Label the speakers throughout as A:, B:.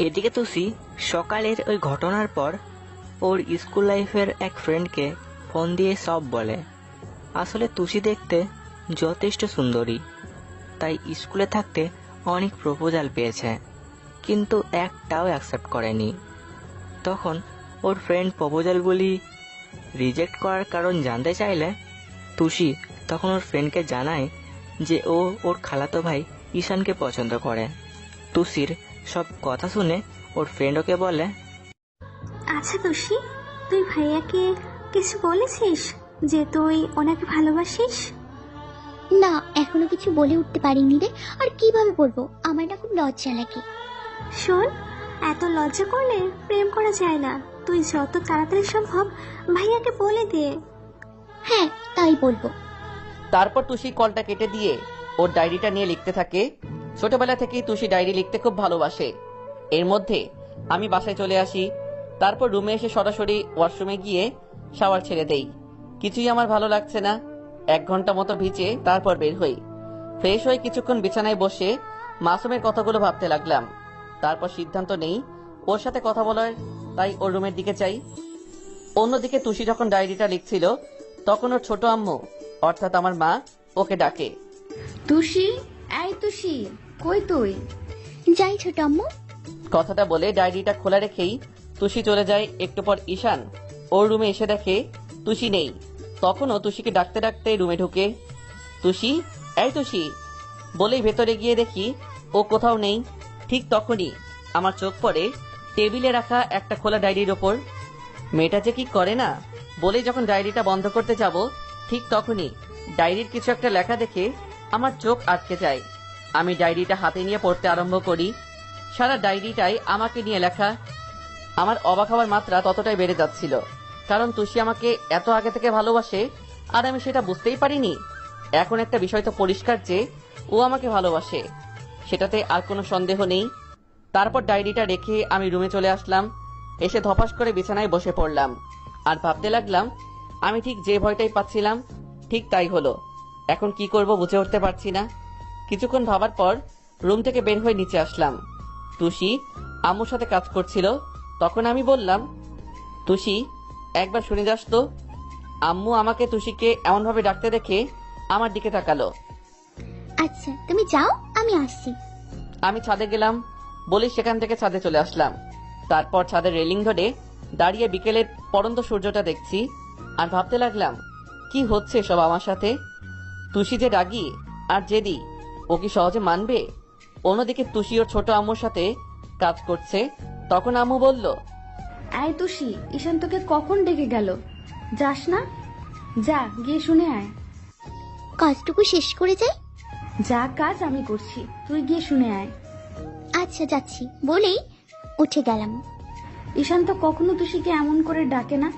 A: এদিকে তুষি সকালের ওই ঘটনার পর ওর স্কুল লাইফের এক ফ্রেন্ডকে ফোন দিয়ে সব বলে। আসলে তুষি দেখতে যথেষ্ট সুন্দরী, তাই স্কুলে থাকতে অনেক প্রপোজাল পেয়েছে, কিন্তু একটাও অ্যাকসেপ্ট করেনি। তখন ওর ফ্রেন্ড প্রপোজালগুলি রিজেক্ট করার কারণ জানতে চাইলে তুষি তখন ওর ফ্রেন্ডকে জানায় যে ও ওর খালাতো ভাই ঈশানকে পছন্দ করে। তুষির সব কথা শুনে ওর ফ্রেন্ড ওকে বলে,
B: আচ্ছা তুষি, তুই ভাইয়াকে কিছু বলেছিস যে তুই ওনাকে ভালোবাসিস?
C: না, এখনো কিছু বলে উঠতে পারিনি রে। আর কিভাবে বলবো, আমার না খুব লজ্জা লাগে।
B: শোন, এত লজ্জা করলে প্রেম করা যায় না। তুই যত তাড়াতাড়ি সম্ভব ভাইয়াকে বলে দে।
C: হ্যাঁ, তাই বলবো।
D: তারপর তুষি কলটা কেটে দিয়ে ওর ডায়েরিটা নিয়ে লিখতে থাকে। ছোটবেলা থেকেই তুষি ডায়েরি লিখতে খুব ভালোবাসে। এর মধ্যে আমি বাসায় চলে আসি, তারপর রুমে এসে সরাসরি ওয়াশরুমে গিয়ে শাওয়ার ছেড়ে দেই। কিছুই আমার ভালো লাগছে না। 1 ঘন্টা মতো ভিজে তারপর বের হই। ফ্রেশ হয়ে কিছুক্ষণ বিছানায় বসে মাসুমের কথাগুলো ভাবতে লাগলাম। তারপর সিদ্ধান্ত নেই ওর সাথে কথা বলার, তাই ওর রুমের দিকে যাই। অন্যদিকে তুষি যখন ডায়েরিটা লিখছিল তখন ওর ছোট আম্মু অর্থাৎ আমার মা ওকে ডাকে।
E: তুষি, এই তুষি, কই তুই?
C: যাই ছোট আম্মু।
D: কথাটা বলে ডায়েরিটা খোলা রেখেই তুষি চলে যায়। একটু পর ঈশান ওর রুমে এসে দেখে তুষি নেই। তখনও তুষিকে ডাকতে ডাকতে রুমে ঢুকে। তুষি, এই তুষি বলেই ভেতরে গিয়ে দেখি ও কোথাও নেই। ঠিক তখনই আমার চোখ পড়ে টেবিলে রাখা একটা খোলা ডায়েরির ওপর। মেয়েটা যে কি করে না, বলেই যখন ডায়েরিটা বন্ধ করতে যাব ঠিক তখনই ডায়েরির কিছু একটা লেখা দেখে আমার চোখ আটকে যায়। আমি ডায়েরিটা হাতে নিয়ে পড়তে আরম্ভ করি। সারা ডায়েরিটাই আমাকে নিয়ে লেখা। আমার অবাক হওয়ার মাত্রা ততটাই বেড়ে যাচ্ছিল, কারণ তুষি আমাকে এত আগে থেকে ভালোবাসে আর আমি সেটা বুঝতেই পারিনি। এখন একটা বিষয় তো পরিষ্কার যে ও আমাকে ভালোবাসে, সেটাতে আর কোনো সন্দেহ নেই। তারপর ডায়েরিটা রেখে আমি রুমে চলে আসলাম। এসে ধপাস করে বিছানায় বসে পড়লাম আর ভাবতে লাগলাম আমি ঠিক যে ভয়টাই পাচ্ছিলাম ঠিক তাই হলো। এখন কি করব বুঝে উঠতে পারছি না। কিছুক্ষণ ভাবার পর রুম থেকে বের হয়ে নিচে আসলাম। তুষি আম্মুর সাথে কাজ করছিল। তখন আমি বললাম, তুষি একবার শুনে যাস তো। আম্মু আমাকে তুষিকে এমনভাবে ডাকতে দেখে আমার দিকে তাকালো।
C: আচ্ছা, তুমি যাও, আমি আসছি।
D: আমি ছাদে গেলাম বলে সেখান থেকে ছাদে চলে আসলাম। তারপর ছাদের রেলিং ধরে দাঁড়িয়ে বিকেলের পড়ন্ত সূর্যটা দেখছি আর ভাবতে লাগলাম কি হচ্ছে সব আমার সাথে। তুষি যে রাগী আর জেদি, ও কি সহজে মানবে? অন্যদিকে তুষি ওর ছোট আম্মুর সাথে কাজ করছে। তখন আম্মু বলল,
E: এই তুষি, ঈশান তোকে কখন ডেকে গেল? যাস না? যা গিয়ে শুনে আয়।
C: কাজটুকু শেষ করে যাই।
E: যা কাজ আমি করছি, তুই গিয়ে শুনে আয়।
C: আচ্ছা, যাচ্ছি বলেই উঠে গেলাম।
E: ঈশান তো কখনো তুষিকে এমন করে ডাকে না।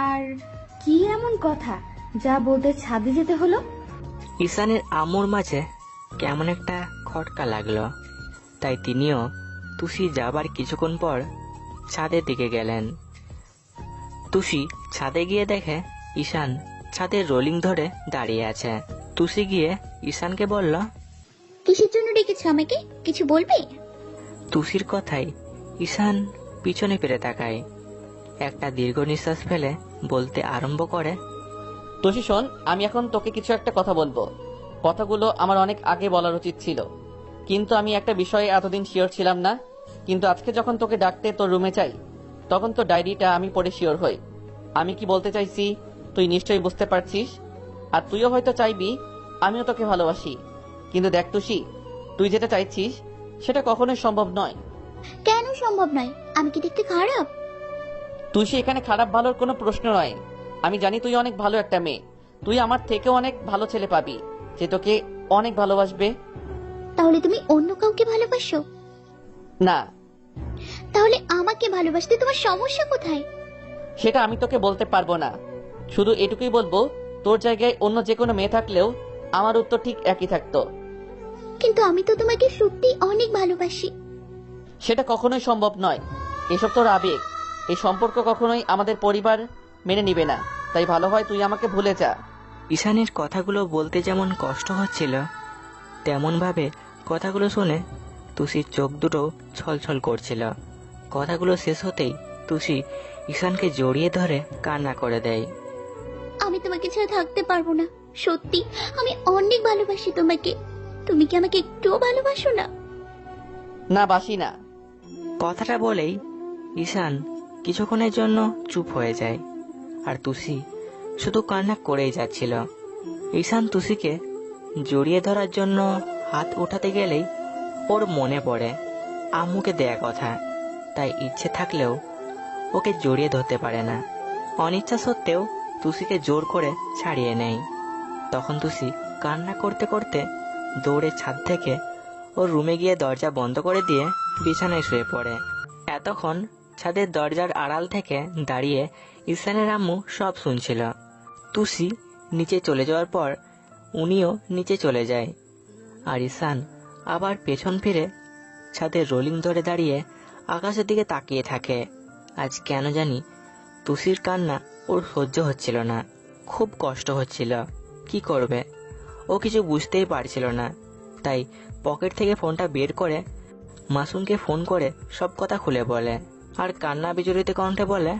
E: আর কি এমন কথা যা বলতে ছাদে যেতে হলো?
A: ঈশানের আম্মুর মাঝে কেমন একটা খটকা লাগলো, তাই তিনিও তুষি যাবার কিছুক্ষণ পর ছাদের দিকে গেলেন। তুষি ছাদে গিয়ে দেখে ঈশান ছাদের রোলিং ধরে দাঁড়িয়ে আছে। তুষি গিয়ে ঈশানকে বলল,
C: কিসের জন্য ডেকেছো আমাকে, কিছু বলবে?
A: তুষির কথায় ঈশান পিছনে ফিরে তাকায়। একটা দীর্ঘ নিঃশ্বাস ফেলে বলতে আরম্ভ করে,
D: তুষি শোন, আমি এখন তোকে কিছু একটা কথা বলবো। কথাগুলো আমার অনেক আগে বলার উচিত ছিল, কিন্তু আমি একটা বিষয়ে এতদিন শিওর ছিলাম না। কিন্তু আজকে যখন তোকে ডাকতে তোর রুমে চাই, তখন তো ডায়েরিটা আমি পড়ে শিওর হই। আমি কি বলতে চাইছি তুই নিশ্চয়ই বুঝতে পারছিস। আর তুইও হয়তো চাইবি আমিও তোকে ভালোবাসি। কিন্তু দেখ তুষি, তুই যেটা চাইছিস সেটা কখনোই সম্ভব নয়।
C: কেন সম্ভব নয়? আমি কি দেখতে খারাপ?
D: তুষি, এখানে খারাপ ভালোর কোনো প্রশ্ন নয়। আমি জানি তুই অনেক ভালো একটা মেয়ে। তুই আমার থেকেও অনেক ভালো ছেলে পাবি যে তোকে অনেক ভালোবাসবে।
C: তাহলে তুমি অন্য কাউকে ভালোবাসো?
D: না।
C: তাহলে আমাকে ভালোবাসতে তোমার সমস্যা কোথায়?
D: সেটা আমি তোকে বলতে পারবো না। শুধু এটুকুই বলবো, তোর জায়গায় অন্য যে কোনো মেয়ে থাকলেও আমার উত্তর ঠিক একই থাকতো।
C: কিন্তু আমি তো তোমাকে সত্যি অনেক ভালোবাসি।
D: সেটা কখনোই সম্ভব নয়। এসব তোর আবেগ। এই সম্পর্ক কখনোই আমাদের পরিবার মেনে নিবে না। তাই ভালো হয় তুই আমাকে ভুলে যা।
A: ঈশানের কথাগুলো বলতে যেমন কষ্ট হচ্ছিল, তেমন ভাবে কথাগুলো শুনে তুষির চোখ দুটো ছলছল করছিল। কথাগুলো শেষ হতেই তুষি ঈশানকে জড়িয়ে ধরে কান্না করে দেয়।
C: আমি তোমাকে ছাড়া থাকতে পারবো না, সত্যি আমি অনেক ভালোবাসি তোমাকে। তুমি কি আমাকে একটুও ভালোবাসো না?
D: না, বাসি না।
A: কথাটা বলেই ঈশান কিছুক্ষণের জন্য চুপ হয়ে যায়, আর তুষি শুধু কান্না করেই যাচ্ছিল। ঈশান তুষিকে জড়িয়ে ধরার জন্য হাত উঠাতে গেলেই ওর মনে পড়ে আম্মুকে দেয়া কথা, তাই ইচ্ছে থাকলেও ওকে জড়িয়ে ধরতে পারে না। অনিচ্ছা সত্ত্বেও তুষিকে জোর করে ছাড়িয়ে নেয়। তখন তুষি কান্না করতে করতে দৌড়ে ছাদ থেকে ওর রুমে গিয়ে দরজা বন্ধ করে দিয়ে বিছানায় শুয়ে পড়ে। এতক্ষণ ছাদের দরজার আড়াল থেকে দাঁড়িয়ে ঈশানের আম্মু সব শুনছিল। তুষি নিচে চলে যাওয়ার পর উনিও নিচে চলে যায়, আর ঈশান আবার পেছন ফিরে ছাদের রোলিং ধরে দাঁড়িয়ে আকাশের দিকে তাকিয়ে থাকে। আজ কেন জানি তুষির কান্না ওর সহ্য হচ্ছিল না, খুব কষ্ট হচ্ছিল। কি করবে ও কিছু বুঝতেই পারছিল না, তাই পকেট থেকে ফোনটা বের করে মাসুমকে ফোন করে সব কথা খুলে বলে, আর কান্না বিজড়িত কণ্ঠে বলে,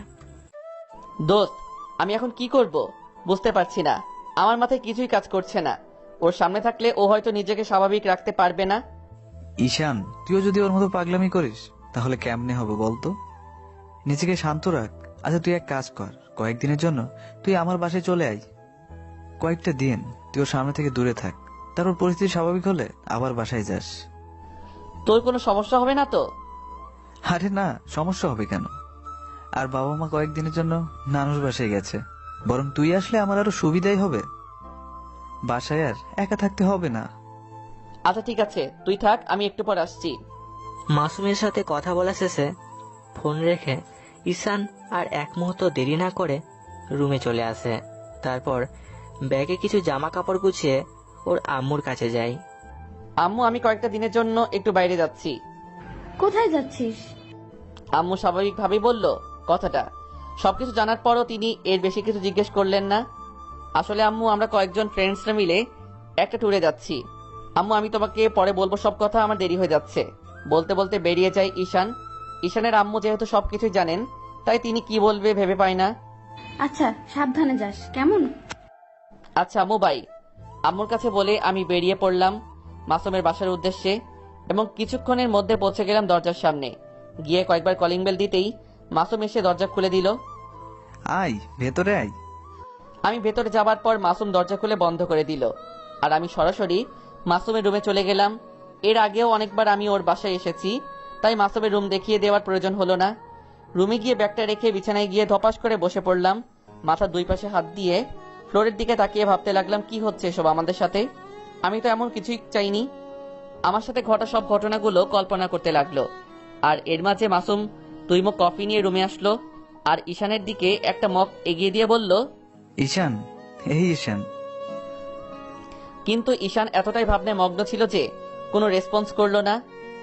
D: দোস্ত, আমি এখন কি করব বুঝতে পারছি না। আমার মাথায় কিছুই কাজ করছে না। ওর সামনে থাকলে ও হয়তো নিজেকে স্বাভাবিক রাখতে পারবে না।
F: ঈশান, তুইও যদি ওর মতো পাগলামি করিস তাহলে কেমনে হবে বলতো? নিজেকে শান্ত রাখ। আচ্ছা তুই এক কাজ কর, কয়েকদিনের জন্য তুই আমার বাসায় চলে আয়। কয়েকটা দিন তুই ওর সামনে থেকে দূরে থাক, তারপর পরিস্থিতি স্বাভাবিক হলে আবার বাসায় যাস।
D: তোর কোনো সমস্যা হবে না তো?
F: আরে না, সমস্যা হবে কেন? আর বাবা মা কয়েকদিনের জন্য নানুর বাসায় গেছে, বরং তুই আসলে আমার আরো সুবিধাই হবে। বাসায় আর একা থাকতে হবে না।
D: আচ্ছা ঠিক আছে, তুই থাক, আমি একটু পর আসছি।
A: মাসুমের সাথে কথা বলা শেষে ফোন রেখে ঈশান আর এক মুহূর্ত দেরি না করে রুমে চলে আসে। তারপর ব্যাগে কিছু জামা কাপড় গুছিয়ে ওর আম্মুর কাছে যায়।
D: আম্মু, আমি কয়েকটা দিনের জন্য একটু বাইরে যাচ্ছি।
E: কোথায় যাচ্ছিস?
D: আম্মু স্বাভাবিকভাবেই বলল কথাটা। সবকিছু জানার পরও তিনি এর বেশি কিছু জিজ্ঞেস করলেন না। আসলে আম্মু, আমরা কয়েকজন ফ্রেন্ডসরা মিলে একটা ট্যুরে যাচ্ছি। আম্মু, আমি তোমাকে পরে বলবো সব কথা, আমার দেরি হয়ে যাচ্ছে। বলতে বলতে বেরিয়ে যায় ঈশান। ঈশানের আম্মু যেহেতু সবকিছুই জানেন, তাই তিনি কি বলবে ভেবে পায় না।
E: আচ্ছা, সাবধানে যাস কেমন?
D: আচ্ছা আম্মু, বাই। আম্মুর কাছে বলে আমি বেরিয়ে পড়লাম মাসুমের বাসার উদ্দেশ্যে, এবং কিছুক্ষণের মধ্যে পৌঁছে গেলাম দরজার সামনে। গিয়ে কয়েকবার কলিং বেল দিতেই মাসুম এসে দরজা খুলে দিল।
F: আয়, ভেতরে আয়।
D: আমি ভেতরে যাবার পর মাসুম দরজা খুলে বন্ধ করে দিল, আর আমি সরাসরি মাসুমের রুমে চলে গেলাম। এর আগেও অনেকবার আমি ওর বাসায় এসেছি, তাই মাসুমের রুম দেখিয়ে দেওয়ার প্রয়োজন হলো না। রুমে গিয়ে ব্যাগটা রেখে বিছানায় গিয়ে ধপাস করে বসে পড়লাম। মাথার দুই পাশে হাত দিয়ে ফ্লোরের দিকে তাকিয়ে ভাবতে লাগলাম, কি হচ্ছে এসব আমাদের সাথে? আমি তো এমন কিছুই চাইনি। আমার সাথে ঘটা সব ঘটনাগুলো কল্পনা করতে লাগলো। আর এর মাঝে মাসুম 2 মগ কফি নিয়ে রুমে আসলো, আর ঈশানের দিকে একটা মগ এগিয়ে দিয়ে বলল,
F: ঈশান, এই ঈশান।
D: কিন্তু ঈশান এতটাই ভাবনায় মগ্ন ছিল যে কোনো রেসপন্স করলো না।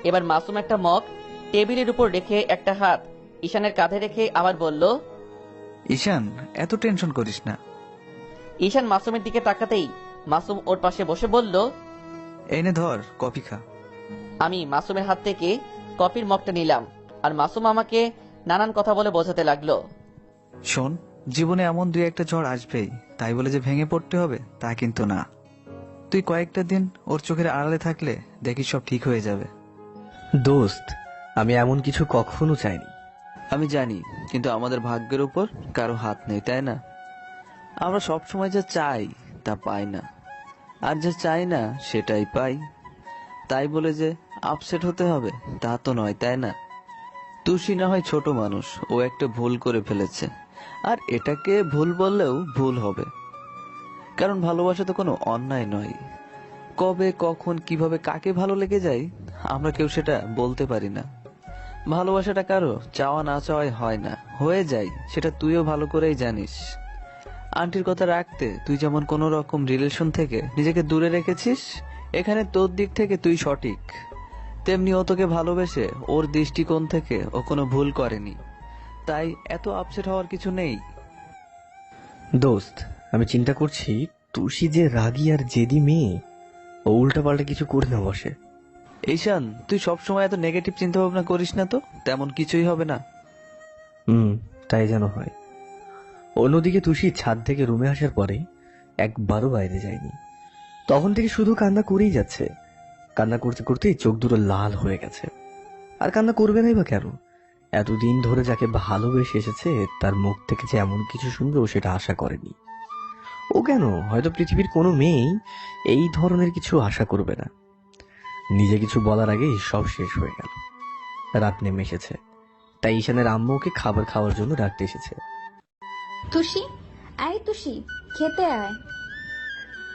D: এবার মাসুম একটা মগ টেবিলের উপর রেখে একটা হাত ঈশানের কাঁধে রেখে আবার বলল,
F: ঈশান, এত টেনশন করিস না।
D: ঈশান মাসুমের দিকে তাকাতেই মাসুম ওর পাশে বসে বলল,
F: এই নে ধর, কফি খা।
D: আমি মাসুমের হাত থেকে কফির মগটা নিলাম, আর মাসুম আমাকে নানান কথা বলে বোঝাতে লাগলো।
F: শোন, জীবনে এমন 2-1টা ঝড় আসবেই, তাই বলে যে ভেঙে পড়তে হবে তা কিন্তু না। তুই কয়েকটা দিন ওর চোখের আড়ালে থাকলে দেখিস সব ঠিক হয়ে যাবে।
G: দোস্ত, আমি এমন কিছু কখনো চাইনি।
F: আমি জানি, কিন্তু আমাদের ভাগ্যের উপর কারো হাত নেই, তাই না? আমরা সব সময় যা চাই তা পাই না, আর যা চাই না সেটাই পাই। তাই বলে যে আপসেট হতে হবে তা তো নয়, তাই না? তুষি না হয় ছোট মানুষ, ও একটা ভুল করে ফেলেছে, আর এটাকে ভুল বললেও ভুল হবে, কারণ ভালোবাসা তো কোনো অন্যায় নয়। কবে, কখন, কিভাবে, কাকে ভালো লেগে যায় আমরা কেউ সেটা বলতে পারি না। ভালোবাসাটা কারো চাওয়া না চাওয়াই হয় না, হয়ে যায়, সেটা তুইও ভালো করেই জানিস। আন্টির কথা রাখতে তুই যেমন কোনো রকম রিলেশন থেকে নিজেকে দূরে রেখেছিস, এখানে তোর দিক থেকে তুই সঠিক, তেমনি ও তোকে ভালোবেসে ওর দৃষ্টিকোণ থেকে ও কোনো ভুল করেনি, তাই এত আপসেট হওয়ার কিছু নেই।
G: দোস্ত, আমি চিন্তা করছি তুষি যে রাগী আর জেদি মেয়ে, ও উল্টাপাল্টা কিছু করে না বসে।
F: ঈশান, তুই সবসময় এত নেগেটিভ চিন্তা ভাবনা করিস না তো, তেমন কিছুই হবে না।
G: তাই যেন হয়। অন্যদিকে তুষি ছাদ থেকে রুমে আসার পরে একবারও বাইরে যায়নি। তখন থেকে শুধু কান্না করেই যাচ্ছে। কান্না করতে করতেই চোখ দুটো লাল হয়ে গেছে। আর কান্না করবে নাই বা কেন? এতদিন ধরে যাকে ভালোবেসে এসেছে তার মুখ থেকে যে এমন কিছু শুনবে ও সেটা আশা করেনি। ও কেন, হয়তো পৃথিবীর কোনো মেয়েই এই ধরনের কিছু আশা করবে না। নিজে কিছু বলার আগেই সব শেষ হয়ে গেল। রাত নেমে এসেছে, তাই ঈশানের আম্মু ওকে খাবার খাওয়ার জন্য ডাকতে এসেছে।
E: তুষি, আয় তুষি, খেতে আয়।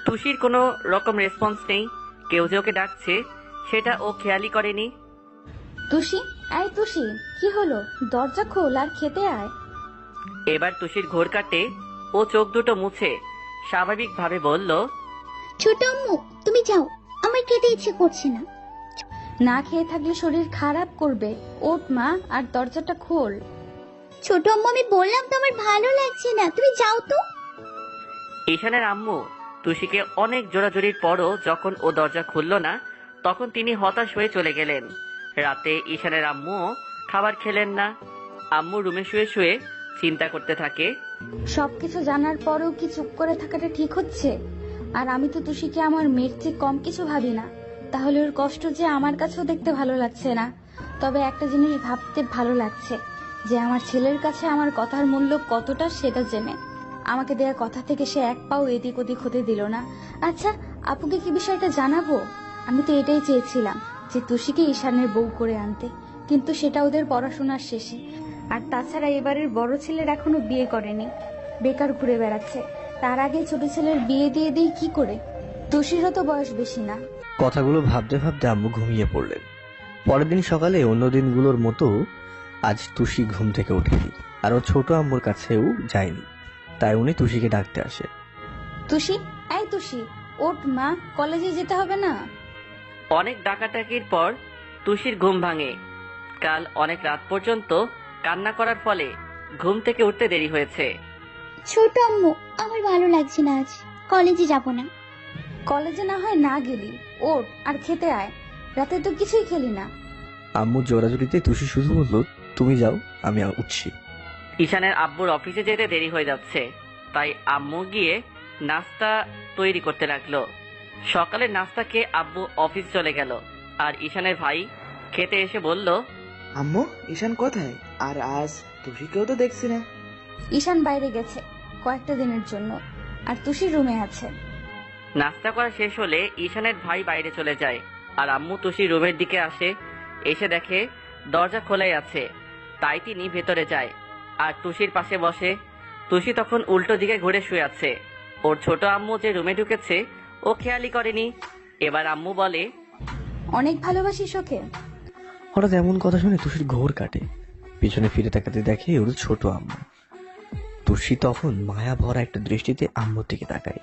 D: তুষির কোনো রকম রেসপন্স নেই। কেউ যে ওকে ডাকছে সেটা ও খেয়ালই করেনি।
E: তুষি, আয় তুষি, কি হলো? দরজা খোল আর খেতে আয়।
D: এবার তুষির ঘোর কাটে ও চোখ দুটো মুছে স্বাভাবিকভাবে বলল,
C: ছোট আম্মু তুমি যাও, আমার খেতে ইচ্ছে করছে না।
E: না খেয়ে থাকলে শরীর খারাপ করবে। ওঠ মা, আর দরজাটা খোল।
C: ছোট আম্মু আমি বললাম তো আমার ভালো লাগছে না, তুমি যাও তো।
D: ঈশানের আম্মু তুষিকে অনেক জোরাজোরির পরও যখন ও দরজা খুলল না, তখন তিনি হতাশ হয়ে চলে গেলেন। রাতে ঈশানের আম্মুও খাবার খেলেন না। আম্মু রুমে শুয়ে শুয়ে চিন্তা করতে থাকে।
E: সবকিছু জানার পরেও কি চুপ করে থাকাটা ঠিক হচ্ছে? আর আমি তো তুষিকে আমার মেয়ের চেয়ে কম কিছু ভাবি না। তাহলে ওর কষ্ট যে আমার কাছেও দেখতে ভালো লাগছে না। তবে একটা জিনিস ভাবতে ভালো লাগছে, যে আমার ছেলের কাছে আমার কথার মূল্য কতটা সেটা জেনে। আমাকে দেয়া কথা থেকে সে এক পাও এদিক ওদিক হতে দিল না। আচ্ছা, আপুকে কি বিষয়টা জানাবো? আমি তো এটাই চেয়েছিলাম, যে তুষিকে ঈশানের বউ করে আনতে, কিন্তু সেটা ওদের পড়াশোনার শেষে। আর তাছাড়া এবারের বড় ছেলের এখনো বিয়ে করেনি, বেকার ঘুরে বেড়াচ্ছে। তার আগে ছোট ছেলের বিয়ে দিয়ে দিই কি করে? তুষিরও তো বয়স বেশি না।
G: কথাগুলো ভাবতে ভাবতে আম্মু ঘুমিয়ে পড়লেন। পরের দিন সকালে অন্য দিনগুলোর মতো আজ তুষি ঘুম থেকে ওঠেনি, আর ও ছোট আম্মুর কাছেও যায়নি। তাই উনি তুষিকে ডাকতে আসে।
E: তুষি, এই তুষি, ওঠ মা, কলেজে যেতে হবে না?
D: অনেক ডাকাডাকির পর তুষির ঘুম ভাঙে। কাল অনেক রাত পর্যন্ত কান্না করার ফলে ঘুম থেকে উঠতে দেরি হয়েছে।
C: ছোট আম্মু আমার ভালো লাগছে না, আজ কলেজে যাব না।
E: কলেজে না হয় না গেলি, ওঠ আর খেতে আয়। রাতে তো কিছুই খেলি না।
G: আম্মু জোরাজুরিতে তুষি শুধু বলল, তুমি যাও, আমি উঠছি।
D: ঈশানের আব্বুর অফিসে যেতে দেরি হয়ে যাচ্ছে, তাই আম্মু গিয়ে নাস্তা তৈরি করতে লাগলো। সকালের নাস্তা খেয়ে আব্বু অফিস চলে গেল, আর ঈশানের ভাই খেতে এসে বলল,
H: আম্মু, ঈশান কোথায়? আর আজ তুষিকেও তো দেখছি না।
E: ঈশান বাইরে গেছে কয়েকটা দিনের জন্য, আর তুষি রুমে আছে।
D: নাস্তা করা শেষ হলে ঈশানের ভাই বাইরে চলে যায়, আর আম্মু তুষি রুমের দিকে আসে। এসে দেখে দরজা খোলাই আছে, তাই তিনি ভেতরে যায় আর তুষির পাশে বসে। তুষি তখন উল্টো দিকে ঘুরে শুয়ে আছে। ওর ছোট আম্মু যে রুমে ঢুকেছে ও খেয়ালই করেনি। এবার আম্মু বলে,
E: অনেক ভালোবাসিস ওকে?
G: হঠাৎ এমন কথা শুনে তুষির ঘোর কাটে। পিছনে ফিরে তাকাতে দেখে ওর ছোট আম্মু। তুষি তখন মায়া ভরা একটা দৃষ্টিতে আম্মুর দিকে তাকায়।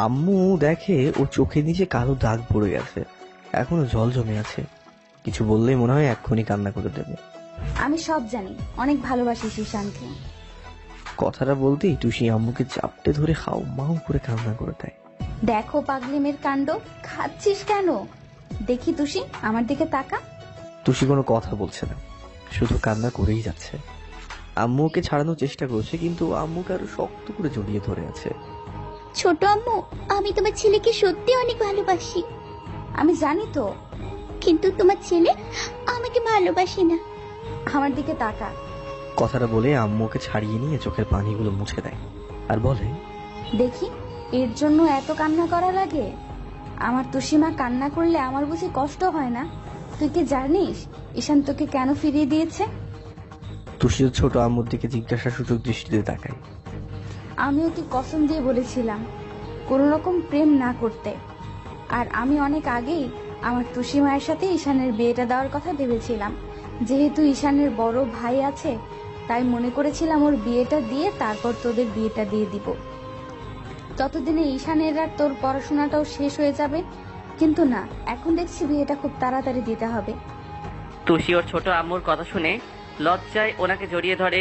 G: আম্মু দেখে ওর চোখের নিচে কালো দাগ পড়ে গেছে, এখনো জল জমে আছে। কিছু বললেই মনে হয় এক্ষুনি কান্না করে দেবে।
E: আমি সব জানি, অনেক ভালোবাসিস ঈশানকে।
G: কথাটা বলতেই তুষি আম্মুকে চাপটে ধরে হাউ মাউ করে কান্না করে দেয়।
E: দেখো পাগলিমের কাণ্ড, খাচ্ছিস কেন? দেখি তুষি, আমার দিকে তাকা।
G: তুষি কোনো কথা বলছে না, শুধু কান্না করেই যাচ্ছে। আম্মু ওকে ছাড়ানোর চেষ্টা করছে, কিন্তু আম্মুকে আরো শক্ত করে জড়িয়ে ধরে আছে।
C: ছোট আম্মু আমি তোমার ছেলেকে সত্যি অনেক ভালোবাসি।
E: আমি জানি তো,
C: কিন্তু তোমার ছেলে আমাকে ভালোবাসে না।
E: আমার দিকে তাকা।
G: কথাটা বলে আম্মুকে ছাড়িয়ে নিয়ে চোখের পানিগুলো মুছে দেয় আর বলে,
E: দেখি, এর জন্য এত কান্না করা লাগে? আমার তুষিমা কান্না করলে আমার বুঝি কষ্ট হয় না? তুই কি জানিস ঈশান তোকে কেন ফিরিয়ে দিয়েছে?
G: তুষি ছোট আম্মুর দিকে জিজ্ঞাসা সূচক দৃষ্টিতে তাকায়।
E: আমি ওকে কসম দিয়ে বলেছিলাম কোনো রকম প্রেম না করতে। আর আমি অনেক আগেই আমার তুষি মায়ের সাথে ঈশানের বিয়েটা দেওয়ার কথা ভেবেছিলাম। যেহেতু ঈশানের বড় ভাই আছে, তাই মনে করেছিলাম ওর বিয়েটা দিয়ে তারপর তোদের বিয়েটা দিয়ে দিব। ততদিনে ঈশানের আর তোর পড়াশোনাটাও শেষ হয়ে যাবে। কিন্তু না, এখন দেখছি বিয়েটা খুব তাড়াতাড়ি দিতে হবে।
D: তুষি ওর ছোট আম্মুর কথা শুনে লজ্জায় ওনাকে জড়িয়ে ধরে।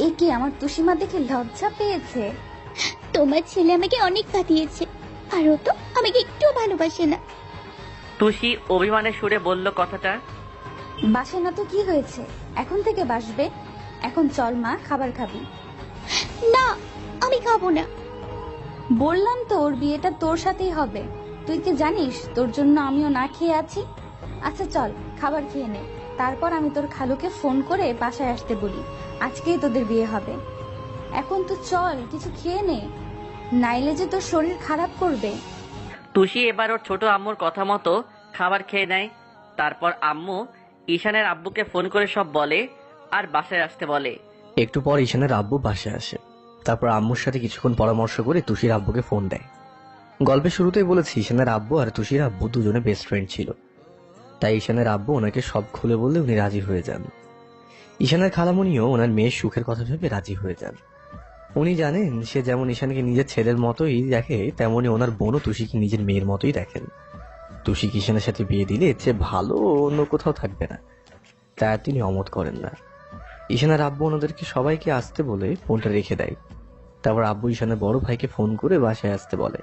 E: এ কি, আমার তুষিমা দেখে লজ্জা পেয়েছে?
C: তোমার ছেলে আমাকে অনেক কাঁদিয়েছে, আর ও তো আমাকে একটুও ভালোবাসে না।
D: তুষি অভিমানের সুরে বলল কথাটা।
E: বাসে না তো কি হয়েছে, এখন থেকে বাসবে। এখন চল মা, খাবার খাবি।
C: না, আমি খাবো না।
E: বললাম তো ওর বিয়েটা তোর সাথেই হবে। তুই কি জানিস তোর জন্য আমিও না খেয়ে আছি? আচ্ছা চল খাবার খেয়ে নে, তারপর আমি তোর খালুকে ফোন করে বাসায় আসতে বলি, আজকেই তোদের বিয়ে হবে। এখন তো চল কিছু খেয়ে নে, নাইলে যে তোর শরীর খারাপ করবে।
D: তুষি এবার ওর ছোট আম্মুর কথা মতো খাবার খেয়ে নেয়। তারপর আম্মু ঈশানের আব্বুকে ফোন করে সব বলে আর বাসায় আসতে বলে।
G: একটু পর ঈশানের আব্বু বাসায় আসে। তারপর আম্মুর সাথে কিছুক্ষণ পরামর্শ করে তুষির আব্বুকে ফোন দেয়। গল্পের শুরুতেই বলেছি ঈশানের আব্বু আর তুষির আব্বু দুজনে বেস্ট ফ্রেন্ড ছিল। তাই ঈশানের আব্বু ওনাকে সব খুলে বললে উনি রাজি হয়ে যান। ঈশানের খালামণিও ওনার মেয়ের সুখের কথা ভেবে রাজি হয়ে যান। উনি জানেন সে যেমন ঈশানকে নিজের ছেলের মতোই দেখে, তেমনি ওনার বোনও তুষিকে নিজের মেয়ের মতোই দেখেন। তুষি ঈশানের সাথে বিয়ে দিলে এর চেয়ে ভালো অন্য কোথাও থাকবে না, তাই আর তিনি অমত করেন না। ঈশানের আব্বু ওনাদেরকে সবাইকে আসতে বলে ফোনটা রেখে দেয়। তারপর আব্বু ঈশানের বড় ভাইকে ফোন করে বাসায় আসতে বলে,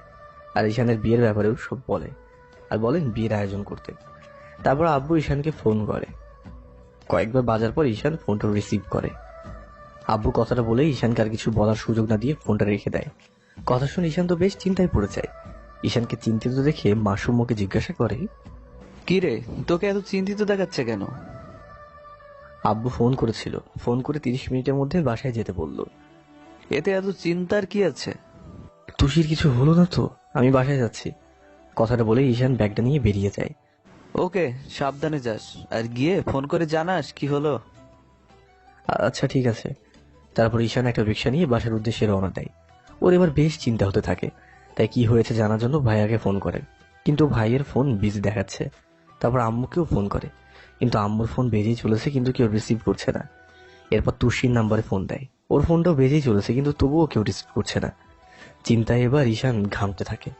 G: আর ঈশানের বিয়ের ব্যাপারেও সব বলে, আর বলেন বিয়ের আয়োজন করতে। তারপর আব্বু ঈশানকে ফোন করে। কয়েকবার বাজার পর ঈশান ফোনটা রিসিভ করে। আব্বু কথাটা বলে ঈশানকে আর কিছু বলার সুযোগ না দিয়ে ফোনটা রেখে দেয়। কথা শুনে ঈশান তো বেশ চিন্তায় পড়ে যায়। ঈশানকে চিন্তিত দেখে মাসুম্মকে জিজ্ঞাসা করে,
F: কি রে, তোকে এত চিন্তিত দেখাচ্ছে কেন?
G: আব্বু ফোন করেছিল, ফোন করে 30 মিনিটের মধ্যে বাসায় যেতে বলল।
F: এতে এত চিন্তার কি আছে?
G: তুষির কিছু হলো না তো, আমি বাসায় যাচ্ছি। কথাটা বলে ঈশান ব্যাগটা নিয়ে বেরিয়ে যায়।
F: ওকে, সাবধানে যাস, আর গিয়ে ফোন করে জানাস কি হলো।
G: আচ্ছা ঠিক আছে। তারপর ঈশান একটা রিক্সা নিয়ে বাসার উদ্দেশ্যে রওনা দেয়। ওর এবার বেশ চিন্তা হতে থাকে, তাই কি হয়েছে জানার জন্য ভাইয়াকে ফোন করে, কিন্তু ভাইয়ের ফোন বিজি দেখাচ্ছে। তারপর আম্মুকেও ফোন করে, কিন্তু আম্মুর ফোন বেজেই চলেছে, কিন্তু কেউ রিসিভ করছে না। এরপর তুষির নাম্বারে ফোন দেয়, ওর ফোনটাও বেজেই চলেছে, কিন্তু তবুও কেউ রিসিভ করছে না। চিন্তায় এবার ঈশান ঘামতে থাকে।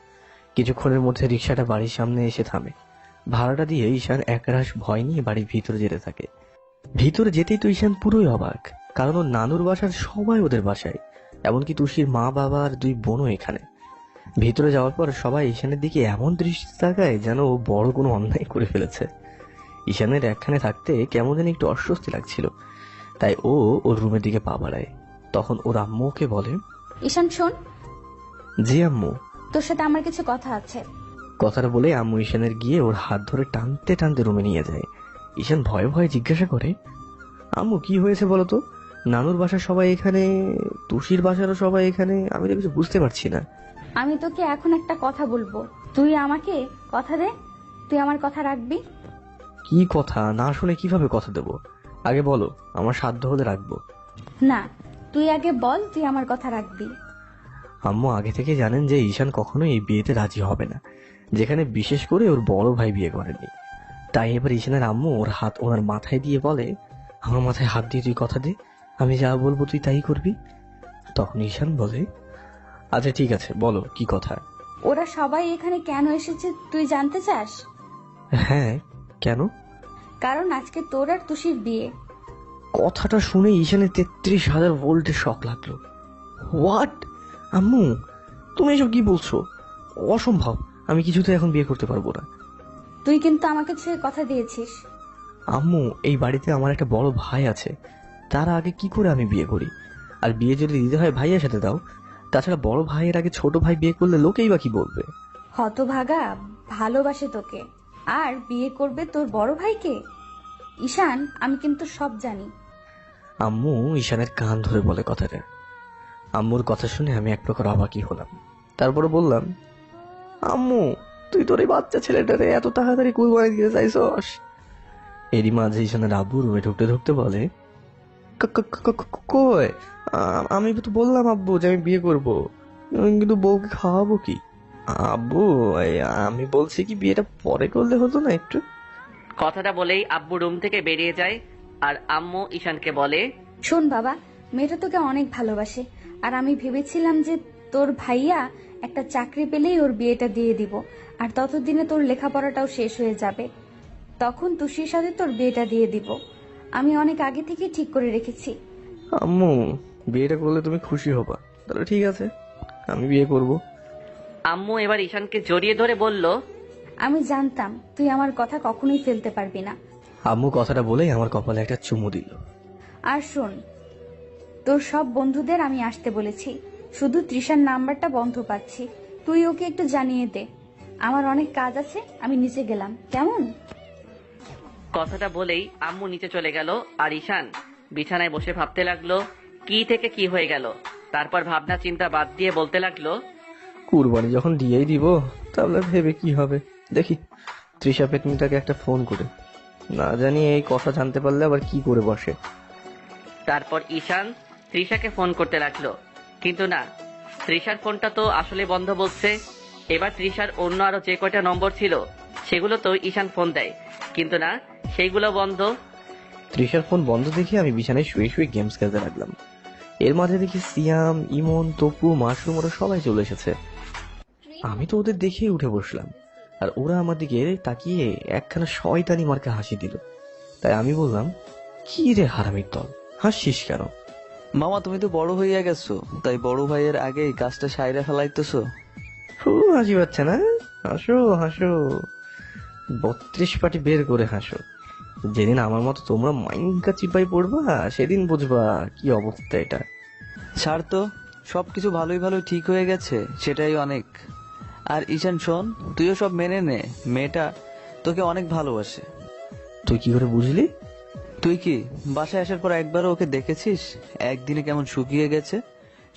G: কিছুক্ষণের মধ্যে রিক্সাটা বাড়ির সামনে এসে থামে। ভাড়াটা দিয়ে ঈশান একরাশ ভয় নিয়ে বাড়ির ভিতরে যেতে থাকে। ভিতরে যেতেই তো ঈশান পুরোই অবাক, কারণ ওর নানুর বাসার সবাই ওদের বাসায়, এমনকি তুষির মা বাবা আর 2 বোনও এখানে। ভিতরে যাওয়ার পর সবাই ঈশানের দিকে এমন দৃষ্টি তাকায় যেন ও বড় কোনো অন্যায় করে ফেলেছে। ঈশানের একখানে থাকতে কেমন যেন একটু অস্বস্তি লাগছিল, তাই ও ওর রুমের দিকে পা বাড়ায়। তখন ওর আম্মু ওকে বলে,
E: ঈশান শোন,
G: জি আম্মু।
E: তোর সাথে আমার কিছু কথা আছে।
G: কথাটা বলে আম্মু ঈশানের গিয়ে ওর হাত ধরে টানতে টানতে রুমে নিয়ে যায়। ঈশান ভয়ে ভয়ে জিজ্ঞাসা করে, আম্মু কি হয়েছে বলো তো? নানুর বাসার সবাই এখানে, তুষির বাসারও সবাই এখানে, আমি তো কিছু বুঝতে পারছি না।
E: আমি তোকে এখন একটা কথা বলবো, তুই আমাকে কথা দে, তুই আমার কথা রাখবি।
G: কি কথা? না শুনে কিভাবে কথা দেবো? আগে বলো, আমার সাধ্য হলে রাখবো।
E: না, তুই আগে বল তুই আমার কথা রাখবি।
G: আম্মু আগে থেকে জানেন যে ঈশান কখনোই এই বিয়েতে রাজি হবে না, যেখানে বিশেষ করে ওর বড় ভাই বিয়ে করেনি। তাই এবার ঈশানের আম্মু ওর হাত ওনার মাথায় দিয়ে বলে, আমার মাথায় হাত দিয়ে তুই কথা দে, আমি যা বলবো তুই তাই করবি। তখন ঈশান বলে, আচ্ছা ঠিক আছে, বলো কি কথা।
E: ওরা সবাই এখানে কেন এসেছে তুই জানতে চাস?
G: হ্যাঁ, কেন?
E: কারণ আজকে তোর আর তুষির বিয়ে।
G: কথাটা শুনে ঈশানের 33,000 ভোল্টের শক লাগলো। হোয়াট? আম্মু তুমি এসব কি বলছো? অসম্ভব, আমি কিছুতে এখন বিয়ে করতে পারবো না।
E: তুই কিন্তু আমাকে ছেড়ে কথা দিয়েছিস।
G: আম্মু, এই বাড়িতে আমার একটা বড় ভাই আছে, তার আগে কি করে আমি বিয়ে করি? আর বিয়ে যদি দিতে হয় ভাইয়ের সাথে দাও। তাছাড়া বড় ভাইয়ের আগে ছোট ভাই বিয়ে করলে লোকেই বা কি বলবে?
E: হতভাগা, ভালোবাসে তোকে আর বিয়ে করবে তোর বড় ভাইকে। ঈশান, আমি কিন্তু সব জানি।
G: আম্মু ঈশানের কান ধরে বলে কথাটা। আম্মুর কথা শুনে আমি এক প্রকার অবাকই হলাম। তারপরে বললাম, আম্মু তুই তোর এই বাচ্চা ছেলেটারে এত তাড়াতাড়ি কুরবানি দিতে চাইছস? এরই মাঝে ঈশানের আব্বু রুমে ঢুকতে ঢুকতে বলে, কই? আমি তো বললাম আব্বু যে আমি বিয়ে করব, কিন্তু বউকে খাওয়াবো কি? আব্বু আমি বলছি কি বিয়েটা পরে করলে হতো না একটু?
D: কথাটা বলেই আব্বু রুম থেকে বেরিয়ে যায় আর আম্মু ঈশানকে বলে,
E: শোন বাবা, মেয়েটা তোকে অনেক ভালোবাসে, আর আমি ভেবেছিলাম যে তোর ভাইয়া একটা চাকরি পেলেই ওর বিয়েটা দিয়ে দিব, আর ততদিনে তোর লেখাপড়াটাও শেষ হয়ে যাবে, তখন তুষির সাথে তোর বিয়েটা দিয়ে দিব। আমি অনেক আগে থেকে ঠিক করে রেখেছি।
G: আম্মু বিয়েটা করলে তুমি খুশি হবা, তাহলে ঠিক আছে আমি বিয়ে করব।
D: আম্মু এবার ঈশানকে জড়িয়ে ধরে বলল,
E: আমি জানতাম তুই আমার কথা কখনোই ফেলতে পারবি না।
G: আম্মু কথাটা বলেই আমার কপালে একটা চুমু দিল।
E: আর শোন, তোর সব বন্ধুদের আমি আসতে বলেছি, শুধু তৃষার নাম্বারটা বন্ধ পাচ্ছি, তুই ওকে একটু জানিয়ে দে। আমার অনেক কাজ আছে, আমি নিচে গেলাম, কেমন?
D: কথাটা বলেই আম্মু নিচে চলে গেল আর ঈশান বিছানায় বসে ভাবতে লাগলো কি থেকে কি হয়ে গেল। তারপর ভাবনা চিন্তা বাদ দিয়ে বলতে লাগলো,
G: কুরবানি যখন দিয়েই দিব তাহলে ভেবে কি হবে, দেখি তৃষা পেতনিটাকে একটা ফোন করে, না জানি এই কথা জানতে পারলে আবার কি করে বসে।
D: তারপর ঈশান তৃষাকে ফোন করতে লাগলো, কিন্তু না, তৃষার ফোনটা তো আসলে বন্ধ বলছে। এবার তৃষার অন্য আরো যে কয়টা নম্বর ছিল সেগুলো তো ঈশান ফোন দেয়, কিন্তু না, সেইগুলো বন্ধ।
G: তৃষার ফোন বন্ধ দেখে আমি বিছানায় শুয়ে শুয়ে গেমস খেলতে লাগলাম। এর মাঝে দেখি সিয়াম, ইমন, তপু, মাশরুম ওরা সবাই চলে এসেছে। আমি তো ওদের দেখেই উঠে বসলাম, আর ওরা আমার দিকে তাকিয়ে একখানা শয়তানি মার্কা হাসি দিল। তাই আমি বললাম, কি রে হারামির দল, হাসছিস কেন?
F: মামা তুমি তো বড় হইয়া গেছো, তাই বড় ভাইয়ের আগেই কাজটা সাইরা ফেলাইতেছো।
G: খুব হাসি পাচ্ছে না? হাসো হাসো, 32 পাটি বের করে হাসো। যেদিন আমার মতো তোমরা মাইনকা চিপাই পড়বা সেদিন বুঝবা কি অবস্থা এটা।
F: ছাড় তো, সবকিছু ভালোই ভালোই ঠিক হয়ে গেছে, সেটাই অনেক। আর ঈশান শোন, তুইও সব মেনে নে, মেয়েটা তোকে অনেক ভালোবাসে।
G: তুই কি করে বুঝলি?
F: তুই কি বাসায় আসার পর একবারও ওকে দেখেছিস? একদিনে কেমন শুকিয়ে গেছে,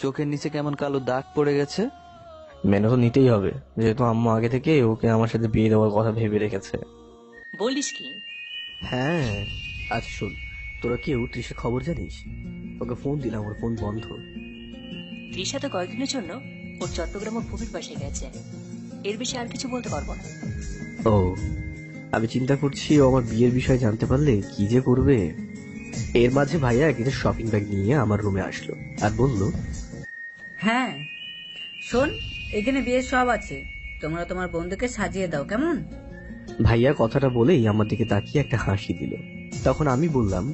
F: চোখের নিচে কেমন কালো দাগ পড়ে গেছে।
G: মেনে তো নিতেই হবে, যেহেতু আম্মু আগে থেকে ওকে আমার সাথে বিয়ে দেওয়ার কথা ভেবে রেখেছে।
A: বলিস কি?
G: হ্যাঁ, আচ্ছা শোন, তোরা কেউ তৃষা খবর জানিস? ওকে ফোন দিলাম, ওর ফোন বন্ধ।
A: তৃষা তো কয়েকদিনের জন্য ওর চট্টগ্রাম ওর ফুফির পাশে গেছে, এর বেশি আর কিছু বলতে পারবো না।
G: ও, আমি চিন্তা করছি ও আমার বিয়ের বিষয়ে জানতে পারলে কি যে করবে। এর মাঝে ভাইয়া একটা শপিং ব্যাগ নিয়ে আমার রুমে আসলো আর বলল,
I: হ্যাঁ শোন, এখানে বিয়ের সব আছে, তোমরা তোমার বন্ধুকে সাজিয়ে দাও, কেমন?
G: ভাইয়া কথাটা বলেই আমার দিকে তাকিয়ে একটা হাসি দিল। তখন আমি বললাম,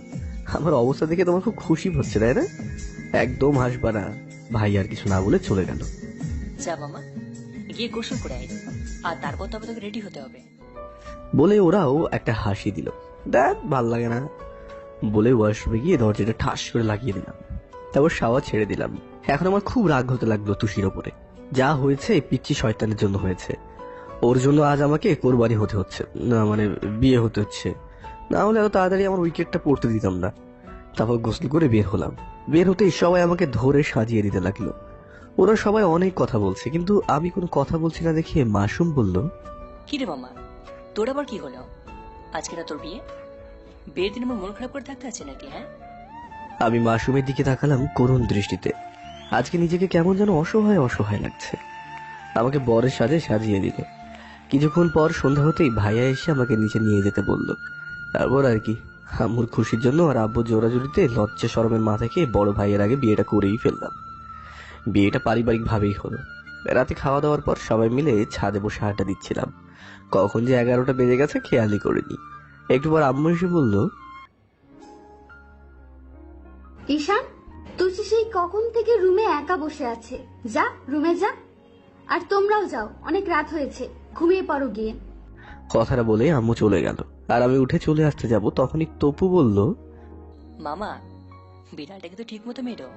G: আমার অবস্থা দেখে তোমার খুব খুশি হচ্ছে তাই না? একদম হাসবা না। ভাই আর কিছু না বলে চলে গেল।
A: যা মামা, গিয়ে গোসল করে আয়, আর তারপর তবে তোকে রেডি হতে হবে।
G: বলে ওরাও একটা হাসি দিল। দেখ ভাল লাগে না বলে ওয়াশরুমে গিয়ে দরজাটা ঠাস করে লাগিয়ে দিলাম। তারপর শাওয়ার ছেড়ে দিলাম। এখন আমার খুব রাগ হতে লাগলো তুষির ওপরে। যা হয়েছে এই পিচ্চি শয়তানের জন্য হয়েছে। ওর জন্য আজ আমাকে কোরবানি হতে হচ্ছে, না মানে বিয়ে হতে হচ্ছে। না হলে এত তাড়াতাড়ি আমার উইকেটটা পড়তে দিতাম না। তারপর গোসল করে বের হলাম। বের হতেই সবাই আমাকে ধরে সাজিয়ে দিতে লাগলো। ওরা সবাই অনেক কথা বলছে, কিন্তু আমি কোনো কথা বলছি না দেখে মাসুম বলল,
A: কি রে মামা, তোর আবার কি হলো? আজকে না তোর বিয়ে? বিয়ের দিন আমার মন খারাপ করে থাকতে আছে নাকি? হ্যাঁ,
G: আমি মাসুমের দিকে তাকালাম করুণ দৃষ্টিতে। আজকে নিজেকে কেমন যেন অসহায় অসহায় লাগছে। আমাকে বরের সাজে সাজিয়ে দিল। কিছুক্ষণ পর সন্ধ্যা হতেই ভাইয়া এসে আমাকে নিচে নিয়ে যেতে বলল। তারপর আর কি, আম্মুর খুশির জন্য আর আব্বুর জোরাজুরিতে লজ্জা শরমের মাথা খেয়ে বড় ভাইয়ের আগে বিয়েটা করেই ফেললাম। বিয়েটা পারিবারিক ভাবেই হলো। রাতে খাওয়া দাওয়ার পর সবাই মিলে ছাদে বসে আড্ডা দিচ্ছিলাম। কখন যে 11টা বেজে গেছে খেয়ালই করিনি। একটু পর আম্মু এসে বলল,
E: ঈশান, তুই সেই কখন থেকে রুমে একা বসে আছে, যা রুমে যা। আর তোমরাও যাও, অনেক রাত হয়েছে, ঘুমিয়ে পড়ো গিয়ে।
G: কথাটা বলে আম্মু চলে গেল। আর আমি উঠে চলে আসতে যাব, তখনই তপু বলল,
A: মামা বিড়ালটাকে তো ঠিক মতো মেরো।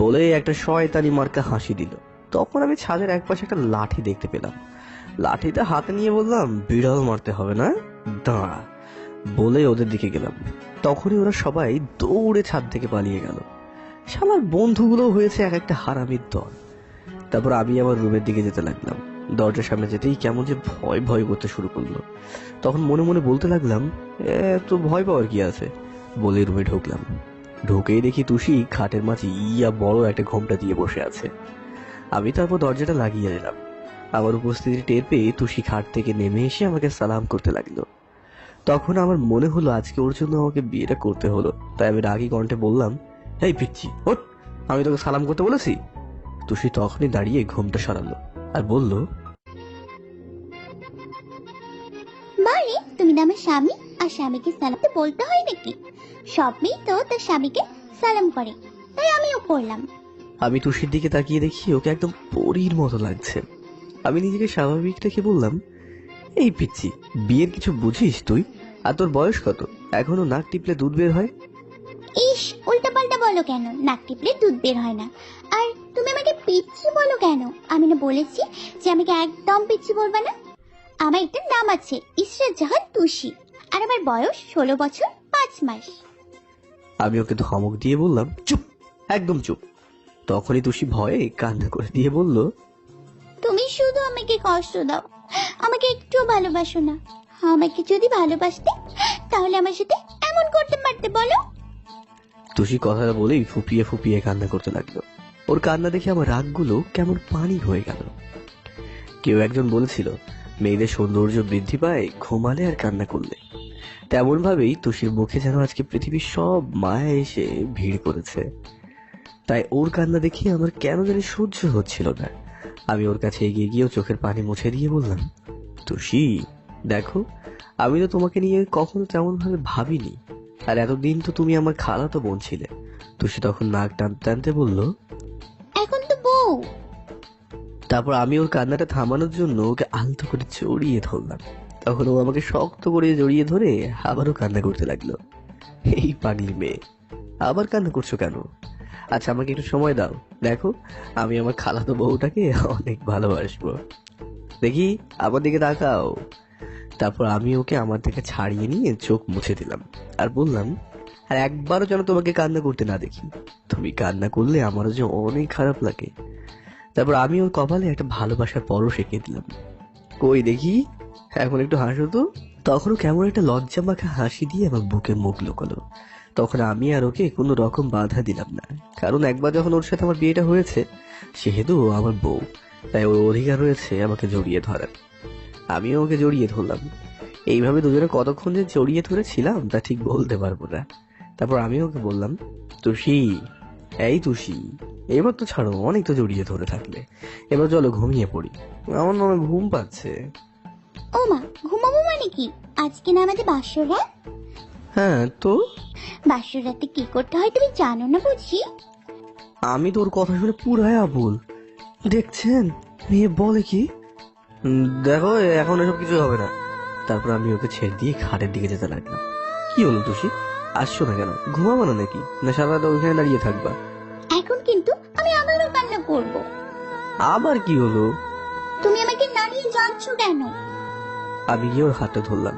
G: বলে একটা শয়তানি মার্কা হাসি দিল। তখন আমি ছাদের একপাশে একটা লাঠি দেখতে পেলাম। লাঠিটা হাতে নিয়ে বললাম, বিড়াল মারতে হবে না, দাঁড়া। বলে ওদের দিকে গেলাম। তখনই ওরা সবাই দৌড়ে ছাদ থেকে পালিয়ে গেল। শালার বন্ধুগুলো হয়েছে এক একটা হারামির দল। তারপর আমি আমার রুমের দিকে যেতে লাগলাম। দরজার সামনে যেতেই কেমন যে ভয় ভয় করতে শুরু করলো। তখন মনে মনে বলতে লাগলাম, তো ভয় পাওয়ার কি আছে, বলে রুমে ঢুকলাম। ঢুকেই দেখি তুষি খাটের মাঝে ইয়া বড় একটা ঘোমটা দিয়ে বসে আছে। আমি তারপর দরজাটা লাগিয়ে দিলাম। আমার উপস্থিতি টের পেয়ে তুষি খাট থেকে নেমে এসে আমাকে সালাম করতে লাগলো। তখন আমার মনে হলো আজকে ওর জন্য আমাকে বিয়েটা করতে হলো। তাই আমি রাগী কণ্ঠে বললাম, এই পিচ্ছি ওঠ, আমি তোকে সালাম করতে বলেছি? তুষি তখনই দাঁড়িয়ে ঘোমটা সরালো আর বলল,
C: মানে তুমি না আমার স্বামী, আর স্বামীকে সালাম তো বলতে হয় নাকি? সব মেয়ে তো তার স্বামীকে সালাম করে, তাই আমিও করলাম।
G: আমি তুষির দিকে তাকিয়ে দেখি ওকে একদম পরীর মতো লাগছে। আমি নিজেকে স্বাভাবিক রেখে বললাম, এই পিচ্ছি, বিয়ের কিছু বুঝিস তুই? আর তোর বয়স কত? এখনো নাক টিপলে দুধ বের হয়?
C: ইস, উল্টা পাল্টা বলো কেন? নাক টিপলে দুধ বের হয় না। আর তুমি আমাকে পিচ্ছি বলো কেন? আমি না বলেছি যে আমাকে একদম পিচ্ছি বলবে না? আমার একটা নাম আছে, ইসরাত জাহান তুষি। আর আমার বয়স 16 বছর 5 মাস।
G: আমি ওকে ধমক দিয়ে বললাম, চুপ, একদম চুপ। তখনই তুষি ভয়ে কান্না করে দিয়ে বলল,
C: তুমি শুধু আমাকে কষ্ট দাও, আমাকে একটু ভালোবাসো না। আমাকে যদি ভালোবাসতে তাহলে আমার সাথে এমন করতে পারতে বলো?
G: তুষি কথাটা বলেই ফুপিয়ে ফুপিয়ে কান্না করতে লাগলো। ওর কান্না দেখে আমার রাগগুলো কেমন পানি হয়ে গেল। কেউ একজন বলেছিল, মেয়েদের সৌন্দর্য বৃদ্ধি পায় ঘুমালে আর কান্না করলে। তেমন ভাবেই তুষির মুখে যেন আজকে পৃথিবীর সব মায়া এসে ভিড় করেছে। তাই ওর কান্না দেখে আমার কেন জানি সহ্য হচ্ছিল না। আমি ওর কাছে এগিয়ে গিয়েও চোখের পানি মুছে দিয়ে বললাম, তুষি দেখো, আমি তো তোমাকে নিয়ে কখনো তেমন ভাবে ভাবিনি। আর এতদিন তো তুমি আমার খালাতো বোন ছিলে। তুষি তখন নাক টানতে টানতে বলল,
C: এখন তো বউ।
G: তারপর আমি ওর কান্নাটা থামানোর জন্য ওকে আলতো করে জড়িয়ে ধরলাম। তখন ও আমাকে শক্ত করে জড়িয়ে ধরে আবারও কান্না করতে লাগলো। এই পাগলি মেয়ে, আবার কান্না করছো কেন? আচ্ছা, আমাকে একটু সময় দাও, দেখো আমি আমার খালাতো বউটাকে অনেক ভালোবাসবো। দেখি আমার দিকে তাকাও। তারপর আমি ওকে আমার থেকে ছাড়িয়ে নিয়ে চোখ মুছে দিলাম আর বললাম, আর একবারও যেন তোমাকে কান্না করতে না দেখি। তুমি কান্না করলে আমারও যে অনেক খারাপ লাগে। তারপর আমি ওর কপালে একটা ভালোবাসার পরশ এঁকে দিলাম। কই দেখি, এখন একটু হাসো তো। তখনও কেমন একটা লজ্জা মাখা হাসি দিয়ে আমার বুকে মুখ লুকালো। তখন আমি আর ওকে কোনো রকম বাধা দিলাম না, কারণ একবার যখন ওর সাথে আমার বিয়েটা হয়েছে, সেহেতু ও আমার বউ, তাই ওর অধিকার রয়েছে আমাকে জড়িয়ে ধরার। আমিও ওকে জড়িয়ে ধরলাম। এইভাবে দুজনে কতক্ষণ যে জড়িয়ে ধরেছিলাম তা ঠিক বলতে পারবো না। তারপর আমি ওকে বললাম, তুষি, এই তুষি, এবার তো ছাড়ো, অনেক তো জড়িয়ে ধরে থাকলে, এবার চলো ঘুমিয়ে পড়ি, আমার মনে হয় ঘুম পাচ্ছে।
C: ও মা, ঘুমাবো মানে কি? আজকে না আমাদের বাসর রাত।
G: হ্যাঁ তো,
C: বাসর রাতে কি করতে হয় তুমি জানো না বুঝি?
G: আমি তোর কথা শুনে পুরাই আবুল। দেখছেন মেয়ে বলে কি? দেখো, এখন এসব কিছু হবে না। তারপর আমি ওকে ছেড়ে দিয়ে খাটের দিকে যেতে লাগলাম। কি হলো তুষি, আসছো না কেন? ঘুমাবো না নাকি? না সারা রাত ওইখানে দাঁড়িয়ে থাকবা?
C: এখন কিন্তু আমি আবারও কান্না করব।
G: আবার কি হলো?
C: তুমি আমাকে না নিয়ে যাচ্ছ কেন?
G: আমি গিয়ে ওর হাতটা ধরলাম।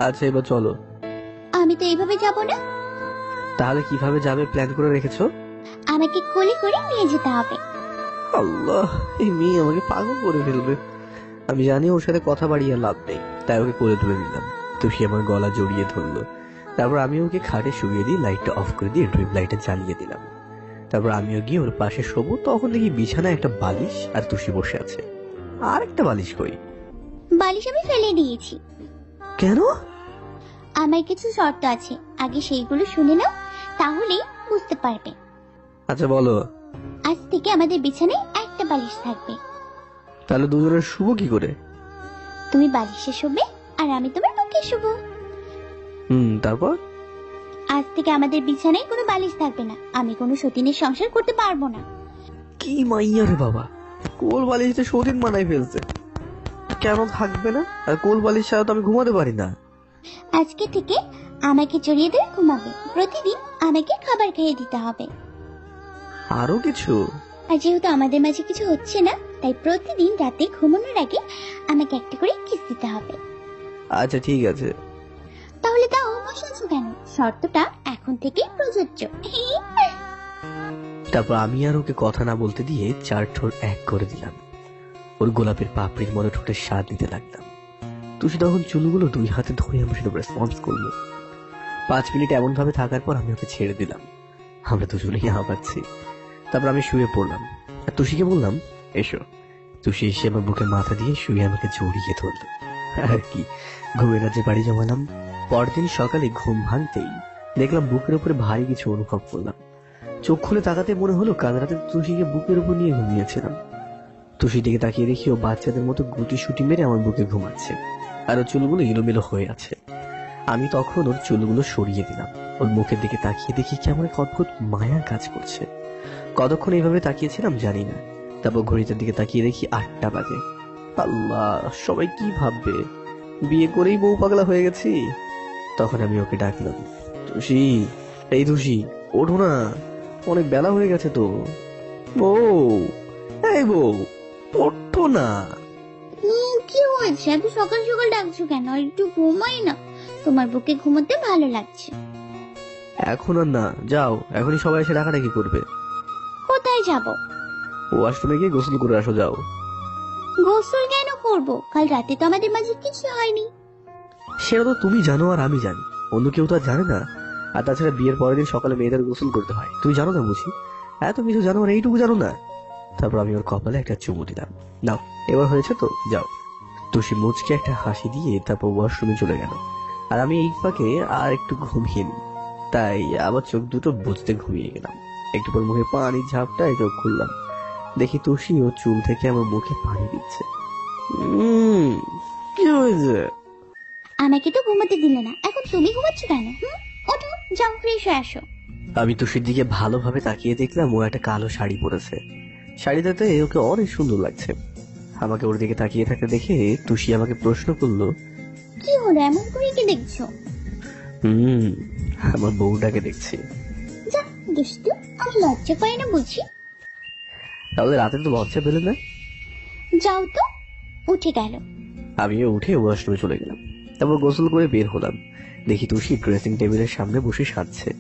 G: আচ্ছা এবার চলো।
C: আমি তো এইভাবে যাব না।
G: তাহলে কিভাবে যাবে প্ল্যান করে রেখেছো?
C: আমাকে কোলে করে নিয়ে যেতে হবে।
G: আল্লাহ, এই মেয়ে আমাকে পাগল করে ফেলবে। আমি জানি ওর সাথে কথা বাড়িয়ে লাভ নেই, তাই ওকে কোলে তুলে নিলাম। তুষি আমার গলা জড়িয়ে ধরলো। তারপর আমি ওকে খাটে শুইয়ে দিয়ে লাইটটা অফ করে দিয়ে ড্রিম লাইটটা জ্বালিয়ে দিলাম। তারপর আমিও গিয়ে ওর পাশে শোবো। তখন দেখি বিছানায় একটা বালিশ আর তুষি বসে আছে। আর একটা বালিশ কই?
C: বালিশ আমি ফেলে দিয়েছি।
G: কেন?
C: আমার কিছু শর্ত আছে, আগে সেইগুলো শুনে নাও, তাহলেই বুঝতে পারবে।
G: আচ্ছা বলো।
C: আজ থেকে আমাদের বিছানায় একটা বালিশ থাকবে।
G: তাহলে দুজনের শুবো কি করে?
C: তুমি বালিশে শোবে আর আমি তোমার বুকে শোবো।
G: তারপর?
C: আজ থেকে আমাদের বিছানায় কোনো বালিশ থাকবে না। আমি কোনো সতীনের সংসার করতে পারবো না।
G: কি মাইয়া রে বাবা, কোল বালিশটা সতীন মানাই ফেলছে। কেন থাকবে না? আর কোল বালিশ ছাড়া তো আমি ঘুমাতে পারি না।
C: আজকে থেকে আমাকে জড়িয়ে ধরে ঘুমাবে। প্রতিদিন আমাকে খাবার খেয়ে দিতে হবে।
G: আরো কিছু?
C: আর যেহেতু আমাদের মাঝে কিছু হচ্ছে না, তাই প্রতিদিন রাতে ঘুমানোর আগে আমাকে একটা করে কিস দিতে হবে।
G: আচ্ছা ঠিক আছে।
C: তাহলে তাও বসেছো কেন? শর্তটা এখন থেকেই প্রযোজ্য।
G: তারপর আমি আর ওকে কথা না বলতে দিয়ে 4 ঠোঁট এক করে দিলাম। ওর গোলাপের পাপড়ির মতো ঠোঁটের স্বাদ নিতে লাগলাম। তুষি তখন চুলগুলো 2 হাতে ধরে আমার সাথে রেসপন্স করলো। 5 মিনিট এমন ভাবে থাকার পর আমি ওকে ছেড়ে দিলাম। আমরা দুজনেই হাঁপাচ্ছি। তারপর আমি শুয়ে পড়লাম আর তুষিকে বললাম, এসো। তুষি এসে আমার বুকে মাথা দিয়ে শুয়ে আমাকে জড়িয়ে ধরলো। আর কি ঘুমের রাজ্যে বাড়ি জমালাম। পরদিন সকালে ঘুম ভাঙতেই দেখলাম বুকের উপরে ভারী কিছু অনুভব করলাম। চোখ খুলে তাকাতে মনে হলো কাল রাতে তুষিকে বুকের উপর নিয়ে ঘুমিয়েছিলাম। তুষির দিকে তাকিয়ে দেখি ও বাচ্চাদের মতো গুটি সুটি মেরে আমার বুকে ঘুমাচ্ছে, আর ওর চুলগুলো এলোমেলো হয়ে আছে। আমি তখন ওর চুলগুলো সরিয়ে দিলাম। ওর মুখের দিকে তাকিয়ে দেখি কেমন এক অদ্ভুত মায়া কাজ করছে। কতক্ষণ এইভাবে তাকিয়েছিলাম জানি না। তারপর ঘড়িটার দিকে তাকিয়ে দেখি 8টা বাজে। আল্লাহ, সবাই কি ভাববে? বিয়ে করেই বউ পাগলা হয়ে গেছি। তখন আমি ওকে ডাকলাম, তুষি, এই তুষি, ওঠো না, অনেক বেলা হয়ে গেছে তো। বউ, এই বউ, ওঠো না।
C: কি হয়েছে? এত সকাল সকাল ডাকছো কেন? আর একটু ঘুমাই না, তোমার বুকে ঘুমোতে ভালো লাগছে।
G: এখন আর না, যাও, এখনই সবাই এসে ডাকাডাকি করবে।
C: কোথায় যাব?
G: ওয়াশরুমে গিয়ে গোসল করে আসো, যাও।
C: গোসল কেন করব? কাল রাতে তো আমাদের মাঝে কিছু হয়নি।
G: সেটা তো তুমি জানো আর আমি জানি, অন্য কেউ তো আর জানে না। আর তাছাড়া বিয়ের পরের দিন সকালে মেয়েদের গোসল করতে হয়, তুমি জানো না বুঝি? এত কিছু জানো আর এইটুকু জানো না। তারপর আমি ওর কপালে একটা চুমু দিলাম। নাও, এবার হয়েছে তো, যাও। তুষি মুচকে একটা হাসি দিয়ে তারপর ওয়াশরুমে চলে গেল। আর আমি এই ফাঁকে আর একটু ঘুমিয়ে নিই, তাই আবার চোখ দুটো বুঝতে ঘুমিয়ে গেলাম। একটু পর মুখে পানির ঝাপটায় চোখ খুললাম, দেখি তুষি ও চুল থেকে আমার মুখে পানি দিচ্ছে। কি হয়েছে?
C: আমাকে তো ঘুমাতে দিলে না, এখন তুমি ঘুমাচ্ছ কেন? ওঠো, যাও ফ্রেশ হয়ে আসো।
G: আমি তুষির দিকে ভালোভাবে তাকিয়ে দেখলাম ও একটা কালো শাড়ি পরেছে। শাড়িটাতে ওকে অনেক সুন্দর লাগছে। আমাকে ওর দিকে তাকিয়ে থাকতে দেখে তুষি আমাকে প্রশ্ন করলো,
C: কি হলো, এমন করে কি দেখছো?
G: আমার বউটাকে দেখছি।
C: যা দুষ্টু, আমি লজ্জা পাই না বুঝি?
G: তাহলে রাতে তো লজ্জা পেলে না?
C: যাও তো। উঠে গেল।
G: আমিও উঠে ওয়াশরুমে চলে গেলাম। তারপর গোসল করে বের হলাম, দেখি তুষি ড্রেসিং টেবিলের সামনে বসে সাজছে।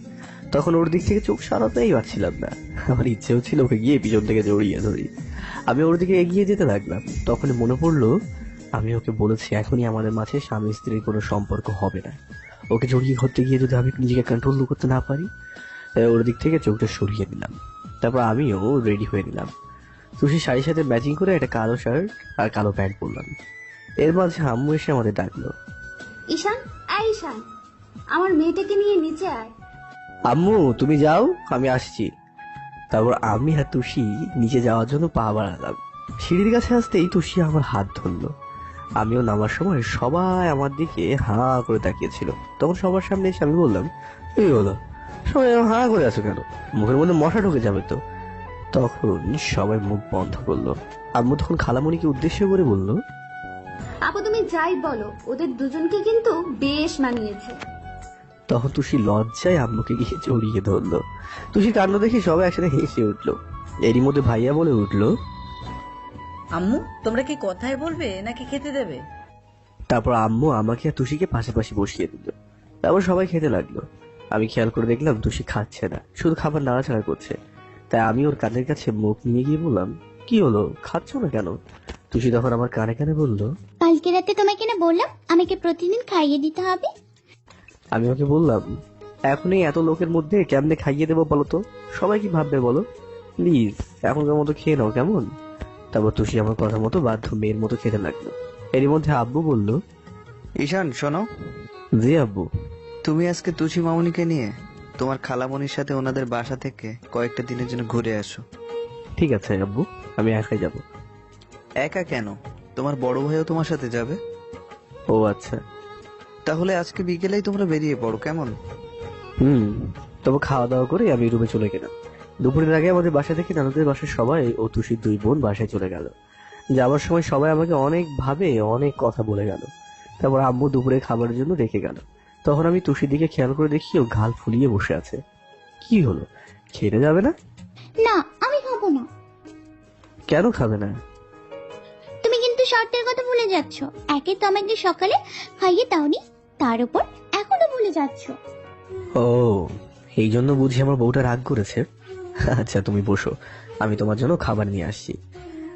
G: তখন ওর দিক থেকে চোখ সরাতেই পারছিলাম না। আমার ইচ্ছেও ছিল ওকে গিয়ে পিছন থেকে জড়িয়ে ধরি। আমি ওর দিকে এগিয়ে যেতে লাগলাম, তখনই মনে পড়লো আমি ওকে বলেছি এখনই আমাদের মাঝে স্বামী স্ত্রীর কোনো সম্পর্ক হবে না। ওকে জড়িয়ে ধরতে গিয়ে যদি আমি নিজেকে কন্ট্রোল করতে না পারি, তাই ওর দিক থেকে চোখটা সরিয়ে নিলাম। তারপর আমিও রেডি হয়ে নিলাম। তুষি শাড়ির সাথে ম্যাচিং করে একটা কালো শার্ট আর কালো প্যান্ট পরলাম। এর মাঝে আম্মু এসে আমাদের ডাকলো,
E: ঈশান, ঈশান, আমার মেয়েটাকে নিয়ে নিচে আয়।
G: আম্মু তুমি যাও, আমি আসছি। তারপর আমি আর তুষি নিচে যাওয়ার জন্য পা বাড়ালাম। সিঁড়ির কাছে আসতেই তুষি আমার হাত ধরলো। আমিও নামার সময় সবাই আমার দিকে হা করে তাকিয়েছিল। তখন সবার সামনে এসে আমি বললাম, এই হলো, সবাই হা করে আছো কেন? মুখের মধ্যে মশা ঢুকে যাবে তো। তখন সবাই মুখ বন্ধ করলো। আম্মু তখন খালামণিকে উদ্দেশ্য করে বলল,
E: আপু তুমি যাই বলো, ওদের দুজনকে কিন্তু বেশ মানিয়েছে।
G: তখন তুষি লজ্জায় আম্মুকে গিয়ে জড়িয়ে ধরলো। তুষির কাণ্ড দেখে সবাই একসাথে হেসে উঠলো। এরই মধ্যে ভাইয়া বলে উঠলো,
I: আম্মু তোমরা কি কথাই বলবে নাকি খেতে দেবে?
G: তারপর আম্মু আমাকে আর তুষিকে পাশাপাশি বসিয়ে দিল। তারপর সবাই খেতে লাগলো। আমি খেয়াল করে দেখলাম তুষি খাচ্ছে না, শুধু খাবার নাড়াচাড়া করছে। তাই আমি ওর কানের কাছে মুখ নিয়ে গিয়ে বললাম, কি হলো, খাচ্ছ না কেন? তুষি তখন আমার কানে কানে বলল,
C: কালকে রাতে তোমাকে না বললাম আমাকে প্রতিদিন খাইয়ে দিতে হবে?
G: আমি ওকে বললাম, এখনই এত লোকের মধ্যে কেমনে খাইয়ে দেবো বলো তো? সবাই কি ভাববে বলো? প্লিজ এখনকার মতো খেয়ে নাও, কেমন? তারপর তুষি আমার কথা মতো বাধ্য মেয়ের মতো খেতে লাগলো। এরই মধ্যে আব্বু বলল,
F: ঈশান শোনো,
G: জি আব্বু।
F: তুমি আজকে তুষি মামুনিকে নিয়ে তোমার খালামণির সাথে ওনাদের বাসা থেকে কয়েকটা দিনের জন্য ঘুরে আসো।
G: ঠিক আছে আব্বু, আমি একাই যাব।
F: একা কেন, তোমার বড় ভাইও তোমার সাথে যাবে।
G: ও আচ্ছা।
F: তাহলে আজকে বিকেলেই তোমরা বেরিয়ে পড়ো, কেমন?
G: তবে খাওয়া দাওয়া করে আমি রুমে চলে গেলাম। দুপুরের আগে আমাদের বাসা থেকে নানুদের বাসার সবাই ও তুষির দুই বোন বাসায় চলে গেল। যাওয়ার সময় সবাই আমাকে অনেক ভাবে অনেক কথা বলে গেল। তারপর আম্মু দুপুরে খাবারের জন্য রেখে গেল। তখন আমি তুষির দিকে খেয়াল করে দেখি ও গাল ফুলিয়ে বসে আছে। কি হলো, খেতে যাবে না?
C: না, আমি খাবো না।
G: কেন খাবে না?
C: তুমি কিন্তু শর্তের কথা ভুলে যাচ্ছ। একে তো আমাকে সকালে খাইয়ে দাওনি, তার উপর এখনো ভুলে যাচ্ছ।
G: ও, এই জন্য বুঝি আমার বউটা রাগ করেছে। আচ্ছা তুমি বসো, আমি তোমার জন্য খাবার নিয়ে আসছি।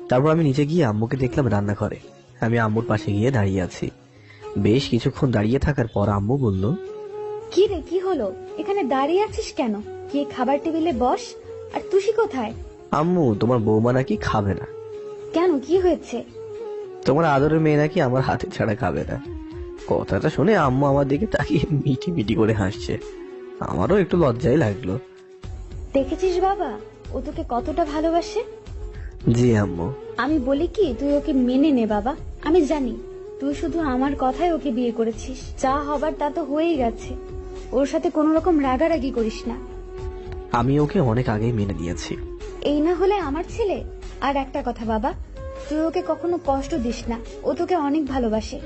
G: তারপর আমি নিচে গিয়ে আম্মুকে দেখলাম রান্নাঘরে। আমি আম্মুর পাশে গিয়ে দাঁড়িয়ে আছি। বেশ কিছুক্ষণ দাঁড়িয়ে থাকার পর আম্মু বলল,
E: কি রে, কি হলো? এখানে দাঁড়িয়ে আছিস কেন? গিয়ে খাবার টেবিলে বস। আর তুষি কোথায়?
G: আম্মু তোমার বৌমা নাকি খাবে না।
E: কেন, কি হয়েছে?
G: তোমার আদরের মেয়ে নাকি আমার হাতে ছাড়া খাবে না। কথাটা শুনে আম্মু আমার দিকে তাকিয়ে মিটি মিটি করে হাসছে। আমারও একটু লজ্জাই লাগলো।
E: দেখেছিস বাবা, ও তোকে কতটা ভালোবাসে।
G: জি আম্মু।
E: আমি বলি কি, তুই ওকে মেনে নে বাবা। আমি জানি তুই শুধু আমার কথায় ওকে বিয়ে করেছিস, যা হবার তা তো হয়েই গেছে। ওর সাথে কোনো রকম রাগারাগি করিস না।
G: আমি ওকে অনেক আগেই মেনে নিয়েছি।
E: এই না হলে আমার ছেলে। আর একটা কথা বাবা, তুই ওকে কখনো কষ্ট দিস না, ও তোকে অনেক ভালোবাসে।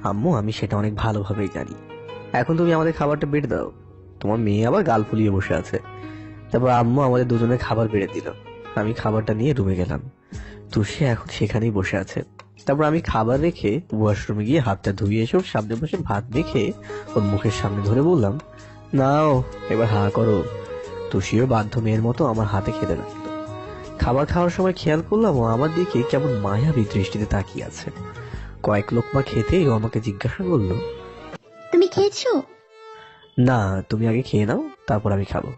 G: আম্মু, আমি সেটা অনেক ভালোভাবেই জানি। এখন তুমি আমাদের খাবারটা বেড়ে দাও। তোমার মেয়ে আবার গাল ফুলিয়ে বসে আছে। তারপর আম্মু আমাদের দুজনের খাবার বেড়ে দিল। আমি খাবারটা নিয়ে রুমে গেলাম। তুষি এখন সেখানেই বসে আছে। তারপর আমি খাবার রেখে ওয়াশরুমে গিয়ে হাতটা ধুয়ে এসে ওর সামনে বসে ভাত মেখে ওর মুখের সামনে ধরে বললাম, নাও এবার হা করো। তুষিও বাধ্য মেয়ের মতো আমার হাতে খেতে লাগলো। খাবার খাওয়ার সময় খেয়াল করলাম ও আমার দিকে কেমন মায়াবী দৃষ্টিতে তাকিয়ে আছে। কয়েক লোকমা খেতে ও আমাকে জিজ্ঞাসা করলো,
C: তুমি খেয়েছো?
G: না, তুমি আগে খেয়ে নাও, তারপর আমি খাবো।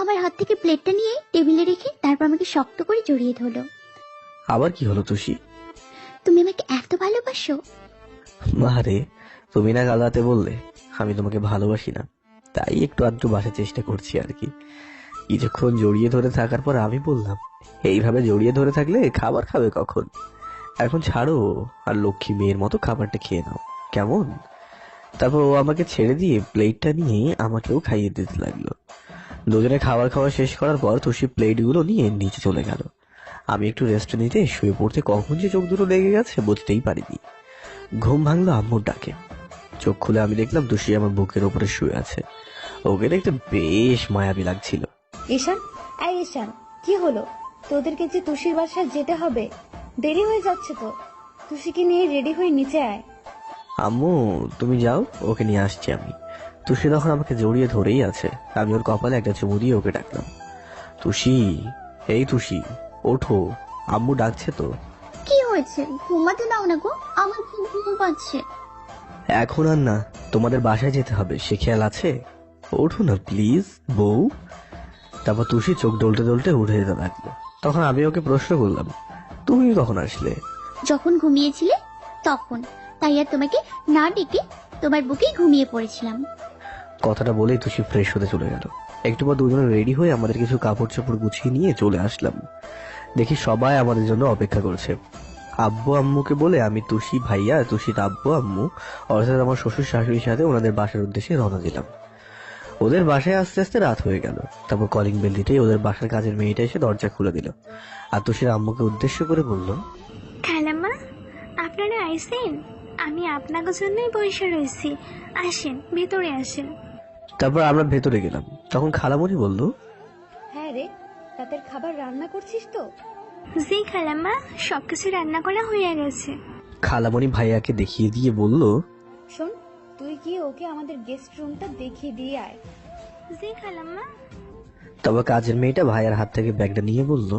C: আমার হাত থেকে প্লেটটা নিয়ে টেবিলে রেখে তারপর আমাকে শক্ত করে জড়িয়ে ধরলো।
G: আবার কি হলো তুষি?
C: তুমি আমাকে এত ভালোবাসো?
G: মারে, তুমি না কাল রাতে বললে আমি তোমাকে ভালোবাসি না, তাই একটু আধটু বাসার চেষ্টা করছি আর কি। কিছুক্ষণ জড়িয়ে ধরে থাকার পর আমি বললাম, এইভাবে জড়িয়ে ধরে থাকলে খাবার খাবে কখন? এখন ছাড়ো আর লক্ষ্মী মেয়ের মতো খাবারটা খেয়ে নাও, কেমন? তারপর ও আমাকে ছেড়ে দিয়ে প্লেটটা নিয়ে আমাকেও খাইয়ে দিতে লাগলো। দুজনে খাবার খাওয়া শেষ করার পর তুষি প্লেটগুলো নিয়ে নিচে চলে গেল। আমি একটু রেস্ট নিতে শুয়ে পড়তে কখন যে চোখ দুটো লেগে গেছে বুঝতেই পারিনি। ঘুম ভাঙলো আম্মুর ডাকে। চোখ খুলে আমি দেখলাম তুষি আমার বুকের উপরে শুয়ে আছে। ওকে দেখতে বেশ মায়াবী লাগছিল।
E: ঈশান, এই ঈশান, কি হলো? তোদেরকে যে তুষির বাসায় যেতে হবে, দেরি হয়ে যাচ্ছে তো। তুষিকে নিয়ে রেডি হয়ে নিচে আয়।
G: আম্মু, তুমি যাও, ওকে নিয়ে আসছি আমি। তুষি তখন আমাকে জড়িয়ে ধরেই আছে। আমি ওর কপালে একটা চুমু দিয়ে ওকে ডাকলাম, তুষি, এই তুষি, ওঠো, আম্মু ডাকছে তো।
C: কি হয়েছে? ঘুমাতে দাও না গো, আমার খুব ঘুম পাচ্ছে।
G: এখন আর না, তোমাদের বাসায় যেতে হবে, সে খেয়াল আছে? ওঠো না প্লিজ বউ। তারপর তুষি চোখ ডলতে ডলতে উঠে যেতে লাগলো। তখন আমি ওকে প্রশ্ন করলাম, তুমি কখন আসলে?
C: যখন ঘুমিয়েছিলে তখন, তাই আর তোমাকে না ডেকে তোমার বুকেই ঘুমিয়ে পড়েছিলাম।
G: কথাটা বলেই তুষি ফ্রেশ হতে চলে গেল। একটু পর দুজনে রেডি হয়ে আমাদের কিছু কাপড় চোপড় গুছিয়ে নিয়ে চলে আসলাম। দেখি সবাই আমাদের জন্য অপেক্ষা করছে। আব্বু আম্মুকে বলে আমি তুষি, ভাইয়া, তুষির আব্বু আম্মু অর্থাৎ আমার শ্বশুর শাশুড়ির সাথে ওনাদের বাসার উদ্দেশ্যে রওনা দিলাম। ওদের বাসায় আস্তে আস্তে রাত হয়ে গেল। তারপর কলিং বেল দিতেই ওদের বাসার কাজের মেয়েটা এসে দরজা খুলে দিল আর তুষির আম্মুকে উদ্দেশ্য করে বলল,
B: খালাম্মা, আপনারা আইসেন? আমি আপনাদের জন্যই বসে রয়েছি, আসেন ভেতরে আসেন।
G: তারপর আমরা ভেতরে গেলাম। তখন খালামণি বলল,
E: হ্যাঁ রে, রাতের খাবার রান্না করছিস তো?
B: জি খালাম্মা, সবকিছু রান্না করা হয়ে গেছে।
G: খালামণি ভাইয়াকে দেখিয়ে দিয়ে বলল,
E: শোন, তুই গিয়ে ওকে আমাদের গেস্ট রুমটা দেখিয়ে দিয়ে আয়।
B: জি খালাম্মা।
G: তারপর কাজের মেয়েটা ভাইয়ার হাত থেকে ব্যাগটা নিয়ে বলল,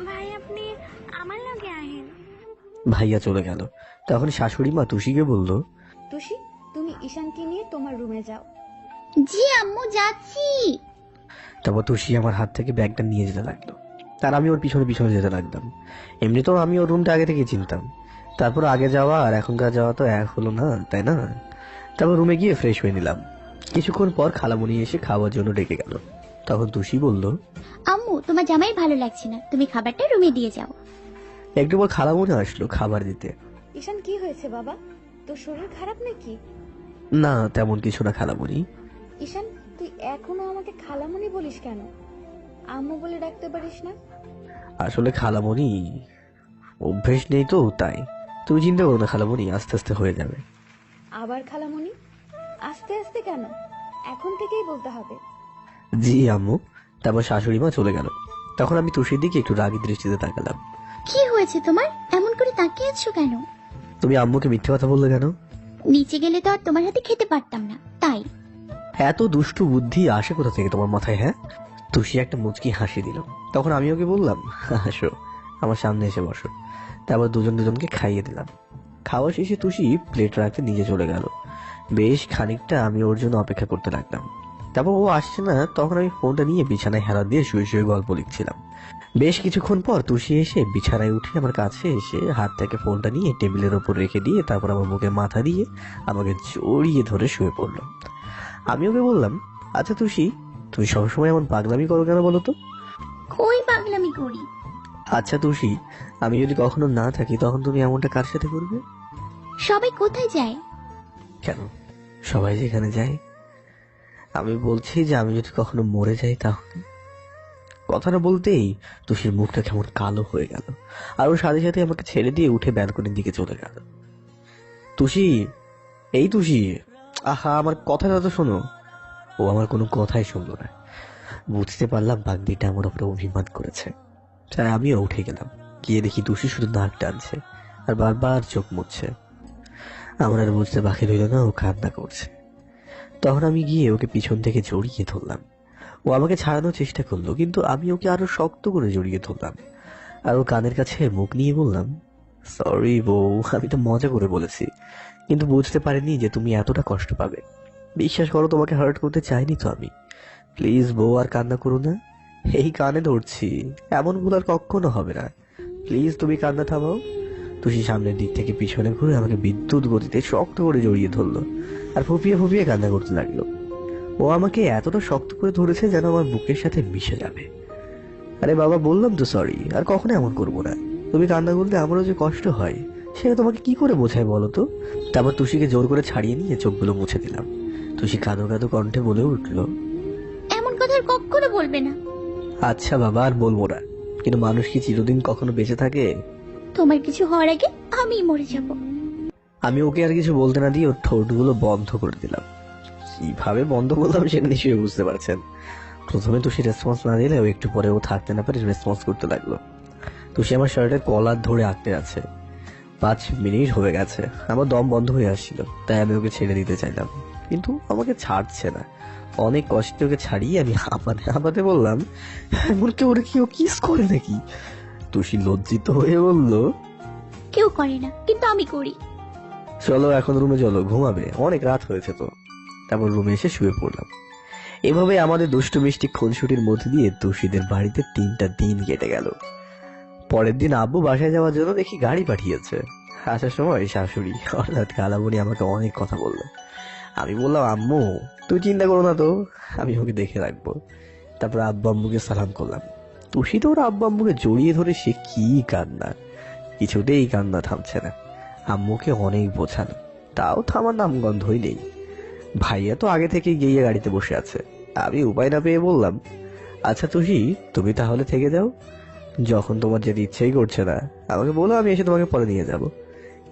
B: ভাই আপনি আমার লগে আহেন।
G: ভাইয়া চলে গেল। তখন শাশুড়ি মা তুষিকে বলল,
E: তুষি, তুমি ঈশানকে নিয়ে তোমার রুমে যাও।
C: জি আম্মু, যাচ্ছি।
G: তারপর তুষি আমার হাত থেকে ব্যাগটা নিয়ে যেতে লাগলো। তার আমি ওর পিছনে পিছনে যেতে লাগলাম। এমনিতেও আমি ওর রুমটা আগে থেকে চিনতাম। তারপর আগে যাওয়া আর এখনকার যাওয়া তো এক হলো না, তাই না? তারপর রুমে গিয়ে ফ্রেশ হয়ে নিলাম। কিছুক্ষণ পর খালামণি এসে খাওয়ার জন্য ডেকে গেল। তখন তুষি বলল,
C: আম্মু, তোমার জামাই ভালো লাগছে না, তুমি খাবারটা রুমে দিয়ে যাও।
G: একটু পর খালামণি আসলো খাবার দিতে।
E: ঈশান, কি হয়েছে বাবা? তোর শরীর খারাপ নাকি?
G: না, তেমন কিছু না খালামণি।
E: ঈশান, তুই এখনো আমাকে খালামণি বলিস কেন? আম্মু বলে ডাকতে পারিস না?
G: আসলে খালামণি, অভ্যেস নেই তো তাই। তুমি চিন্তা করো না খালামণি, আস্তে আস্তে হয়ে যাবে।
E: আবার খালামণি? আস্তে আস্তে কেন? এখন থেকেই বলতে হবে।
G: জি আম্মু। তারপর শাশুড়ি মা চলে গেল। তখন আমি তুষির দিকে একটু রাগী দৃষ্টিতে তাকালাম।
C: কি হয়েছে তোমার? এমন করে তাকিয়ে আছো কেন?
G: তুমি আম্মুকে মিথ্যে কথা বললে কেন?
C: নিচে গেলে তো আর তোমার হাতে খেতে পারতাম না, তাই।
G: এত দুষ্টু বুদ্ধি আসে কোথা থেকে তোমার মাথায়? হ্যাঁ? তুষি একটা মুচকি হাসি দিল। তখন আমি ওকে বললাম, হাসো, আমার সামনে এসে বসো। তারপর দুজন দুজনকে খাইয়ে দিলাম। খাওয়া শেষে তুষি প্লেট রাখতে নিচে চলে গেল। বেশ খানিকটা আমি ওর জন্য অপেক্ষা করতে লাগলাম। তারপর ও আসছে না, তখন আমি ফোনটা নিয়ে বিছানায় হেলান দিয়ে শুয়ে শুয়ে গল্প লিখছিলাম। বেশ কিছুক্ষণ পর তুষি এসে বিছানায় উঠে আমার কাছে এসে হাত থেকে ফোনটা নিয়ে টেবিলের ওপর রেখে দিয়ে তারপর আমার বুকে মাথা দিয়ে আমাকে জড়িয়ে ধরে শুয়ে পড়লো। আমি ওকে বললাম, আচ্ছা তুষি, তুমি সবসময় এমন পাগলামি করো কেন বলো তো?
C: কই পাগলামি করি?
G: আচ্ছা তুষি, আমি যদি কখনো না থাকি তখন তুমি এমনটা কার সাথে করবে?
C: সবাই কোথায় যায়?
G: কেন, সবাই যেখানে যায়। আমি বলছি যে আমি যদি কখনো মরে যাই তাহলে। কথাটা বলতেই তুষির মুখটা কেমন কালো হয়ে গেল আর ওর সাথে সাথে আমাকে ছেড়ে দিয়ে উঠে ব্যালকনির দিকে চলে গেল। তুষি, এই তুষি, আহা আমার কথাটা তো শোনো। ও আমার কোনো কথাই শুনলো না। বুঝতে পারলাম বাগদিটা আমার উপরে অভিমান করেছে। তাই আমিও উঠে গেলাম। গিয়ে দেখি তুষি শুধু নাক টানছে আর বারবার চোখ মুছছে। আমার আর বুঝতে বাকি রইল না ও কান্না করছে। তখন আমি গিয়ে ওকে পিছন থেকে জড়িয়ে ধরলাম। ও আমাকে ছাড়ানোর চেষ্টা করলো, কিন্তু আমি ওকে আরো শক্ত করে জড়িয়ে ধরলাম আর ও কানের কাছে মুখ নিয়ে বললাম, সরি বউ, আমি তো মজা করে বলেছি, কিন্তু বুঝতে পারিনি যে তুমি এতটা কষ্ট পাবে। বিশ্বাস করো, তোমাকে হার্ট করতে চাইনি তো আমি। প্লিজ বউ, আর কান্না করো না। এই কানে ধরছি, এমন ভুল আর কখনো হবে না। প্লিজ তুমি কান্না থামাও। তুষি সামনের দিক থেকে পিছনে ঘুরে আমাকে বিদ্যুৎ গতিতে শক্ত করে জড়িয়ে ধরলো আর ফুপিয়ে ফুপিয়ে কান্না করতে লাগলো। ও আমাকে এতটা শক্ত করে ধরেছে যেন আমার বুকের সাথে মিশে যাবে। আরে বাবা, বললাম তো সরি, আর কখনো এমন করবো না। তুমি কান্না করলে আমারও যে কষ্ট হয় সেটা তোমাকে কি করে বোঝায় বলো তো। তারপর তুষিকে জোর করে ছাড়িয়ে নিয়ে চোখগুলো মুছে দিলাম। তুষি কাঁদো কাঁদো কণ্ঠে বলে উঠলো,
C: এমন কথা আর কখনো বলবে না।
G: আচ্ছা বাবা, আর বলবো না, কিন্তু মানুষ কি চিরদিন কখনো বেঁচে থাকে?
C: তোমার কিছু হওয়ার আগে আমি মরে যাব।
G: আমি ওকে আর কিছু বলতে না দিয়ে ওর ঠোঁটগুলো বন্ধ করে দিলাম। কিভাবে বন্ধ করলাম সেটা নিশ্চয়ই বুঝতে পারছেন। প্রথমে তুষি রেসপন্স না দিলে ও একটু পরে ও থাকতে না পারে রেসপন্স করতে লাগলো। তুষি আমার শার্টের কলার ধরে আঁকতে আছে। 5 মিনিট হয়ে গেছে, আমার দম বন্ধ হয়ে আসছিল, তাই আমি ওকে ছেড়ে দিতে চাইলাম, কিন্তু আমাকে ছাড়ছে না। অনেক কষ্টে ওকে ছাড়িয়ে আমি হাঁপাতে হাঁপাতে বললাম, এমন কেউ ওরা কি ও কিস করে নাকি? তুষি লজ্জিত হয়ে বলল,
C: কেউ করে না, কিন্তু আমি করি।
G: চলো এখন রুমে চলো, ঘুমাবে, অনেক রাত হয়েছে তো। তারপর রুমে এসে শুয়ে পড়লাম। এভাবে আমাদের দুষ্টু মিষ্টি খুনসুটির মধ্যে দিয়ে তুষিদের বাড়িতে 3টা দিন কেটে গেল। পরের দিন আব্বু বাসায় যাওয়ার জন্য দেখি গাড়ি পাঠিয়েছে। আসার সময় শাশুড়ি অর্থাৎ কালামণি আমাকে অনেক কথা বললো। আমি বললাম, আম্মু তুই চিন্তা করো না তো, আমি ওকে দেখে রাখবো। তারপর আব্বু আম্মুকে সালাম করলাম। তুষি তো ওর আব্বু আম্মুকে জড়িয়ে ধরে সে কি কান্না, কিছুতেই কান্না থামছে না। আম্মুকে অনেক বোঝানো, তাও থামার নামগন্ধই নেই। ভাইয়া তো আগে থেকেই গিয়ে গাড়িতে বসে আছে। আমি উপায় না পেয়ে বললাম, আচ্ছা তুষি, তুমি তাহলে থেকে যাও, যখন তোমার যেতে ইচ্ছেই করছে না আমাকে বলো, আমি এসে তোমাকে পরে নিয়ে যাব।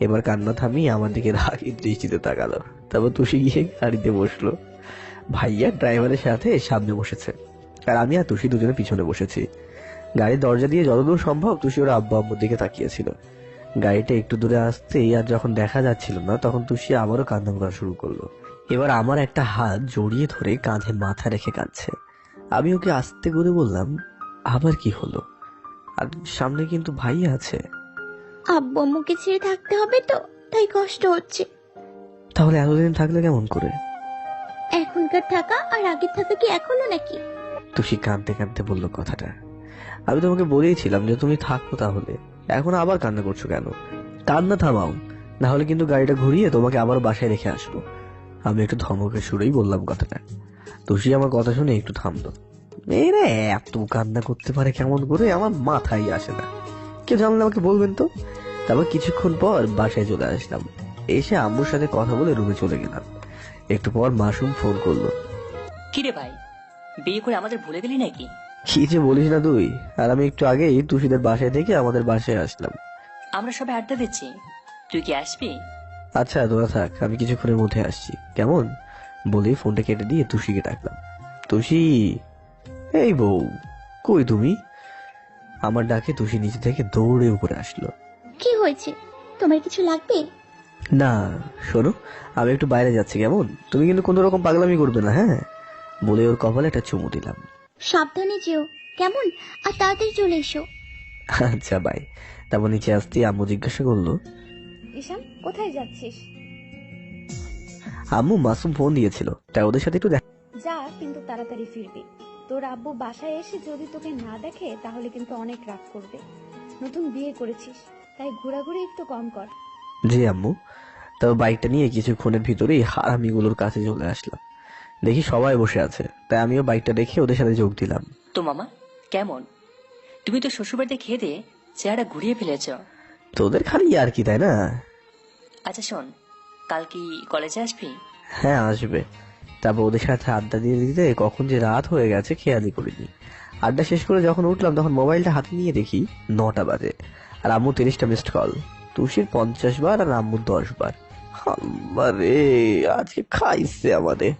G: এবার কান্না থামিয়ে আমার দিকে রাগি দৃষ্টিতে তাকালো। তারপর তুষি গিয়ে গাড়িতে বসলো। ভাইয়া ড্রাইভারের সাথে সামনে বসেছে আর আমি আর তুষি দুজনে পিছনে বসেছি। গাড়ির দরজা দিয়ে যতদূর সম্ভব তুষি ওর আব্বু আম্মুর দিকে তাকিয়েছিল। গাড়িটা একটু দূরে আসতেই আর যখন দেখা যাচ্ছিল না, তখন তুষি আবারও কান্না করা শুরু করলো। এবার আমার একটা হাত জড়িয়ে ধরে কাঁধে মাথা রেখে কাঁদছে। আমি ওকে আস্তে করে বললাম, আবার কি হলো? আর সামনে কিন্তু ভাইয়া আছে।
C: আব্বু আম্মুকে ছেড়ে থাকতে হবে তো, তাই কষ্ট হচ্ছে।
G: তাহলে এতদিন থাকলে কেমন করে?
C: এখনকার থাকা আর আগের থাকা কি এক হলো নাকি?
G: তুষি কাঁদতে কাঁদতে বললো কথাটা। আমি তোমাকে বলেইছিলাম যে তুমি থাকো, তাহলে এখন আবার কান্না করছো কেন? কান্না থামাও, না হলে কিন্তু গাড়িটা ঘুরিয়ে তোমাকে আবার বাসায় রেখে আসবো। আমি একটু ধমকের সুরেই বললাম কথাটা। তুষি আমার কথা শুনে একটু থামলো। মেয়েরা এত কান্না করতে পারে কেমন করে, আমার মাথায় আসে না। কেউ জানলে আমাকে বলবেন তো। তারপর কিছুক্ষণ পর বাসায় চলে আসলাম। এসে আম্মুর সাথে কথা বলে রুমে চলে গেলাম। একটু পর মাসুম ফোন করলো।
J: কিরে ভাই, বিয়ে করে আমাদের ভুলে গেলি নাকি?
G: কি যে বলিস না তুই, আর আমি একটু আগেই তুষিদের বাসায় থেকে আমাদের বাসায় আসলাম।
J: আমরা সবাই আড্ডা দিচ্ছি, তুই কি আসবি?
G: আচ্ছা তোরা থাক, আমি কিছুক্ষণের মধ্যে আসছি, কেমন? বলেই ফোনটা কেটে দিয়ে তুষিকে ডাকলাম। তুষি, এই বউ, কই তুমি? আমার ডাকে তুষি নিচে থেকে দৌড়ে উপরে আসলো।
C: কি হয়েছে, তোমার কিছু লাগবে?
G: না শোনো, আমি একটু বাইরে যাচ্ছি, কেমন? তুমি কিন্তু কোনো রকম পাগলামি করবে না, হ্যাঁ? বলে ওর কপালে একটা চুমু দিলাম।
C: সাবধানে যেও, কেমন? আর তাড়াতাড়ি চলে এসো।
G: আচ্ছা বাই। তারপর নিচে আসতে আম্মু জিজ্ঞাসা করলো,
E: ঈশান কোথায় যাচ্ছিস?
G: আম্মু মাসুম ফোন দিয়েছিল, তাই ওদের সাথে একটু
E: যা, কিন্তু তাড়াতাড়ি ফিরবি। তোর আব্বু বাসায় এসে যদি তোকে না দেখে তাহলে কিন্তু অনেক রাগ করবে। নতুন বিয়ে করেছিস, তাই ঘোরাঘুরি একটু কম কর।
G: জি আম্মু। তারপর বাইকটা নিয়ে কিছুক্ষণের ভিতরেই হারামিগুলোর কাছে চলে আসলাম। দেখি সবাই বসে আছে, তাই আমিও বাইকটা রেখে ওদের সাথে যোগ দিলাম।
J: তো মামা কেমন? তুমি তো শ্বশুরবাড়িতে খেয়ে দিয়ে চেহারা ঘুরিয়ে ফেলেছ।
G: তোদের খালি আর কি, তাই না?
J: আচ্ছা শোন, কাল কি কলেজে আসবি?
G: হ্যাঁ আসবে। তারপর ওদের সাথে আড্ডা দিয়ে দিতে কখন যে রাত হয়ে গেছে খেয়ালই করিনি। আড্ডা শেষ করে যখন উঠলাম তখন মোবাইলটা হাতে নিয়ে দেখি 9টা বাজে আর আম্মু 30টা মিসড কল। তুষির 50 বার আর আম্মুর 10 বার। আরে আজকে খাইছে আমাদের।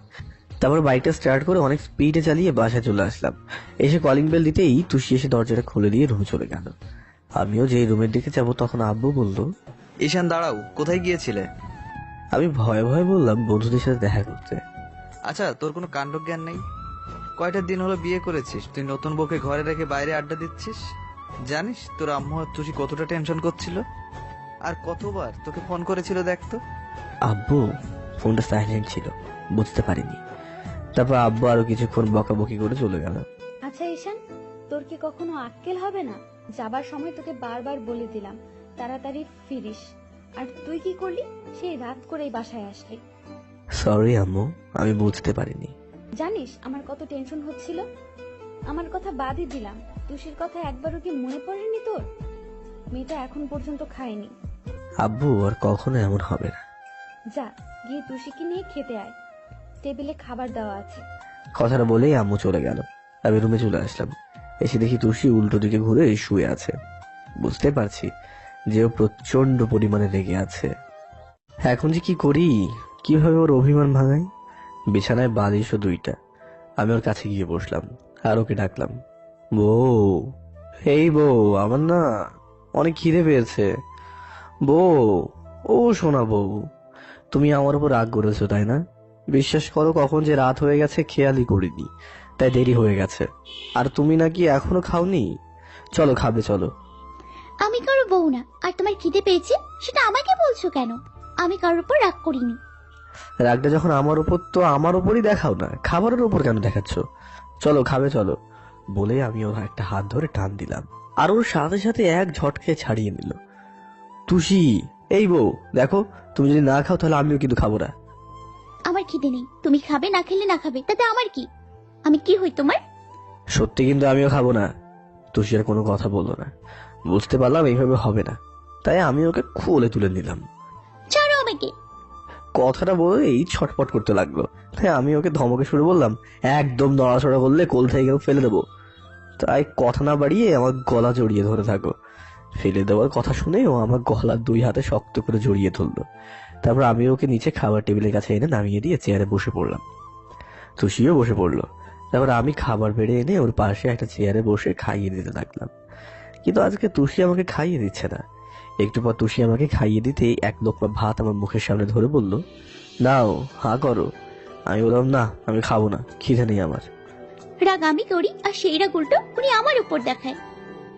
G: তারপর বাইকটা স্টার্ট করে অনেক স্পিডে চালিয়ে বাসায় চলে আসলাম। এসে কলিং বেল দিতেই তুষি এসে দরজাটা খুলে দিয়ে রুমে চলে গেল। আমিও যে রুমের দিকে যাবো তখন আব্বু বলল,
F: ঈশান দাঁড়াও, কোথায় গিয়েছিলে?
G: আমি ভয়ে ভয়ে বললাম বন্ধুদের সাথে দেখা করতে।
F: আচ্ছা, তোর কোনো কাণ্ডজ্ঞান নেই? কয়টা দিন হলো বিয়ে করেছিস, তুই নতুন বউকে ঘরে রেখে বাইরে আড্ডা দিচ্ছিস? জানিস তোর আম্মু আর তুই কতটা টেনশন করছিল, আর কতবার তোকে ফোন করেছিল দেখতো।
G: আব্বু ফোনটা সাইলেন্ট ছিল, বুঝতে পারিনি। তারপর আব্বু আরো কিছুক্ষণ বকাবকি করে চলে গেল।
E: আচ্ছা ঈশান, তোর কি কখনো আক্কেল হবে না? যাবার সময় তোকে বারবার বলে দিলাম তাড়াতাড়ি ফিরিস, আর তুই কি করলি? সেই রাত করেই বাসায় আসলি।
G: সরি আম্মু, আমি বুঝতে পারিনি।
E: জানিস আমার কত টেনশন হচ্ছিল? আমার কথা বাদই দিলাম, তুষির কথা একবারও কি মনে পড়েনি তোর? মেয়েটা এখন পর্যন্ত খায়নি।
G: আব্বু আর কখনো এমন হবে না।
E: যা গিয়ে তুষিকে নিয়ে খেতে আয়, টেবিলে খাবার দেওয়া আছে।
G: কথাটা বলেই আম্মু চলে গেল। আমি রুমে চলে আসলাম। এসে দেখি তুষি উল্টো দিকে ঘুরে শুয়ে আছে। বুঝতে পারছি যে ও প্রচন্ড পরিমাণে রেগে আছে। এখন যে কি করি, কিভাবে ওর অভিমান ভাঙাই? বিছানায় বালিশও 2টা। আমি ওর কাছে গিয়ে বসলাম আর ওকে ডাকলাম, বউ, এই বউ, আমার না অনেক খিদে পেয়েছে। বউ, ও শোনা বউ, তুমি আমার উপর রাগ করেছো তাই না? বিশ্বাস করো কখন যে রাত হয়ে গেছে খেয়ালই করিনি, তাই দেরি হয়ে গেছে। আর তুমি নাকি এখনো খাওনি? চলো খাবে, চলো।
C: আমি কারো বউ না, আর তোমার খিদে পেয়েছে সেটা আমাকে বলছো কেন? আমি কারোর উপর রাগ করিনি।
G: রাগটা যখন আমার উপর, তো আমার উপরই দেখাও না, খাবারের উপর কেন দেখাচ্ছ? চলো খাবে, চলো। বলে আমি ওর একটা হাত ধরে টান দিলাম, আর ওর সাথে সাথে এক ঝটকে ছাড়িয়ে নিল। তুষি, এই বউ দেখো, তুমি যদি না খাও তাহলে আমিও কিন্তু খাবো না।
C: আমার খিদে নেই, তুমি খাবে না খেলে না খাবে, তাতে আমার কি? আমি কি হই তোমার?
G: সত্যি কিন্তু আমিও খাবো না। তুষি আর কোনো কথা বললো না। বুঝতে পারলাম এইভাবে হবে না, তাই আমি ওকে কোলে তুলে নিলাম।
C: ছাড়ো আমাকে।
G: কথাটা বলেই ছটপট করতে লাগলো। তাই আমি ওকে ধমকে শুরু বললাম, একদম নড়াচড়া করলে কোল থেকে ফেলে দেবো। তাই কথা না বাড়িয়ে আমার গলা জড়িয়ে ধরে থাকো। ফেলে দেওয়ার কথা শুনে ও আমার গলা 2 হাতে শক্ত করে জড়িয়ে ধরলো। তারপর আমি ওকে নিচে খাবার টেবিলের কাছে এনে নামিয়ে দিয়ে চেয়ারে বসে পড়লাম। তুষিও বসে পড়লো। তারপর আমি খাবার বেড়ে এনে ওর পাশে একটা চেয়ারে বসে খাইয়ে দিতে লাগলাম। কিন্তু আজকে তুষি আমাকে খাইয়ে দিচ্ছে না। একটু পর তুষি আমাকে খাইয়ে দিতে এক লোকমা ভাত আমার মুখের সামনে ধরে বলল, নাও হা করো। আমি বললাম, না আমি খাবো না, খিদে নেই আমার।
C: রাগ আমি করি আর সেই রাগ উল্টো উনি আমার উপর দেখায়।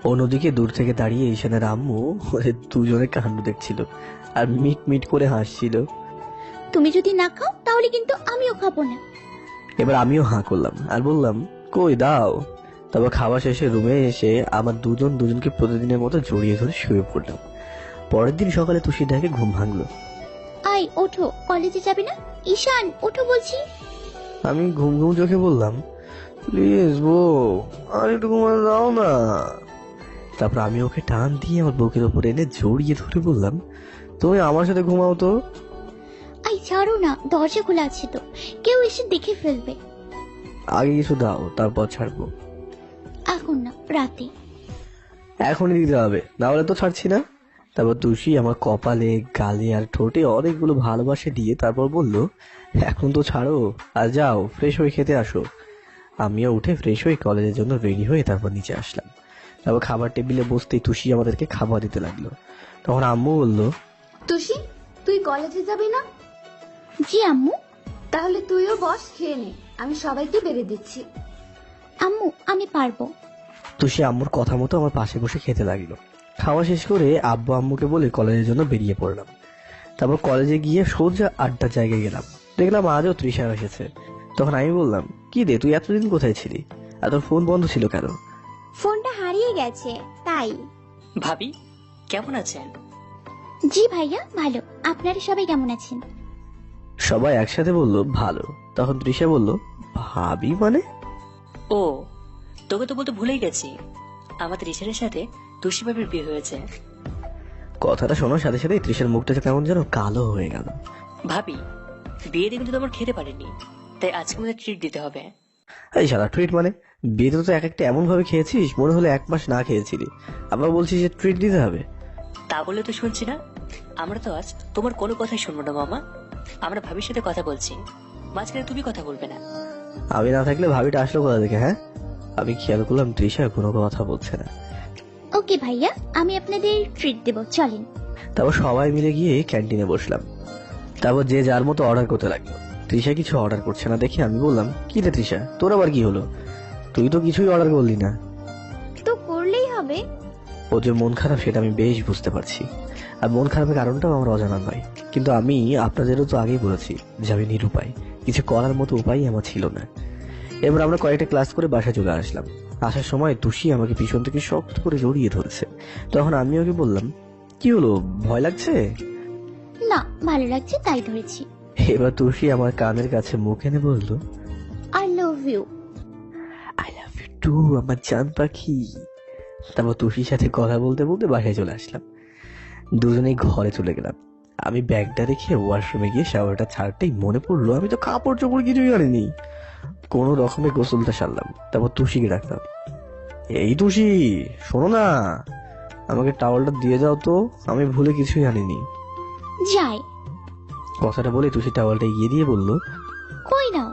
G: অন্যদিকে দূর থেকে দাঁড়িয়ে ঈশানের আম্মু ওদের দুজনে কাণ্ড দেখছিল আর মিট মিট করে হাসছিল।
C: তুমি যদি না খাও তাহলে কিন্তু আমিও খাবো না।
G: এবার আমিও হাঁ করলাম আর বললাম, কই দাও। তারপর খাওয়া শেষে রুমে এসে আমার দুজনকে প্রতিদিনের মতো জড়িয়ে ধরে শুয়ে পড়লাম। পরের দিন সকালে তুষি দেখে ঘুম ভাঙলো।
C: আই ওঠো, কলেজে যাবে না? ঈশান ওঠো বলছি।
G: আমি ঘুম ঘুম চোখে বললাম, প্লিজ বউ, আর একটু ঘুমাতে দাও না। তারপর আমি ওকে টান দিয়ে আমার বুকের উপর এনে জড়িয়ে ধরে বললাম, তুমি আমার সাথে ঘুমাও তো।
C: আই ছাড়ো না, দরজা খোলা আছে তো, কেউ এসে দেখে ফেলবে।
G: আগে কিছু দাও, তারপর ছাড়বো।
C: এখন না, রাতে।
G: এখনই দিতে হবে, না হলে তো ছাড়ছি না। তারপর তুষি আমার কপালে, গালে আর ঠোঁটে অনেকগুলো ভালোবাসা দিয়ে তারপর বলল, এখন তো ছাড়ো, আর যাও ফ্রেশ হয়ে খেতে আসো। আমিও উঠে ফ্রেশ হয়ে কলেজের জন্য রেডি হয়ে তারপর নিচে আসলাম। তারপর খাবার টেবিলে বসতেই তুষি আমাদেরকে খাবার দিতে লাগলো। তখন আম্মু বলল,
E: তুষি, তুই কলেজে যাবি না?
C: জি আম্মু।
E: তাহলে তুইও বস, খেয়ে নে, আমি সবাইকে বেড়ে দিচ্ছি।
C: আম্মু আমি পারবো।
G: তুষি আম্মুর কথা মতো আমার পাশে বসে খেতে লাগলো। খাওয়া শেষ করে আব্বু আম্মুকে বলে কলেজের জন্য বেরিয়ে পড়লাম। তারপর কলেজে গিয়ে সোজা আড্ডার জায়গায় গেলাম। দেখলাম আজও তৃষা এসেছে। তখন আমি বললাম, কি রে তুই এতদিন কোথায় ছিলি, আর তোর ফোন বন্ধ ছিল কেন?
C: ফোনটা হারিয়ে গেছে তাই।
J: ভাবি কেমন আছেন?
C: জি ভাইয়া ভালো, আপনারা সবাই কেমন আছেন?
G: সবাই একসাথে বলল ভালো। তখন তৃষা বলল, ভাবি মানে?
J: ও, তোকে তো বলতে ভুলেই গেছি, আমাদের ঈশানের সাথে তুষি ভাবির বিয়ে হয়েছে।
G: কথাটা শোনার সাথে সাথে তৃষার মুখটা কেমন যেন কালো হয়ে গেল।
J: ভাবি বিয়েতে কিন্তু তেমন খেতে পারিনি, তাই আজকে আমাদের ট্রিট দিতে হবে।
G: এই শালা ট্রিট মানে? বিয়েতে তো এক একটা এমন ভাবে খেয়েছিস মনে হলো 1 মাস না খেয়েছিলি, আবার বলছিস যে ট্রিট দিতে হবে।
J: তা বলে তো শুনছি না আমরা তো আজ তোমার কোনো কথাই শুনবো না মামা। আমরা ভাবির সাথে কথা বলছি, মাঝখানে তুমি কথা বলবে না।
G: আমি না থাকলে ভাবিটা আসলো কোথা থেকে? হ্যাঁ, আমি খেয়াল করলাম তৃষা কোনো কথা বলছে না।
C: ওকে ভাইয়া, আমি আপনাদের ট্রিট দেবো, চলেন।
G: তারপর সবাই মিলে গিয়ে ক্যান্টিনে বসলাম। তারপর যে যার মতো অর্ডার করতে লাগলো। তৃষা কিছু অর্ডার করছে না দেখে আমি বললাম, কি রে তৃষা, তোর আবার কি হলো? তুই তো কিছুই অর্ডার করলি না।
C: তো করলেই হবে।
G: ও যে মন খারাপ সেটা আমি বেশ বুঝতে পারছি, আর মন খারাপের কারণটাও আমার অজানা নয়। কিন্তু আমি আপনাদেরও তো আগেই বলেছি যে আমি নিরুপায়, কিছু করার মতো উপায় আমার ছিল না। এবার আমরা কয়েকটা ক্লাস করে বাসায় চলে আসলাম। আসার সময় তুষি আমাকে পিছন থেকে শক্ত করে জড়িয়ে ধরেছে। তখন আমি ওকে বললাম, কি হলো, ভয় লাগছে?
C: না, ভালো লাগছে তাই ধরেছি।
G: এবার তুষি আমার কানের কাছে মুখ এনে বলল,
C: I love you.
G: I love you too আমার জান পাখি। তারপর তুষির সাথে কথা বলতে বলতে বাসায় চলে আসলাম। দুজনেই ঘরে চলে গেলাম। আমি ব্যাগটা রেখে ওয়াশরুমে গিয়ে শাওয়ারটা ছাড়তেই মনে পড়লো আমি তো কাপড় চোপড় কিছুই আনিনি। কোনো রকমে গোসলটা সারলাম। তারপর তুষিকে ডাকলাম, এই তুষি শোনো না, আমাকে টাওয়ালটা দিয়ে যাও তো, আমি ভুলে কিছুই আনিনি।
C: যাই।
G: কথাটা বলে তুষি টাওয়ালটা এগিয়ে দিয়ে বলল,
C: কই নাও।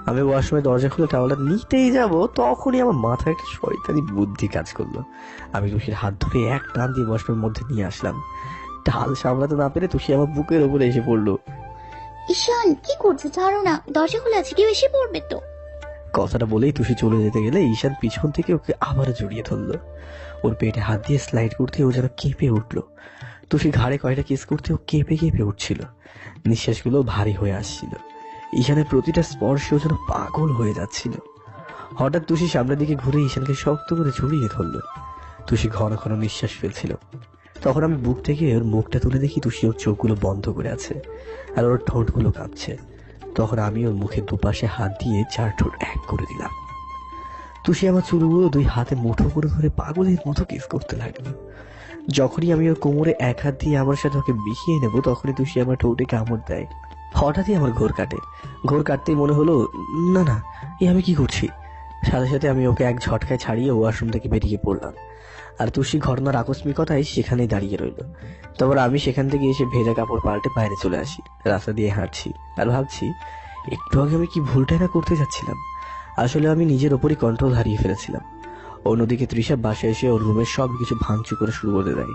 G: আমি ওয়াশরুমে দরজা খুলে টাওয়ালটা নিতেই যাব, তখনই আমার মাথায় একটা শয়তানি বুদ্ধি কাজ করলো। আমি তুষির হাত ধরে এক টান দিয়ে ওয়াশরুমের মধ্যে নিয়ে আসলাম। ঢাল সামলাতে না পেরে তুষি আমার বুকের উপরে এসে পড়লো।
C: ঈশান, কি করছো? ছাড়ো না, দরজা খোলা আছে, কেউ এসে পড়বে তো।
G: কথাটা বলেই তুষি চলে যেতে গেলে ঈশান পিছন থেকে ওকে আবার জড়িয়ে ধরলো। ওর পেটে হাত দিয়ে স্লাইড করতে ও যেন কেঁপে উঠলো। তুষি ঘাড়ে কয়টা কিস করতে ও কেঁপে কেঁপে উঠছিল। নিঃশ্বাসগুলো ভারী হয়ে আসছিল। ঈশানের প্রতিটা স্পর্শেও যেন পাগল হয়ে যাচ্ছিল। হঠাৎ তুষি সামনের দিকে ঘুরে ঈশানকে শক্ত করে জড়িয়ে ধরলো। তুষি ঘন ঘন নিঃশ্বাস ফেলছিল। তখন আমি বুক থেকে ওর মুখটা তুলে দেখি তুষি ওর চোখগুলো বন্ধ করে আছে আর ওর ঠোঁটগুলো কাঁপছে। তখন আমি ওর মুখে দুপাশে হাত দিয়ে 4 ঠোঁট এক করে দিলাম। তুষি আমার চুলগুলো 2 হাতে মুঠো করে ধরে পাগলের মতো কিস করতে লাগলো। যখনই আমি ওর কোমরে এক হাত দিয়ে আমার সাথে ওকে বিছিয়ে নেবো, তখনই তুষি আমার ঠোঁটে কামড় দেয়। হঠাৎই আমার ঘোর কাটে। ঘোর কাটতেই মনে হলো, না না, এ আমি কি করছি। সাথে সাথে আমি ওকে এক ঝটকায় ছাড়িয়ে ওয়াশরুম থেকে বেরিয়ে পড়লাম। আর তুষি ঘটনার আকস্মিকতায় সেখানেই দাঁড়িয়ে রইল। তারপর আমি সেখান থেকে এসে ভেজা কাপড় পাল্টে বাইরে চলে আসি। রাস্তা দিয়ে হাঁটছি আর ভাবছি, একটু আগে আমি কি ভুলটাই না করতে যাচ্ছিলাম। আসলে আমি নিজের ওপরই কন্ট্রোল হারিয়ে ফেলেছিলাম। অন্যদিকে তৃষা বাসায় এসে ওর রুমের সব কিছু ভাঙচুর করে শুরু করে দেয়।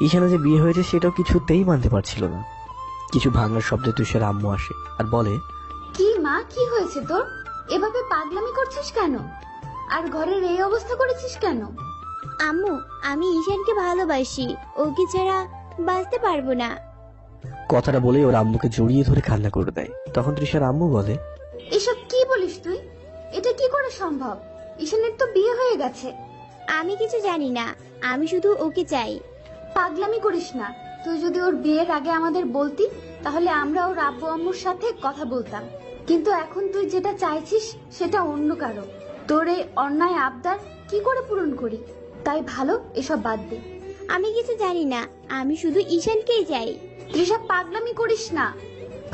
G: ঈশানা যে বিয়ে হয়েছে সেটাও কিছুতেই মানতে পারছিল না। কিছু ভাঙার শব্দে তুষার আম্মু আসে আর বলে,
E: কি মা, কি হয়েছে তোর? এভাবে পাগলামি করছিস কেন? আর ঘরের এই অবস্থা করেছিস কেন?
C: আম্মু, আমি ঈশানকে ভালোবাসি, ওকে ছাড়া বাঁচতে পারবো না।
G: কথাটা বলে ওর আম্মুকে জড়িয়ে ধরে কান্না করে দেয়। তখন তৃষার আম্মু বলে,
E: এসব কি বলিস তুই? এটা কি করে সম্ভব? ঈশানের তো বিয়ে হয়ে গেছে।
C: আমি কিছু জানি না, আমি শুধু ওকে চাই।
E: পাগলামি করিস না। তুই যদি ওর বিয়ের আগে আমাদের বলতি, তাহলে আমরা ওর আব্বু আম্মুর সাথে কথা বলতাম। কিন্তু এখন তুই যেটা চাইছিস সেটা অন্য কারো। তোর এই অন্যায় আবদার কি করে পূরণ করি? তাই ভালো, এসব বাদ দে।
C: আমি কিছু জানি না, আমি শুধু ঈশানকেই চাই।
E: তৃষা, পাগলামি করিস না।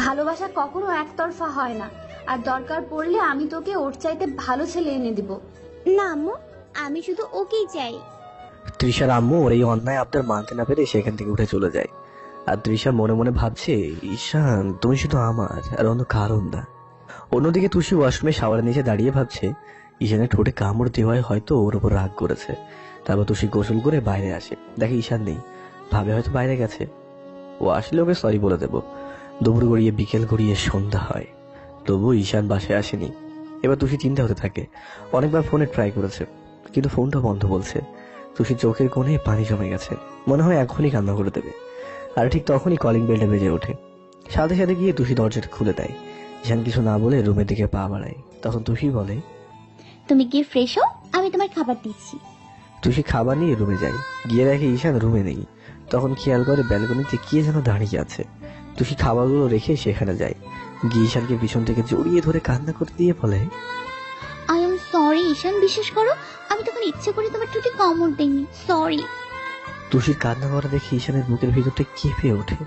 E: ভালোবাসা কখনো একতরফা হয় না। আর দরকার পড়লে আমি তোকে ওর চাইতে ভালো ছেলে এনে দিব।
C: না আম্মু, আমি শুধু ওকেই চাই।
G: তৃষার আম্মু ওর এই অন্যায় আবদার মানতে না পেরে সেখান থেকে উঠে চলে যায়। আর তৃষা মনে মনে ভাবছে, ঈশান তুমি শুধু আমার আর অন্য কারণ না। অন্যদিকে তুষি ওয়াশরুমে শাওয়ারের নিচে দাঁড়িয়ে ভাবছে, ঈশানের ঠোঁটে কামড় দেওয়ায় হয়তো ওর উপর রাগ করেছে। তারপর তুষি গোসল করে বাইরে আসে, দেখে ঈশান নেই। ভাবে হয়তো বাইরে গেছে। ও আসলে ওকে সরি বলে দেবো। দুপুর গড়িয়ে বিকেল গড়িয়ে সন্ধ্যা হয়, তবুও ঈশান বাসায় আসেনি। এবার তুষি চিন্তা হতে থাকে। অনেকবার ফোনে ট্রাই করেছে, কিন্তু ফোনটা বন্ধ বলছে। তুষির চোখের কোণে পানি জমে গেছে, মনে হয় এখনই কান্না করে দেবে। আর ঠিক তখনই কলিং বেলটা বেজে ওঠে। সাথে সাথে গিয়ে তুষি দরজাটা খুলে দেয়। ঈশান কিছু না বলে রুমের দিকে পা বাড়ায়। তখন তুষি বলে,
C: তুমি গিয়ে ফ্রেশ হও, আমি তোমার খাবার দিচ্ছি।
G: তুষি খাবার নিয়ে রুমে যায়। গিয়ে দেখে ঈশান রুমে নেই। তখন খেয়াল করে ব্যালকনিতে কে যেন দাঁড়িয়ে আছে। তুষি খাবারগুলো রেখে সেখানে যায়। গিয়ে ঈশানকে পিছন থেকে জড়িয়ে ধরে কান্না করে দিয়ে বলে,
C: আই এম সরি ঈশান, বিশ্বাস করো আমি তখন ইচ্ছে করে তোমার ঠোঁটে কামড় দেইনি, সরি।
G: তুষির কান্না করা দেখে ঈশানের বুকের ভিতরটা কেঁপে ওঠে।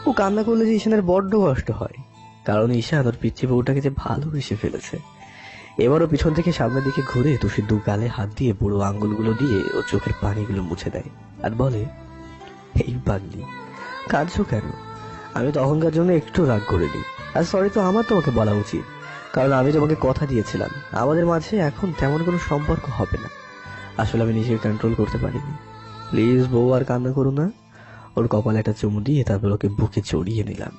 G: ও কান্না করলে যে ঈশানের বড্ড কষ্ট হয়, কারণ ঈশান ওর পিচ্চি বউটাকে যে ভালোবেসে ফেলেছে। এবারও পিছন থেকে সামনের দিকে ঘুরে তুষির 2 গালে হাত দিয়ে বুড়ো আঙ্গুলগুলো দিয়ে ও চোখের পানিগুলো মুছে দেয় আর বলে, এই পাগলি, কাঁদছো কেন? আমি তখনকার জন্য একটু রাগ করিনি। আর সরি তো আমার তোমাকে বলা উচিত, কারণ আমি তোমাকে কথা দিয়েছিলাম আমাদের মাঝে এখন তেমন কোনো সম্পর্ক হবে না। আসলে আমি নিজেকে কন্ট্রোল করতে পারিনি। প্লিজ বউ, আর কান্না করো না। ওর কপালে একটা চুমু দিয়ে তারপর ওকে বুকে জড়িয়ে নিলাম।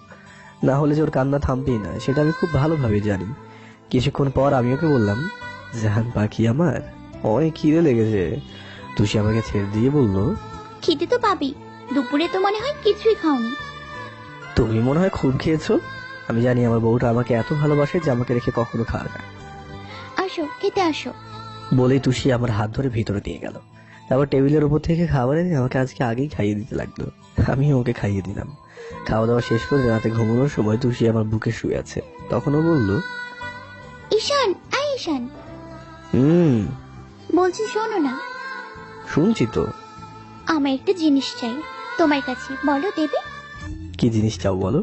G: না হলে যে ওর কান্না থামবেই না সেটা আমি খুব ভালোভাবে জানি। কিছুক্ষণ পর আমি ওকে বললাম, জাহান পাখি আমার, অনেক খিদে লেগেছে। তুষি আমাকে ছেড়ে দিয়ে বলল,
C: খিদে তো পাবি, দুপুরে তো মনে হয় কিছুই খাওনি।
G: তুমি মনে হয় খুব খেয়েছো। আমি জানি আমার বউটা আমাকে এত ভালোবাসে যে আমাকে রেখে কখনো খায় না।
C: আসো, খেতে আসো।
G: বলেই তুষি আমার হাত ধরে ভিতরে নিয়ে গেল। তারপর টেবিলের উপর থেকে খাবার এনে আমাকে আজকে আগেই খাইয়ে দিতে লাগলো। আমি ওকে খাইয়ে দিলাম। খাওয়া দাওয়া শেষ করে রাতে ঘুমানোর সময় তুষি আমার বুকে শুয়ে আছে। তখনও বলল,
C: ঈশান, আয় ঈশান। বলছি শোনো না।
G: শুনছি তো।
C: আমার একটা জিনিস চাই তোমার কাছে, বলো দেবে?
G: কি জিনিস চাও বলো?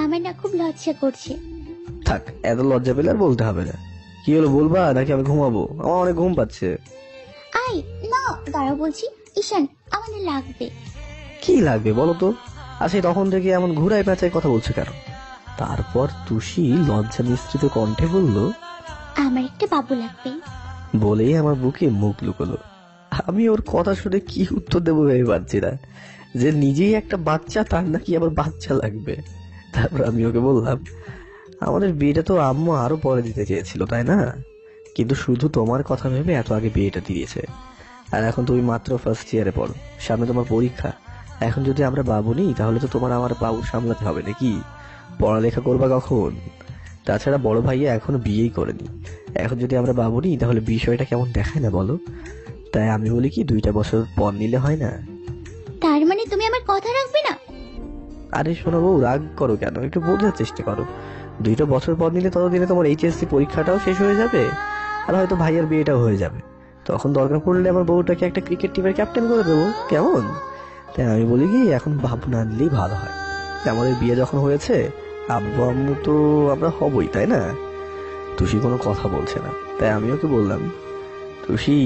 C: আমার না খুব লজ্জা করছে।
G: থাক, এত লজ্জা পেলে আর বলতে হবে না। কি হলো বলবা নাকি আমি ঘুমাবো? আমার অনেক ঘুম পাচ্ছে।
C: আই না, দাঁড়াও বলছি। ঈশান, আমাদের লাগবে।
G: কি লাগবে বলো তো? আচ্ছা, তখন থেকে এমন ঘুরায় পেঁচায় কথা বলছে কেন? তারপর তুষি লজ্জা মিশ্রিত কণ্ঠে বলল,
C: আমার একটা বাবু লাগবে।
G: বলেই আমার বুকে মুখ লুকোলো। আমি ওর কথা শুনে কি উত্তর দেবো ভেবে পাচ্ছি না, যে নিজেই একটা বাচ্চা, তার নাকি আবার বাচ্চা লাগবে। তারপর আমি ওকে বললাম, আমাদের বিয়েটা তো আম্মু আরো পরে দিতে চেয়েছিল তাই না, কিন্তু শুধু তোমার কথা ভেবে এত আগে বিয়েটা দিয়েছে। আর এখন তুমি মাত্র ফার্স্ট ইয়ারে পড়ো, সামনে তোমার পরীক্ষা। এখন যদি আমরা বাবু নিই তাহলে তো তোমার আমার বাবু সামলাতে হবে নাকি? পড়ালেখা করবা কখন? তাছাড়া বড় ভাইয়া এখনো বিয়েই করেনি। এখন যদি আমরা বাবু নিই তাহলে বিষয়টা কেমন দেখায় না বলো? তাই আমি বলি কি 2টা বছর পর নিলে হয় না?
C: তার মানে তুমি আমার কথা রাখবে না?
G: আরে শোনো বউ, রাগ করো কেন? একটু বোঝার চেষ্টা করো। 2টা বছর পর নিলে ততদিনে তোমার এইচএসসি পরীক্ষাটাও শেষ হয়ে যাবে, আর হয়তো ভাইয়ার বিয়েটাও হয়ে যাবে। তখন দরকার পড়লে আমার বউটাকে একটা ক্রিকেট টিমের ক্যাপ্টেন করে দেবো, কেমন? তাই আমি বলি কি এখন বাবু না নিলেই ভালো হয়। আমাদের বিয়ে যখন হয়েছে আব্বু আম্মু তো আমরা হবই, তাই না? তুষি কোনো কথা বলছে না, তাই আমি ওকে বললাম, তুষি,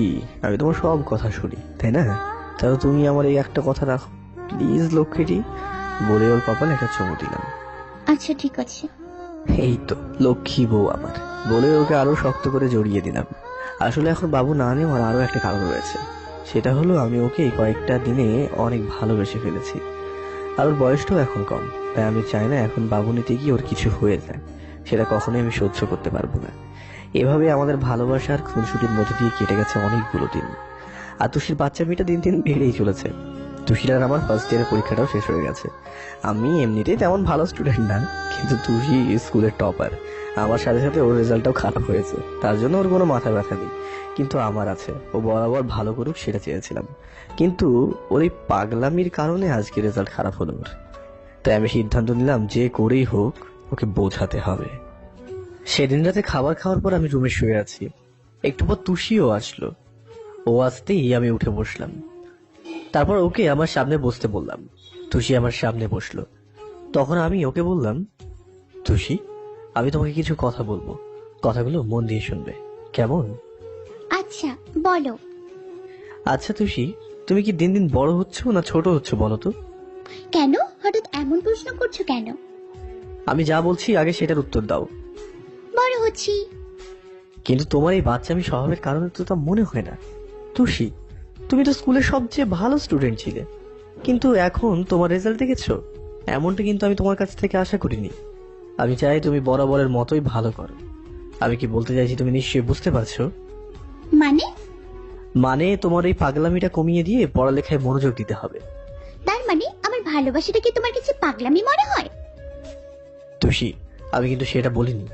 G: আমি তোমার সব কথা শুনি তাই না, তাহলে তুমি আমার এই একটা কথা রাখো প্লিজ লক্ষ্মীটি। বলে ওর কপালে একটা চুমু দিলাম।
C: আচ্ছা ঠিক আছে।
G: এই তো লক্ষ্মী বউ আমার, বলে ওকে আরো শক্ত করে জড়িয়ে দিলাম। আসলে এখন বাবু না নেওয়ার আরো একটা কারণ রয়েছে, সেটা হলো আমি ওকে এই কয়েকটা দিনে অনেক ভালোবেসে ফেলেছি। আর ওর বয়সটাও এখন কম, তাই আমি চাই না এখন বাবু নিতে গিয়ে ওর কিছু হয়ে যায়। সেটা কখনোই আমি সহ্য করতে পারবো না। এভাবে আমাদের ভালোবাসার খুনসুটির মধ্যে দিয়ে কেটে গেছে অনেকগুলো দিন। আর তুষির বাচ্চা মেয়েটা দিন দিন বেড়েই চলেছে। তুষির আর আমার ফার্স্ট ইয়ারের পরীক্ষাটাও শেষ হয়ে গেছে। আমি এমনিতেই তেমন ভালো স্টুডেন্ট না, কিন্তু তুষি স্কুলের টপার। আমার সাথে সাথে ওর রেজাল্টটাও খারাপ হয়েছে, তার জন্য ওর কোনো মাথা ব্যথা নেই। কিন্তু আমার আছে, ও বরাবর ভালো করুক সেটা চেয়েছিলাম। কিন্তু ওর এই পাগলামির কারণে আজকে রেজাল্ট খারাপ হলো ওর। তাই আমি সিদ্ধান্ত নিলাম যে করেই হোক ওকে বোঝাতে হবে। সেদিন রাতে খাবার খাওয়ার পর আমি রুমে শুয়ে আছি। একটু পর তুষিও আসলো। ও আসতেই আমি উঠে বসলাম। তারপর ওকে আমার সামনে বসতে বললাম। তুষি আমার সামনে বসলো। তখন আমি ওকে বললাম, তুষি, আমি তোমাকে কিছু কথা বলবো, কথাগুলো মন দিয়ে শুনবে, কেমন?
C: আচ্ছা বলো।
G: আচ্ছা তুষি, তুমি কি দিন দিন বড় হচ্ছ না ছোট হচ্ছ বলো তো?
C: কেন হঠাৎ এমন প্রশ্ন করছো কেন?
G: আমি যা বলছি আগে সেটার উত্তর দাও।
C: বড় হচ্ছি।
G: কিন্তু তোমার এই বাচ্চামি স্বভাবের কারণে তো তা মনে হয় না। তুষি, তুমি তো স্কুলের সবচেয়ে ভালো স্টুডেন্ট ছিলে, কিন্তু এখন তোমার রেজাল্ট দেখেছো? এমনটা কিন্তু আমি তোমার কাছ থেকে আশা করিনি। আমি চাই তুমি বরাবরের মতোই ভালো করো। আমি কি বলতে চাইছি তুমি নিশ্চয়ই বুঝতে পারছো? মানে তোমার এই পাগলামিটা কমিয়ে দিয়ে পড়ালেখায় মনোযোগ দিতে হবে।
C: তার মানে আমার ভালোবাসাটা কি তোমার কাছে পাগলামি মনে হয়?
G: তুষি, আমি কিন্তু সেটা বলিনি।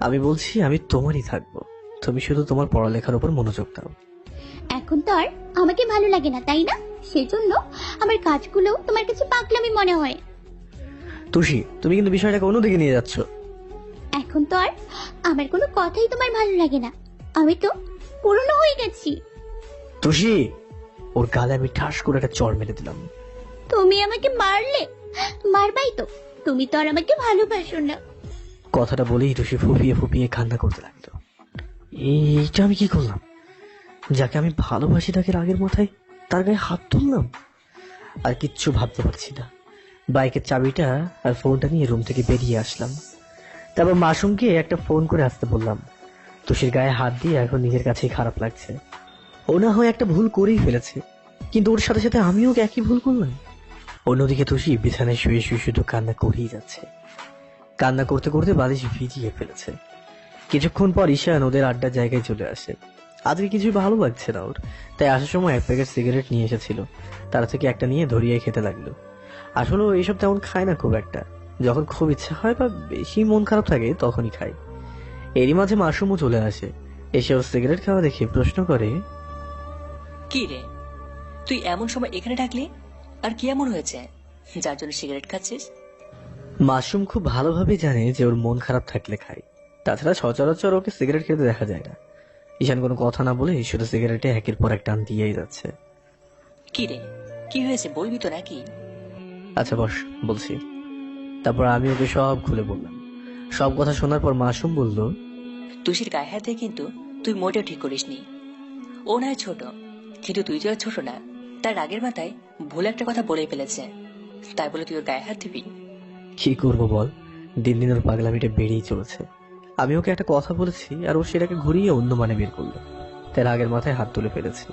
G: আমি বলছি আমি তোমারই থাকবো, তুমি শুধু তোমার পড়ালেখার উপর মনোযোগ দাও।
C: এখন তো আর আমাকে ভালো লাগে না তাই না, সেজন্য আমার কাজগুলো তোমার কাছে পাগলামি মনে হয়।
G: তুষি, তুমি কিন্তু বিষয়টাকে অন্যদিকে নিয়ে যাচ্ছ।
C: এখন তো আর আমার কোনো কথাই তোমার ভালো লাগে না, আমি তো পুরনো হয়ে গেছি।
G: তুষি, ওর গালে আমি ঠাস করে একটা চড় মেরে দিলাম।
C: তুমি আমাকে মারলে? মারবাই তো, তুমি তো আর আমাকে ভালোবাসো না।
G: কথাটা বলেই তুষি ফুপিয়ে ফুপিয়ে কান্না করতে লাগলো। এইটা আমি কি করলাম? যাকে আমি ভালোবাসি তাকে রাগের মাথায় তার গায়ে হাত তুললাম। আর কিচ্ছু ভাবতে পারছি না। বাইকের চাবিটা আর ফোনটা নিয়ে রুম থেকে বেরিয়ে আসলাম। তারপর মাসুমকে একটা ফোন করে আসতে বললাম। তুষির গায়ে হাত দিয়ে এখন নিজের কাছেই খারাপ লাগছে। ও না হয় একটা ভুল করেই ফেলেছে, কিন্তু ওর সাথে সাথে আমিও কি একই ভুল করলাম? অন্যদিকে তুষি বিছানায় শুয়ে শুয়ে শুধু কান্না করেই যাচ্ছে। কান্না করতে করতে বালিশ ভিজিয়ে ফেলেছে। কিছুক্ষণ পর ঈশান ওদের আড্ডার জায়গায় চলে আসে। আজকে কিছুই ভালো লাগছে না ওর, তাই আসার সময় এক প্যাকেট সিগারেট নিয়ে এসেছিল। তার থেকে একটা নিয়ে ধরিয়ে খেতে লাগলো। আসলে ও এইসব তেমন খায় না খুব একটা, যখন খুব ইচ্ছা হয় বা বেশি মন খারাপ থাকে তখনই খায়। এরই মাঝে মাসুমও চলে আসে। এসে ওর সিগারেট খাওয়া দেখে প্রশ্ন করে,
J: কি রে, তুই এমন সময় এখানে ডাকলি? আর কি এমন হয়েছে যার জন্য সিগারেট খাচ্ছিস?
G: মাসুম খুব ভালোভাবে জানে যে ওর মন খারাপ থাকলে খায়, তাছাড়া সচরাচর ওকে সিগারেট খেতে দেখা যায় না। ঈশান কোনো কথা না বলে শুধু সিগারেটে একের পর এক টান দিয়েই যাচ্ছে।
J: কি রে, কি হয়েছে বলবি তো নাকি?
G: আচ্ছা বস, বলছি। তারপর আমি ওকে সব খুলে বললাম। সব কথা শোনার পর মাসুম বলল,
J: তুষির গায়ে হাতে কিন্তু তুই মোটেও ঠিক করিসনি। ও নয় ছোট, কিন্তু তুই তো আর ছোট না। তার রাগের মাথায় ভুল একটা কথা বলে ফেলেছে, তাই বলে তুই ওর গায়ে হাত দিবি?
G: কি করবো বল, দিন দিন ওর পাগলামিটা বেড়েই চলেছে। আমি ওকে একটা কথা বলেছি আর ও সেটাকে ঘুরিয়ে অন্য মানে বের করলো, তাই রাগের মাথায় হাত তুলে ফেলেছি।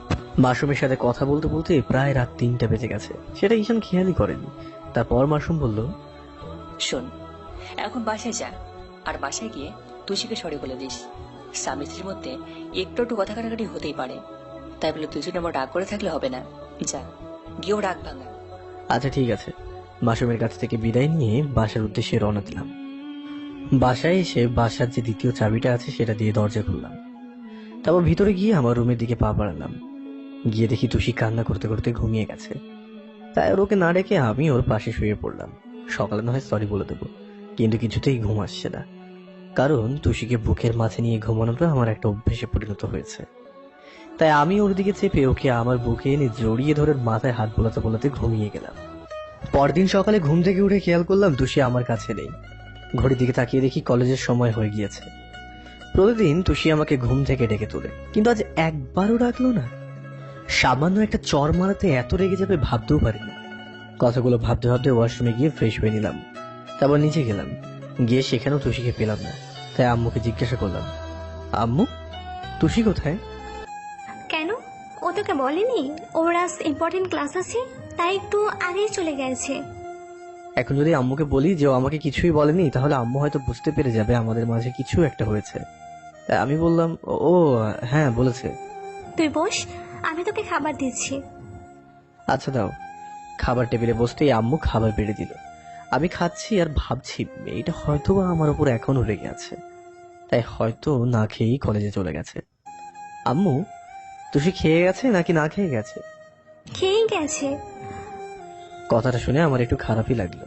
G: মাসুমের সাথে কথা বলতে বলতে প্রায় রাত 3টা বেজে গেছে, সেটা ঈশান খেয়ালই করেনি। তারপর মাসুম বলল,
J: শোন, এখন বাসায় যা, আর বাসায় গিয়ে তুষিকে সরি বলে দিস। স্বামী স্ত্রীর মধ্যে একটু একটু কথা কাটাকাটি হতেই পারে, তাই বলে দুজন আমার রাগ করে থাকলে হবে না। যা, গিয়েও রাগ ভাঙা।
G: আচ্ছা ঠিক আছে। মাসুমের কাছ থেকে বিদায় নিয়ে বাসার উদ্দেশ্যে রওনা দিলাম। বাসায় এসে বাসার যে দ্বিতীয় চাবিটা আছে সেটা দিয়ে দরজা খুললাম। তারপর ভিতরে গিয়ে আমার রুমের দিকে পা বাড়ালাম। গিয়ে দেখি তুষি কান্না করতে করতে ঘুমিয়ে গেছে। তাই ওর ওকে না ডেকে আমি ওর পাশে শুয়ে পড়লাম। সকালে না হয় সরি বলে দেবো, কিন্তু কিছুতেই ঘুম আসছে না। কারণ তুষিকে বুকের মাঝে নিয়ে ঘুমানোটা আমার একটা অভ্যেসে পরিণত হয়েছে। তাই আমি ওর দিকে চেপে ওকে আমার বুকে এনে জড়িয়ে ধরে মাথায় হাত বোলাতে বোলাতে ঘুমিয়ে গেলাম। পরদিন সকালে ঘুম থেকে উঠে খেয়াল করলাম তুষি আমার কাছে নেই। ঘড়ির দিকে তাকিয়ে দেখি কলেজের সময় হয়ে গিয়েছে। প্রতিদিন তুষি আমাকে ঘুম থেকে ডেকে তোলে, কিন্তু আজ একবারও ডাকলো না। সামান্য একটা চর মারাতে এত রেগে যাবে ভাবতেও পারিনি। কথাগুলো ভাবতে ভাবতে ওয়াশরুমে গিয়ে ফ্রেশ হয়ে নিলাম। তারপর নিচে গেলাম। গিয়ে সেখানেও তুষিকে পেলাম না, তাই আম্মুকে জিজ্ঞাসা করলাম, আম্মু তুষি কোথায়?
B: কেন, ও তোকে বলেনি ওর আজ ইম্পর্টেন্ট ক্লাস আছে, তাই একটু আগেই চলে গেছে?
G: এখন যদি আম্মুকে বলি যে ও আমাকে কিছুই বলেনি, তাহলে আম্মু হয়তো বুঝতে পেরে যাবে আমাদের মাঝে কিছু একটা হয়েছে। তাই আমি বললাম, ও হ্যাঁ বলেছে।
B: তুই বস, আমি তোকে খাবার দিচ্ছি।
G: আচ্ছা দাও। খাবার টেবিলে বসতেই আম্মু খাবার বেড়ে দিল। আমি খাচ্ছি আর ভাবছি মেয়েটা হয়তো বা আমার উপর এখনো রেগে আছে, তাই হয়তো না খেয়েই কলেজে চলে গেছে। আম্মু তুষি খেয়ে গেছে নাকি না খেয়ে গেছে?
B: খেয়ে গেছে।
G: কথাটা শুনে আমার একটু খারাপই লাগলো।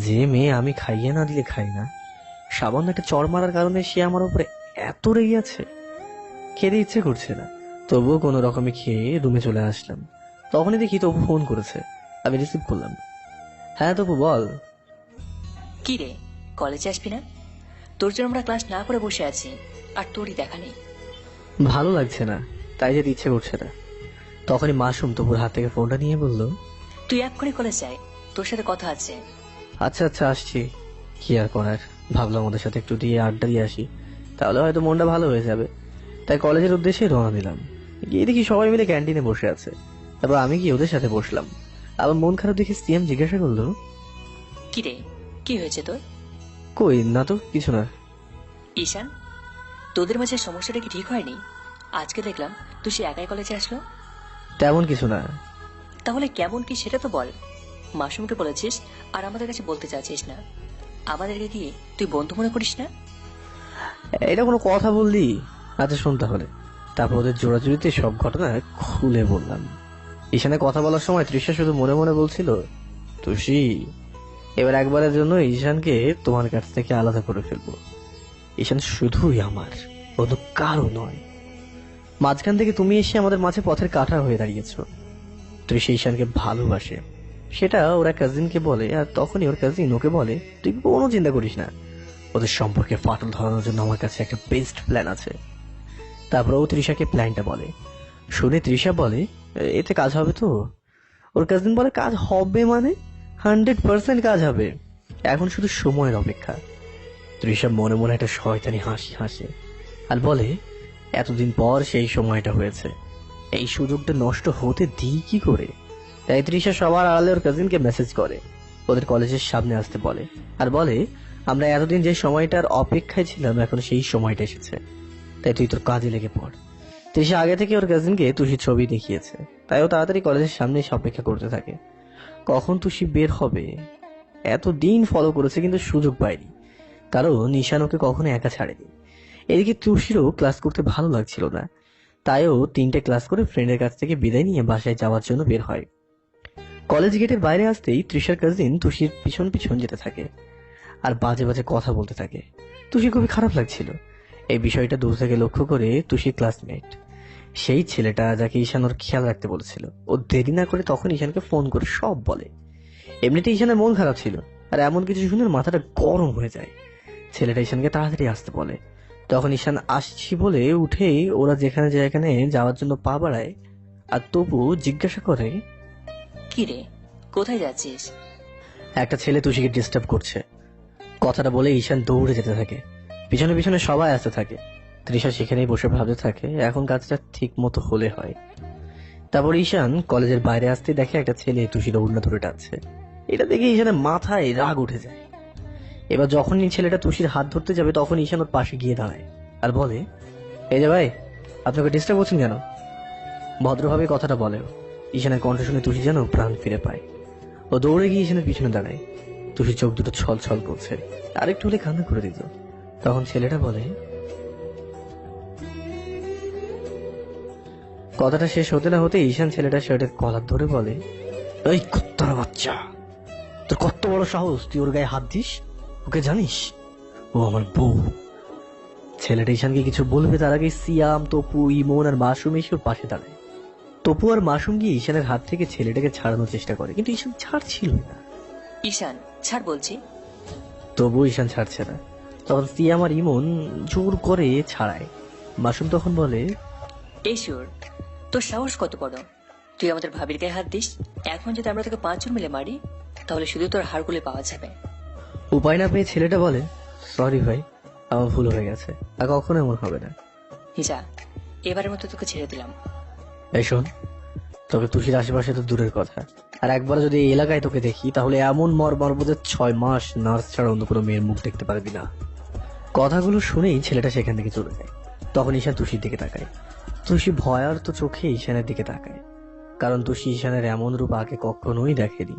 G: যে মেয়ে আমি খাইয়ে না দিলে খাই না, সামান্য একটা চড় মারার কারণে সে আমার উপরে এত রেগে আছে। খেতে ইচ্ছে করছে না, তবুও কোনো রকমে খেয়ে রুমে চলে আসলাম। তখনই দেখি তবু ফোন করেছে। আমি রিসিভ করলাম। হ্যাঁ তবু বল।
J: কি রে, কলেজে আসবি না? তোর জন্য আমরা ক্লাস না করে বসে আছি, আর তোরই দেখা নেই।
G: ভালো লাগছে না, তাই যেতে ইচ্ছে করছে না। তখনই মাসুম তবুর হাত থেকে ফোনটা নিয়ে বলল,
J: তুই এক্ষুনি কলেজ যাই, তোর সাথে কথা আছে।
G: আচ্ছা আচ্ছা আসছি। কি আর করার, ভাবলাম ওদের সাথে একটু দিয়ে আড্ডা দিয়ে আসি, তাহলে হয়তো মনটা ভালো হয়ে যাবে। তাই কলেজের উদ্দেশ্যে রওনা দিলাম। গিয়ে দেখি সবাই মিলে ক্যান্টিনে বসে আছে। তারপর আমি গিয়ে ওদের সাথে বসলাম। আবার মন খারাপ দেখে সিএম জিজ্ঞাসা করলো,
J: কি রে, কি হয়েছে তোর?
G: কই না তো, কিছু না।
J: ঈশান, তোদের মাঝে সমস্যাটা কি ঠিক হয়নি? আজকে দেখলাম তুই সে একাই কলেজে আসলো।
G: তেমন কিছু না।
J: তাহলে কেমন কি সেটা তো বল। মাসুমকে বলেছিস আর আমাদের কাছে বলতে চাচ্ছিস না। আমাদেরকে কি তুই বন্ধু মনে করিস না?
G: এটা কোনো কথা বললি? আচ্ছা শোন তাহলে। তারপর ওদের জোড়াজুড়িতে সব ঘটনা খুলে বললাম। ঈশানে কথা বলার সময় তৃষা শুধু মনে মনে বলছিল, তুষি এবার একবারের জন্য ঈশানকে তোমার কাছ থেকে আলাদা করে ফেলবো। ঈশান শুধুই আমার, অন্য কারো নয়। মাঝখান থেকে তুমি এসে আমাদের মাঝে পথের কাঁটা হয়ে দাঁড়িয়েছ। তৃষা ঈশানকে ভালোবাসে, সেটা ওরা কাজিনকে বলে, আর তখনই ওর কাজিন ওকে বলে তুই কোনো চিন্তা করিস না, ওদের সম্পর্কে ফাটল ধরানোর জন্য আমার কাছে একটা বেস্ট প্ল্যান আছে। তারপর ও তৃষাকে প্ল্যানটা বলে। শুনে তৃষা বলে, এতে কাজ হবে তো? ওর কাজিন বলে কাজ হবে মানে 100% কাজ হবে, এখন শুধু সময়ের অপেক্ষা। তৃষা মনে মনে একটা শয়তানি হাসি হাসে আর বলে এতদিন পর সেই সময়টা হয়েছে, এই সুযোগটা নষ্ট হতে দিই কি করে। তাই তৃষা সবার আড়ালে ওর কাজিনকে মেসেজ করে ওদের কলেজের সামনে আসতে বলে আর বলে আমরা এতদিন যে সময়টার অপেক্ষায় ছিলাম এখন সেই সময়টা এসেছে, তাই তুই তোর কাজে লেগে পড়। তৃষা আগে থেকে ওর কাজিনকে তুষির ছবি দেখিয়েছে, তাই ও তাড়াতাড়ি কলেজের সামনে এসে অপেক্ষা করতে থাকে কখন তুষি বের হবে। এতদিন ফলো করেছে কিন্তু সুযোগ পায়নি, কারণ ঈশান ওকে কখনো একা ছাড়েনি। এদিকে তুষিরও ক্লাস করতে ভালো লাগছিল না, তাই ও 3টে ক্লাস করে ফ্রেন্ডের কাছ থেকে বিদায় নিয়ে বাসায় যাওয়ার জন্য বের হয়। কলেজ গেটের বাইরে আসতেই তৃষার কাজিন তুষির পিছন পিছন যেতে থাকে আর বাজে বাজে কথা বলতে থাকে। তুষির খুবই খারাপ লাগছিল। এই বিষয়টা দূর থেকে লক্ষ্য করে তুষির ক্লাসমেট, সেই ছেলেটা যাকে ঈশান ওর খেয়াল রাখতে বলেছিল, ও দেরি না করে তখন ঈশানকে ফোন করে সব বলে। এমনিতে ঈশানের মন খারাপ ছিল, আর এমন কিছু শুনে ওর মাথাটা গরম হয়ে যায়। ছেলেটা ঈশানকে তাড়াতাড়ি আসতে বলে। তখন ঈশান আসছি বলে উঠেই ওরা যেখানে যেখানে যাওয়ার জন্য পা বাড়ায়, আর তবু জিজ্ঞাসা করে
J: কি রে, কোথায় যাচ্ছিস?
G: একটা ছেলে তুষিকে ডিস্টার্ব করছে। কথাটা বলে ঈশান দৌড়ে যেতে থাকে, পিছনে পিছনে সবাই আসতে থাকে। তৃষা সেখানেই বসে ভাবতে থাকে এখন কাজটা ঠিক মতো হলে হয়। তারপর ঈশান কলেজের বাইরে আসতে দেখে একটা ছেলে তুষির ওড়না ধরে টানছে। এটা দেখে ঈশানের মাথায় রাগ উঠে যায়। এবার যখনই ছেলেটা তুষির হাত ধরতে যাবে তখন ঈশান ওর পাশে গিয়ে দাঁড়ায় আর বলে এই যে ভাই, আপনাকে ডিস্টার্ব করছেন কেন? ভদ্রভাবে কথাটা বলে। ঈশানের কণ্ঠ শুনে তুষি যেন প্রাণ ফিরে পায়। ও দৌড়ে গিয়ে ঈশানের পিছনে দাঁড়ায়। তুষির চোখ দুটো ছল ছল করছে, আরেকটু হলে কান্না করে দিত। তখন ছেলেটা বলে, কথাটা শেষ হতে না হতে ঈশান ছেলেটার শার্টের কলার ধরে বলে, এই কুত্তার বাচ্চা, তোর কত বড় সাহস, তুই ওর গায়ে হাত দিস? ওকে জানিস? ও আমার বউ। ছেলেটা ঈশানকে কিছু বলবে তার আগে সিয়াম, তপু, ইমন আর মাসুম এসে ওর পাশে দাঁড়ায়। তপু আর মাসুম গিয়ে ঈশানের হাত থেকে ছেলেটাকে ছাড়ানোর চেষ্টা করে, কিন্তু ঈশান ছাড়ছিল না।
J: ঈশান ছাড় বলছি।
G: তবু ঈশান ছাড়ছে না। তখন সিয়াম আর ইমন জোর করে ছাড়ায়। মাসুম তখন বলে,
J: এই শিওর, তোর সাহস কত বড়, তুই আমাদের ভাবির গায়ে হাত দিস? এখন যদি আমরা তোকে 5 জন মিলে মারি তাহলে শুধু তোর হাড়গুলো পাওয়া যাবে।
G: উপায় না পেয়ে ছেলেটা বলে, সরি ভাই, আমার ভুল হয়ে গেছে, আর কখনো এমন হবে না।
J: যা, এবারের মতো তোকে ছেড়ে দিলাম।
G: এই শোন, তোকে তুষির আশেপাশে তো দূরের কথা, আর একবার যদি এই এলাকায় তোকে দেখি তাহলে এমন মারবো যে 6 মাস নার্স ছাড়া অন্য কোনো মেয়ের মুখ দেখতে পারবি না। কথাগুলো শুনেই ছেলেটা সেখান থেকে চলে যায়। তখন ঈশান তুষির দিকে তাকায়। তুষি ভয়ার তো চোখে ঈশানের দিকে তাকায়, কারণ তুষি ঈশানের এমন রূপ আগে কখনোই দেখেনি।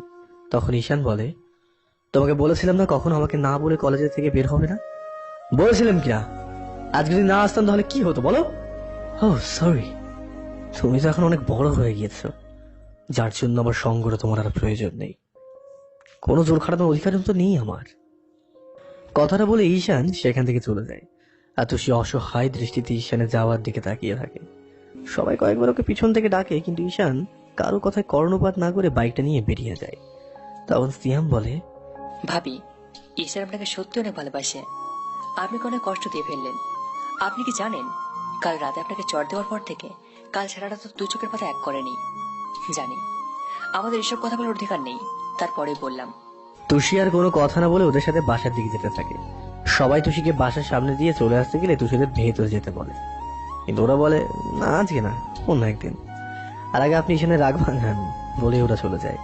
G: তখন ঈশান বলে, তোমাকে বলেছিলাম না কখনো আমাকে না বলে কলেজের থেকে বের হবে না? বলেছিলাম কিনা? আজ যদি না আসতাম তাহলে কি হতো বলো? ও সরি, তুমি তো এখন অনেক বড় হয়ে গিয়েছো, যার জন্য আমার সঙ্গটা তোমার আর প্রয়োজন নেই। কোনো জোর খাটানোর অধিকার তো নেই আমার। কথাটা বলে ঈশান সেখান থেকে চলে যায়, আর তুষি অসহায় দৃষ্টিতে ঈশানের যাওয়ার দিকে তাকিয়ে থাকে। সবাই কয়েকবার ওকে পিছন থেকে ডাকে, কিন্তু ঈশান কারো কথায় কর্ণপাত না করে বাইকটা নিয়ে বেরিয়ে যায়। তখন সিয়াম বলে,
J: ভাবি, ঈশান আপনাকে সত্যি অনেক ভালোবাসে। আপনাকে অনেক কষ্ট দিয়ে ফেললেন। আপনি কি জানেন, কাল রাতে আপনাকে চড় দেওয়ার পর থেকে কাল সারাটা তো 2 চোখের পাতা এক করেনি। জানি আমাদের এসব কথা বলার অধিকার নেই, তারপরে বললাম।
G: তুষি আর কোনো কথা না বলে ওদের সাথে বাসার দিকে যেতে থাকে। সবাই তুষিকে বাসার সামনে দিয়ে চলে আসতে গেলে তুষিদের ভেতরে যেতে বলে, কিন্তু ওরা বলে না, আজকে না, অন্য একদিন। আর আগে আপনি ঈশানের রাগ ভাঙান বলে ওরা চলে যায়।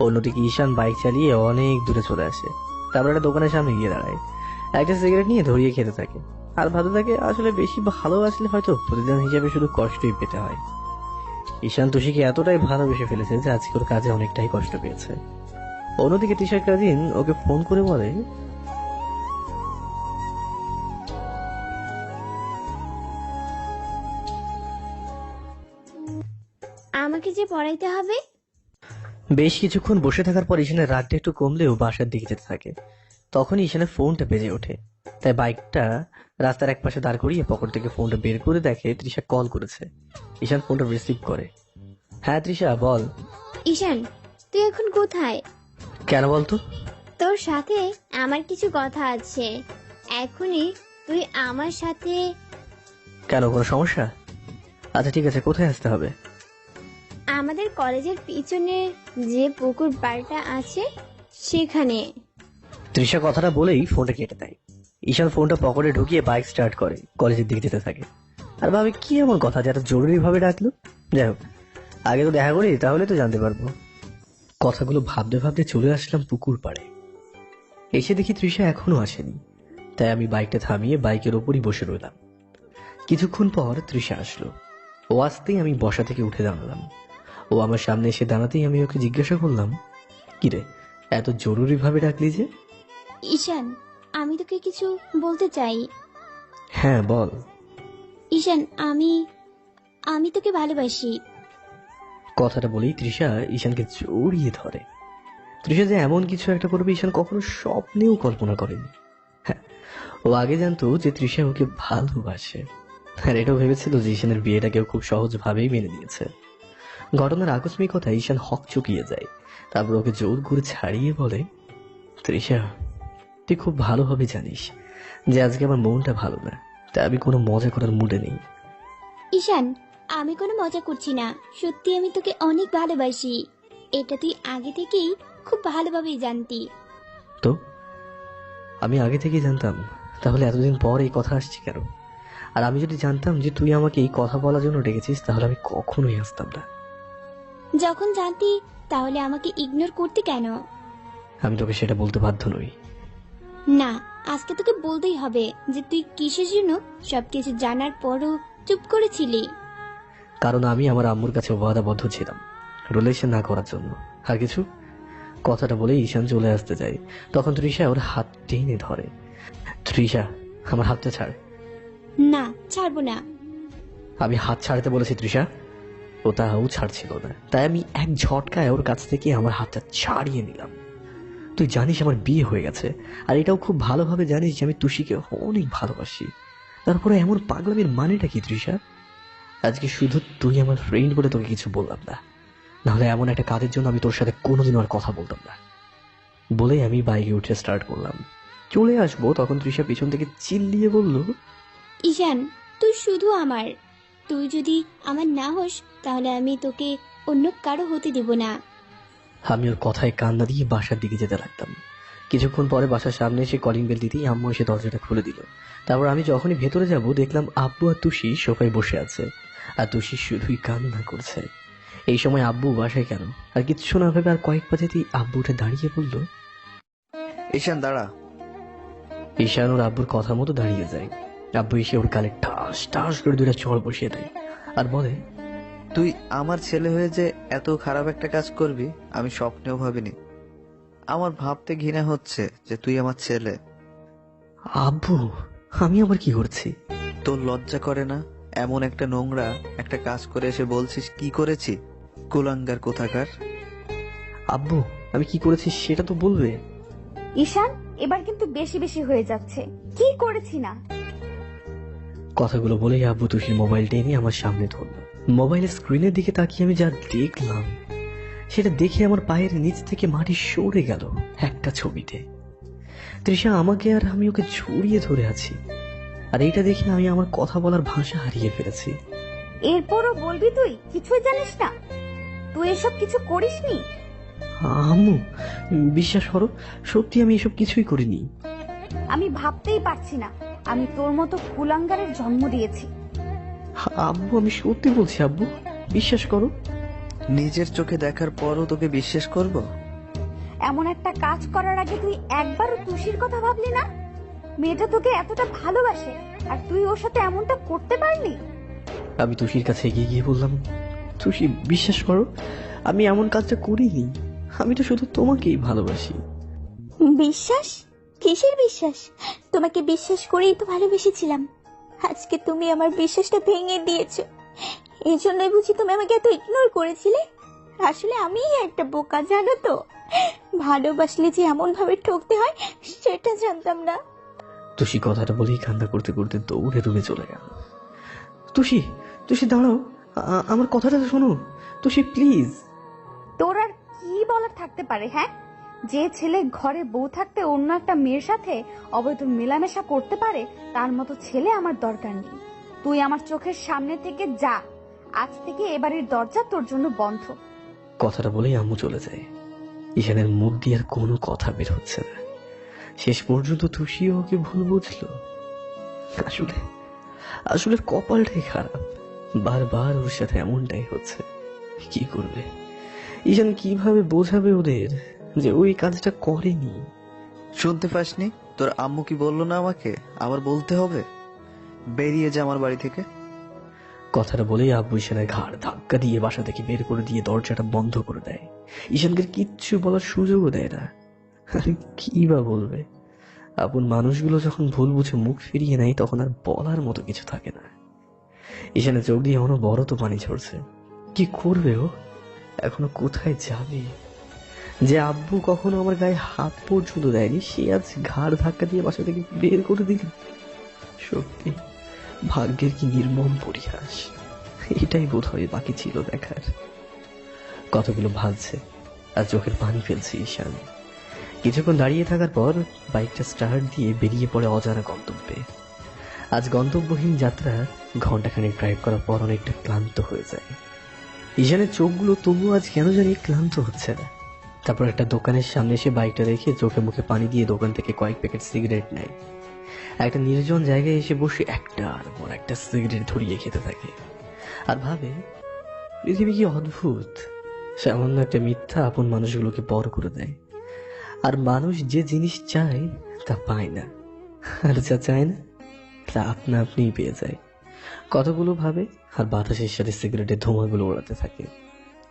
G: অন্যদিকে ঈশান বাইক চালিয়ে অনেক দূরে চলে আসে। তারপর একটা দোকানের সামনে গিয়ে দাঁড়ায়, একটা সিগারেট নিয়ে ধরিয়ে খেতে থাকে আর ভাবতে থাকে আসলে বেশি ভালো আসলে হয়তো প্রতিদান হিসেবে শুধু কষ্টই পেতে হয়। ঈশান তুষিকে এতটাই ভালোবেসে ফেলেছে যে আজকে ওর কাজে অনেকটাই কষ্ট পেয়েছে। অন্যদিকে তৃষার কাজিন ওকে ফোন করে বলে,
B: আমাকে যে পড়াইতে হবে।
G: বেশ কিছুক্ষণ বসে থাকার পর ঈশানের রাগটা একটু কমলেও বাসার দিকে যেতে থাকে। তখন ঈশানের ফোনটা বেজে ওঠে, তাই বাইকটা রাস্তার এক পাশে দাঁড় করিয়ে পকেট থেকে ফোনটা বের করে দেখে তৃষা কল করেছে। ঈশান ফোনটা রিসিভ করে। হ্যাঁ তৃষা, বল।
B: ঈশান, তুই এখন কোথায়?
G: কেন বলতো?
B: তোর সাথে আমার কিছু কথা আছে, এখনই তুই আমার সাথে।
G: কেন, কোনো সমস্যা? আচ্ছা ঠিক আছে, কোথায় আসতে হবে?
K: আমাদের কলেজের পিছনে যে পুকুর পাড়টা আছে সেখানে।
G: তৃষা কথাটা বলেই ফোনটা কেটে দেয়। ঈশান ফোনটা পকেটে ঢুকিয়ে বাইক স্টার্ট করে কলেজের দিকে যেতে থাকে। আর ভাবে কি এমন কথা যে এত জরুরি ভাবে ডাকলো। যাই হোক, আগে তো দেখা করি, তাহলে তো জানতে পারবো। কথাগুলো ভাবতে ভাবতে চলে আসলাম পুকুর পাড়ে। এসে দেখি তৃষা এখনো আসেনি, তাই আমি বাইকটা থামিয়ে বাইকের ওপরই বসে রইলাম। কিছুক্ষণ পর তৃষা আসলো। ও আসতেই আমি বসা থেকে উঠে দাঁড়ালাম। ও আমার সামনে এসে দাঁড়াতেই আমি ওকে জিজ্ঞাসা করলাম, কিরে এত জরুরি ভাবে ডাকলি যে?
K: ঈশান, আমি তোকে কিছু বলতে চাই।
G: হ্যাঁ বল।
K: ঈশান, আমি তোকে ভালোবাসি।
G: কথাটা বলেই তৃষা ঈশানকে জড়িয়ে ধরে। তৃষা যে এমন কিছু একটা করবে ঈশান কখনো স্বপ্নেও কল্পনা করেনি। হ্যাঁ, ও আগে জানতো যে তৃষা ওকে ভালোবাসে, আর এটাও ভেবেছিল যে ঈশানের বিয়েটাকেও খুব সহজভাবেই মেনে নিয়েছে। ঘটনার আকস্মিকতায় ঈশান হক চুকিয়ে যায়। তারপর ওকে জোর করে ছাড়িয়ে বলে, তৃষা তুই খুব ভালোভাবে জানিস যে আজকে আমার মনটা ভালো না, তাই আমি কোনো মজা করার মুডে নেই।
K: ঈশান, আমি কোনো মজা করছি না, সত্যি আমি তোকে অনেক ভালোবাসি। এটা তুই আগে থেকেই খুব ভালোভাবেই জানতি।
G: তো আমি আগে থেকেই জানতাম, তাহলে এতদিন পর এই কথা আসছে কেন? আর আমি যদি জানতাম যে তুই আমাকে এই কথা বলার জন্য ডেকেছিস, তাহলে আমি কখনোই আসতাম না।
K: যখন জানতি তাহলে আমাকে ইগনোর করতে কেন?
G: আমি তোকে সেটা বলতে বাধ্য নই।
K: না, আজকে তোকে বলতেই হবে যে তুই কিসের জন্য সবকিছু জানার পরও চুপ করেছিলি।
G: কারণ আমি আমার আম্মুর কাছে ওয়াদাবদ্ধ ছিলাম রিলেশন না করার জন্য। আর কিছু? কথাটা বলে ঈশান চলে আসতে যায়, তখন তৃষা ওর হাত টেনে ধরে। তৃষা, আমার হাতটা ছাড়।
K: না, ছাড়বো না।
G: আমি হাত ছাড়তে বলেছি তৃষা। ও তাও ছাড়ছিল না, তাই আমি এক ঝটকায় ওর কাছ থেকে আমার হাতটা ছাড়িয়ে নিলাম। তুই জানিস আমার বিয়ে হয়ে গেছে, আর এটাও খুব ভালোভাবে জানিস যে আমি তুষিকে অনেক ভালোবাসি। তারপরে এমন পাগলামির মানেটা কি তৃষা? আজকে শুধু তুই আমার ফ্রেন্ড বলে তোকে কিছু বললাম না, নাহলে এমন একটা কাজের জন্য আমি তোর সাথে কোনোদিনও আর কথা বলতাম না। বলে আমি বাইকে উঠে স্টার্ট করলাম। চলে আসবো তখন তৃষা পিছন থেকে চিল্লিয়ে বলল,
K: ঈশান, তুই শুধু আমার। তুই যদি আমার না হোস তাহলে আমি তোকে অন্য কারো হতে দেব না।
G: আমি ওর কথায় কান্না দিয়ে বাসার দিকে যেতে লাগতাম। কিছুক্ষণ পরে বাসার সামনে এসে কলিং বেল দিতেই আম্মু এসে দরজাটা খুলে দিল। তারপর আমি যখনই ভেতরে যাব দেখলাম আব্বু আর তুষি সোফায় বসে আছে, আর তুষি শুধুই কান্না করছে। এই সময় আব্বু বাসায় কেন আর কিচ্ছু না ভেবে আর কয়েক পা যেতেই আব্বু উঠে দাঁড়িয়ে বলল,
F: ঈশান দাঁড়া।
G: ঈশান ওর আব্বুর কথা মতো দাঁড়িয়ে যায়। আব্বু এসে ওর গালে ঠাস ঠাস করে দুইটা চড় বসিয়ে দেয় আর বলে,
F: তুই আমার ছেলে হয়ে যে এত খারাপ একটা কাজ করবি আমি স্বপ্নেও ভাবিনি। আমার ভাবতে ঘৃণা হচ্ছে যে তুই আমার ছেলে।
G: আব্বু, আমি আবার কি করছি?
F: তোর লজ্জা করে না এমন একটা নোংরা একটা কাজ করে এসে বলছিস কি করেছি? কুলাঙ্গার কোথাকার।
G: আব্বু, আমি কি করেছি সেটা তো বলবে।
E: ঈশান, এবার কিন্তু বেশি বেশি হয়ে যাচ্ছে। কি করেছি না?
G: কথাগুলো বলেই আব্বু তুষির মোবাইলটা এনে আমার সামনে ধরলো। মোবাইলের স্ক্রিনের দিকে তাকিয়ে আমি যা দেখলাম সেটা দেখে আমার পায়ের নিচ থেকে মাটি সরে গেল একটা ছবিতে। তৃষা আমাকে আর আমি ওকে জড়িয়ে ধরে আছি, আর এইটা দেখে আমি আমার কথা বলার ভাষা হারিয়ে ফেলেছি।
E: এরপরও বলবি তুই কিছুই জানিস না? তুই এসব কিছু করিসনি?
G: আম্মু, বিশ্বাস করো, সত্যি আমি এসব কিছুই করিনি।
E: আমি ভাবতেই পারছি না আমি তোর মতো কুলাঙ্গারের জন্ম দিয়েছি।
G: আব্বু, আমি সত্যি বলছি আব্বু, বিশ্বাস করো।
F: নিজের চোখে দেখার পরও তোকে বিশ্বাস করব?
E: এমন একটা কাজ করার আগে তুই একবারও তুষির কথা ভাবলি না? মেয়েটা তোকে এতটা ভালোবাসে আর তুই ওর সাথে এমনটা করতে পারলি?
G: আমি তুষির কাছে এগিয়ে গিয়ে বললাম, তুষি বিশ্বাস করো, আমি এমন কাজটা করিনি। আমি তো শুধু তোমাকেই ভালোবাসি।
K: বিশ্বাস? কিসের বিশ্বাস? তোমাকে বিশ্বাস করেই তো ভালোবেসেছিলাম। আজকে তুমি আমার বিশ্বাসটা ভেঙে দিয়েছো। এই জন্যই বুঝি তুমি আমাকে এত ইগনোর করেছিলে? আসলে আমিই একটা বোকা, জানো তো। ভালোবাসলে যে এমন ভাবে ঠকতে হয় সেটা জানতাম না।
G: তুষি কথাটা বলেই কান্না করতে করতে দৌড়ে রুমে চলে গেল। তুষি, তুষি দাঁড়াও, আমার কথাটা তো শোনো। তুষি প্লিজ।
E: তোর আর কি বলার থাকতে পারে? হ্যাঁ, যে ছেলে ঘরে বউ থাকতে অন্য একটা মেয়ের সাথে অবৈধ মেলামেশা করতে পারে তার মতো ছেলে আমার দরকার নেই। তুই আমার চোখের সামনে থেকে যা, আজ থেকে এবারের দরজা তোর জন্য বন্ধ।
G: কথাটা বলেই আম্মু চলে যায়। ঈশানের মুখ দিয়ে আর কোনো কথা বের হচ্ছে না। শেষ পর্যন্ত তুষিও ওকে ভুল বুঝলো। আসলে আসলে কপালটাই খারাপ, বারবার ওর সাথে এমনটাই হচ্ছে। কি করবে ঈশান, কিভাবে বোঝাবে ওদের যে ওই কাজটা করেনি?
F: শুনতে পাসনি? তোর আম্মু কি বললো না আমাকে? আবার বলতে হবে? বেরিয়ে যা আমার বাড়ি থেকে।
G: কথাটা বলেই আব্বু ঈশানের ঘাড় ধাক্কা দিয়ে বাসা থেকে বের করে দিয়ে দরজাটা বন্ধ করে দেয়। ঈশানকে কিচ্ছু বলার সুযোগও দেয় না। আরে কি বা বলবে? আপন মানুষগুলো যখন ভুল বুঝে মুখ ফিরিয়ে নেয় তখন আর বলার মতো কিছু থাকে না। ঈশানের চোখ দিয়ে এখনো বড় তো পানি ঝরছে। কি করবে ও? এখনো কোথায় যাবে? যে আব্বু কখনো আমার গায়ে হাত পর্যন্ত দেয়নি, সে আজ ঘাড় ধাক্কা দিয়ে বাসা থেকে বের করে দিল। সত্যি ভাগ্যের কি নির্মম পরিহাস। এটাই বোধ হয় বাকি ছিল দেখার। কতগুলো ভাবছে আর চোখের পানি ফেলছে ঈশান। কিছুক্ষণ দাঁড়িয়ে থাকার পর বাইকটা স্টার্ট দিয়ে বেরিয়ে পড়ে অজানা গন্তব্যে। আজ গন্তব্যহীন যাত্রা ঘন্টাখানেক ড্রাইভ করার পর অনেকটা ক্লান্ত হয়ে যায়। ঈশানের চোখগুলো তবুও আজ কেন জানি ক্লান্ত হচ্ছে না। তারপর একটা দোকানের সামনে এসে বাইকটা রেখে চোখে মুখে পানি দিয়ে দোকান থেকে কয়েক প্যাকেট সিগারেট নেয়। একটা নির্জন জায়গায় এসে বসে একটার পর একটা সিগারেট ধরিয়ে খেতে থাকে আর ভাবে, পৃথিবী কি অদ্ভুত। সামান্য একটা মিথ্যা আপন মানুষগুলোকে বড় করে দেয়। আর মানুষ যে জিনিস চায় তা পায় না, আর যা চায় না তা আপনা আপনিই পেয়ে যায়। কতগুলো ভাবে আর বাতাসের সাথে সিগারেটের ধোঁয়াগুলো ওড়াতে থাকে।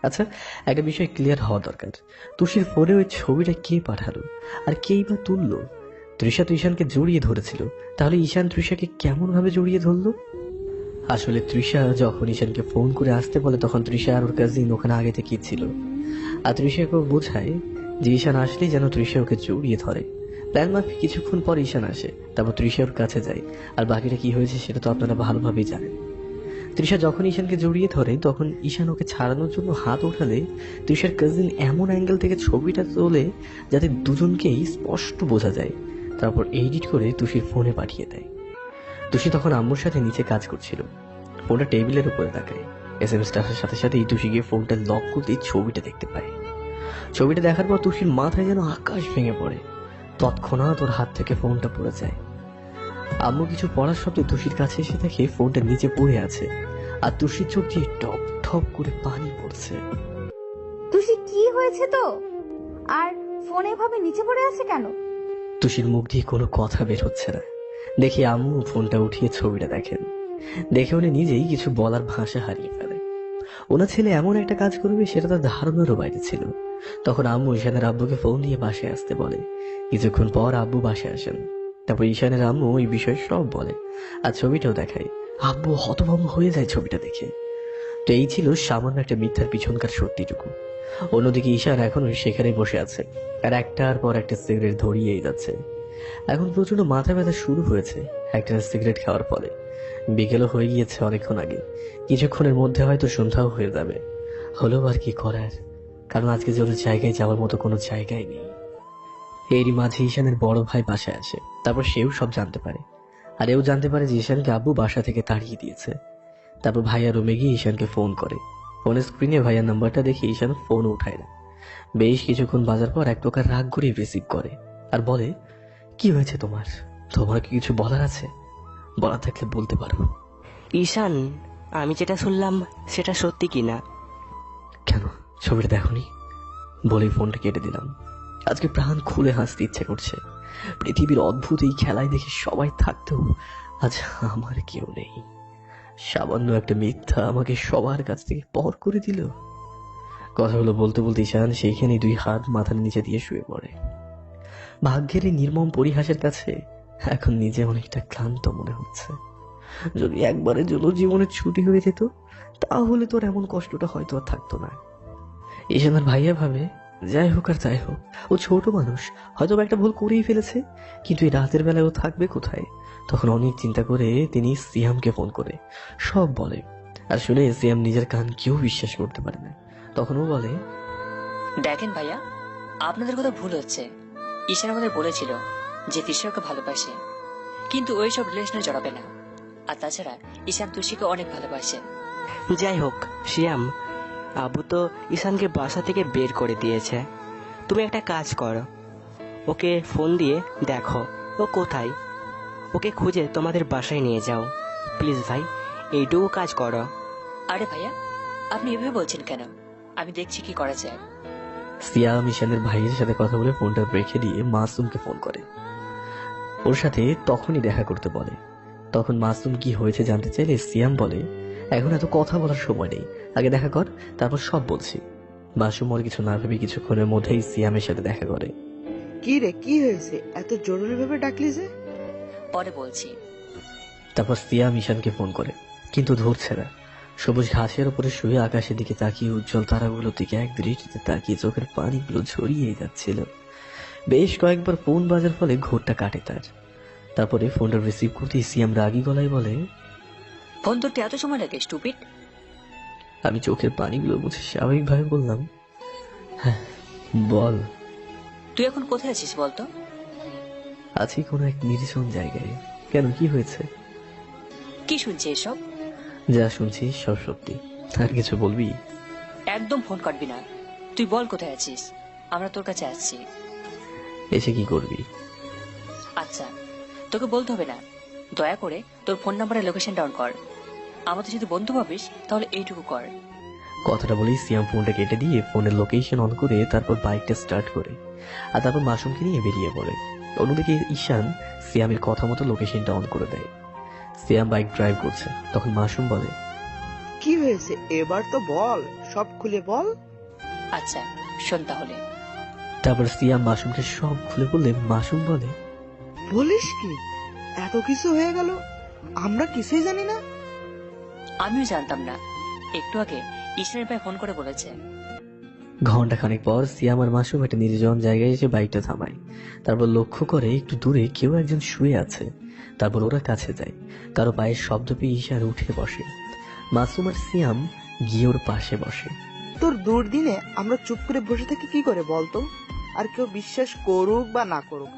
G: আচ্ছা, একটা বিষয় ক্লিয়ার হওয়া দরকার। তুষির ফোনে ওই ছবিটা কে পাঠালো আর কেই বা তুললো? তৃষা তো ঈশানকে জড়িয়ে ধরেছিল, তাহলে ঈশান তৃষাকে কেমন ভাবে জড়িয়ে ধরলো? আসলে তৃষা যখন ঈশানকে ফোন করে আসতে বলে তখন তৃষা আর ওর কাজিন ওখানে আগে থেকেই ছিল। আর তৃষাকে বোঝায় যে ঈশান আসলেই যেন তৃষা ওকে জড়িয়ে ধরে। প্ল্যান মাফিক কিছুক্ষণ পর ঈশান আসে, তারপর তৃষা ওর কাছে যায়। আর বাকিটা কি হয়েছে সেটা তো আপনারা ভালোভাবেই জানেন। তৃষা যখন ঈশানকে জড়িয়ে ধরে তখন ঈশান ওকে ছাড়ানোর জন্য হাত ওঠালে তৃষার কাজিন এমন অ্যাঙ্গেল থেকে ছবিটা তোলে যাতে দুজনকেই স্পষ্ট বোঝা যায়। তারপর এডিট করে তুষির ফোনে পাঠিয়ে দেয়। তুষি তখন আম্মুর সাথে নিচে কাজ করছিল। ফোনটা টেবিলের উপরে তাকায়। এসএমএসটা আসার সাথে সাথেই তুষি গিয়ে ফোনটা লক করতেই ছবিটা দেখতে পায়। ছবিটা দেখার পর তুষির মাথায় যেন আকাশ ভেঙে পড়ে। তৎক্ষণাৎ ওর হাত থেকে ফোনটা পড়ে যায়। আম্মু কিছু পড়ার শব্দে তুষির কাছে এসে দেখে ফোনটা নিচে পড়ে আছে আর তুষির চোখ দিয়ে টপ টপ করে পানি পড়ছে।
E: তুষি, কি হয়েছে তো? আর ফোন এভাবে নিচে পড়ে আছে কেন?
G: তুষির মুখ দিয়ে কোনো কথা বের হচ্ছে না। দেখি আম্মু ফোনটা উঠিয়ে ছবিটা দেখেন। দেখে উনি নিজেই কিছু বলার ভাষা হারিয়ে ফেলে। ওনার ছেলে এমন একটা কাজ করবে সেটা তার ধারণারও বাইরে ছিল। তখন আম্মু ঈশানের আব্বুকে ফোন দিয়ে বাসায় আসতে বলে। কিছুক্ষণ পর আব্বু বাসায় আসেন। তারপর ঈশানের আম্মু ওই বিষয় সব বলে আর ছবিটাও দেখায়। আব্বু হতভম্ব হয়ে যায় ছবিটা দেখে। তো এই ছিল সামান্য একটা মিথ্যার পিছনকার সত্যিটুকু। অন্যদিকে ঈশান এখনো সেখানে বসে আছে আর একটার পর একটা সিগারেট ধরিয়েই যাচ্ছে। এখন প্রচন্ড মাথা ব্যথা শুরু হয়েছে একটা সিগারেট খাওয়ার ফলে। বিকেলও হয়ে গিয়েছে অনেকক্ষণ আগে। কিছুক্ষণের মধ্যে হয়তো সন্ধ্যাও হয়ে যাবে। হলেও আর কি করার, কারণ আজকে যে ওদের জায়গায় যাওয়ার মতো কোনো জায়গায় নেই। এরই মাঝে ঈশানের বড় ভাই বাসায় আসে। তারপর সেও সব জানতে পারে। আর এও জানতে পারে যে ঈশানকে আব্বু বাসা থেকে তাড়িয়ে দিয়েছে। তারপর ভাইয়া রুমে গিয়ে ঈশানকে ফোন করে। ফোনের স্ক্রিনে ভাইয়ার নাম্বারটা দেখে ঈশান ফোন উঠায় না। বেশ কিছুক্ষণ বাজার পর এক প্রকার রাগ করে রিসিভ করে আর বলে, কি হয়েছে তোমার? তোমার কি কিছু বলার আছে? বলা থাকলে বলতে পারো।
A: ঈশান, আমি যেটা শুনলাম সেটা সত্যি কিনা?
G: কেন, ছবিটা দেখোনি? বলেই ফোনটা কেটে দিলাম। আজকে প্রাণ খুলে হাসতে ইচ্ছে করছে। পৃথিবীর অদ্ভুত এই খেলায় দেখে সবাই থাকতেও আজ আমার কেউ নেই। সামান্য একটা মিথ্যা আমাকে সবার কাছ থেকে পর করে দিল। কথাগুলো বলতে বলতে ঈশান সেইখানেই দুই হাত মাথার নিচে দিয়ে শুয়ে পড়ে। ভাগ্যের এই নির্মম পরিহাসের কাছে এখন নিজে অনেকটা ক্লান্ত মনে হচ্ছে। যদি একবারের জন্য জীবনের ছুটি হয়ে যেত তাহলে তোর এমন কষ্টটা হয়তো আর থাকতো না। ঈশানের ভাইয়া ভাবে, যাই হোক আর যাই হোক, ও ছোট মানুষ, হয়তো একটা ভুল করেই ফেলেছে, কিন্তু এই রাতের বেলায় ও থাকবে কোথায়? তখন অনেক চিন্তা করে তিনি সিয়ামকে ফোন করে সব বলে। আর শুনে সিয়াম নিজের কান কেউ বিশ্বাস করতে পারে না। তখন ও বলে,
J: দেখেন ভাইয়া, আপনাদের কথা ভুল হচ্ছে। ঈশান আমাদের বলেছিল যে তৃষাকে ভালোবাসে, কিন্তু ওইসব রিলেশনে জড়াবে না। আর তাছাড়া ঈশান তুষিকে অনেক ভালোবাসে।
A: যাই হোক শিয়াম, আবু তো ঈশানকে বাসা থেকে বের করে দিয়েছে। তুমি একটা কাজ করো, ওকে ফোন দিয়ে দেখো ও কোথায়, ওকে খুঁজে তোমাদের বাসায় নিয়ে যাও প্লিজ ভাই, এইটুকু কাজ করো।
J: আরে ভাইয়া, আপনি এভাবে বলছেন কেন? আমি দেখছি কি করা যায়।
G: সিয়াম ঈশানের ভাইয়ের সাথে কথা বলে ফোনটা রেখে দিয়ে মাসুমকে ফোন করে, ওর সাথে তখনই দেখা করতে বলে। তখন মাসুম কি হয়েছে জানতে চাইলে সিয়াম বলে, এখন এত কথা বলার সময় নেই, আগে দেখা কর, তারপর সব বলছি। মাসুম ওর কিছু না ভেবে কিছুক্ষণের মধ্যেই সিয়ামের সাথে দেখা করে।
H: কি রে, কি হয়েছে? এত জরুরি ভাবে ডাকলি যে?
J: পরে বলছি।
G: তারপর সিয়াম ঈশানকে ফোন করে, কিন্তু ধরছে না। সবুজ ঘাসের উপরে শুয়ে আকাশের দিকে তাকিয়ে উজ্জ্বল তারাগুলোর দিকে এক দৃষ্টিতে তাকিয়ে চোখের পানিগুলো ঝরিয়ে যাচ্ছিল। বেশ কয়েকবার ফোন বাজার ফলে ঘোরটা কাটে তার। তারপরে ফোনটা রিসিভ করতেই সিয়াম রাগী গলায় বলে,
J: ফোন ধরতে এত সময় লাগে স্টুপিড?
G: আমি চোখের পানিগুলো মুছে স্বাভাবিকভাবে বললাম, হ্যাঁ বল।
J: তুই এখন কোথায় আছিস বলতো?
G: আছি কোনো এক নির্জন জায়গায়। কেন, কি হয়েছে?
J: কি শুনছি এসব?
G: যা শুনছি সব সত্যি, আর কিছু বলবি?
J: একদম ফোন কাটবি না। তুই বল কোথায় আছিস, আমরা তোর কাছে আসছি।
G: এসে কি করবি?
J: আচ্ছা, তোকে বলতে হবে না, দয়া করে তোর ফোন নাম্বারের লোকেশন ডাউন কর। আমাদের যদি বন্ধু ভাবিস তাহলে এইটুকু কর।
G: কথাটা বলেই সিয়াম ফোনটা কেটে দিয়ে ফোনের লোকেশন অন করে তারপর বাইকটা স্টার্ট করে আর তারপর মাসুমকে নিয়ে বেরিয়ে পড়ে। অন্যদিকে ঈশান সিয়ামের কথা মতো লোকেশনটা অন করে দেয়। সিয়াম বাইক ড্রাইভ করছে, তখন মাসুম বলে,
H: কি হয়েছে এবার তো বল, সব খুলে বল।
J: আচ্ছা শোন তাহলে।
G: তারপর সিয়াম মাসুমকে সব খুলে বললে মাসুম বলে,
H: বলিস কি, এত কিছু হয়ে গেল, আমরা কিছুই জানি না।
J: আমিও জানতাম না, একটু আগে ঈশানের ভাই ফোন করে বলেছে।
G: ঘন্টা খানিক পর সিয়াম আর মাসুম একটা নির্জন জায়গায় এসে বাইকটা থামায়। তারপর লক্ষ্য করে একটু দূরে কেউ একজন শুয়ে আছে। তারপর ওরা কাছে যায়, কারো পায়ের শব্দ পেয়ে ঈশান উঠে বসে। মাসুম আর সিয়াম গিয়ে ওর পাশে বসে।
H: তোর দুর্দিনে আমরা চুপ করে বসে থাকি কি করে বলতো? আর কেউ বিশ্বাস করুক বা না করুক,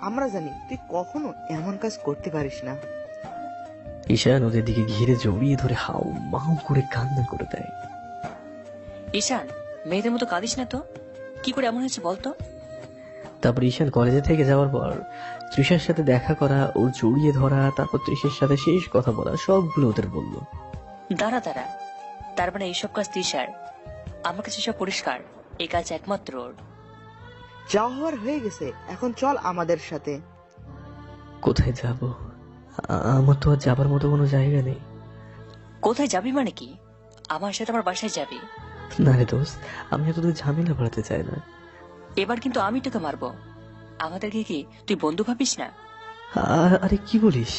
H: আমরা জানি তুই কখনো এমন কাজ করতে পারিস না।
G: ঈশান ওদের দিকে ঘিরে জড়িয়ে ধরে হাউ মাউ করে কান্না করে দেয়।
J: ঈশান, মেয়েদের মতো কাঁদিস না তো, কি করে এমন হয়েছে বলতো?
G: তারপর ঈশান কলেজে থেকে যাওয়ার পর তৃষার সাথে দেখা করা, ওর জড়িয়ে ধরা, তারপর তৃষার সাথে শেষ কথা বলা, সবগুলো ওদের বলল।
J: দাঁড়া, তার মানে এইসব কাজ তৃষার? আমার কাছে সব পরিষ্কার, এই কাজ একমাত্র ওর।
H: যা হওয়ার হয়ে গেছে, এখন চল আমাদের সাথে।
G: কোথায় যাব? আমার তো আর যাবার মতো কোনো জায়গা নেই।
J: কোথায় যাবি মানে কি? আমার সাথে আমার বাসায় যাবি।
G: না রে দোস্ত, আমি তোদের ঝামেলা বাড়াতে চাই না।
J: এবার কিন্তু আমি তোকে মারবো। আমাদেরকে কি তুই বন্ধু ভাবিস না?
G: আরে কি বলিস?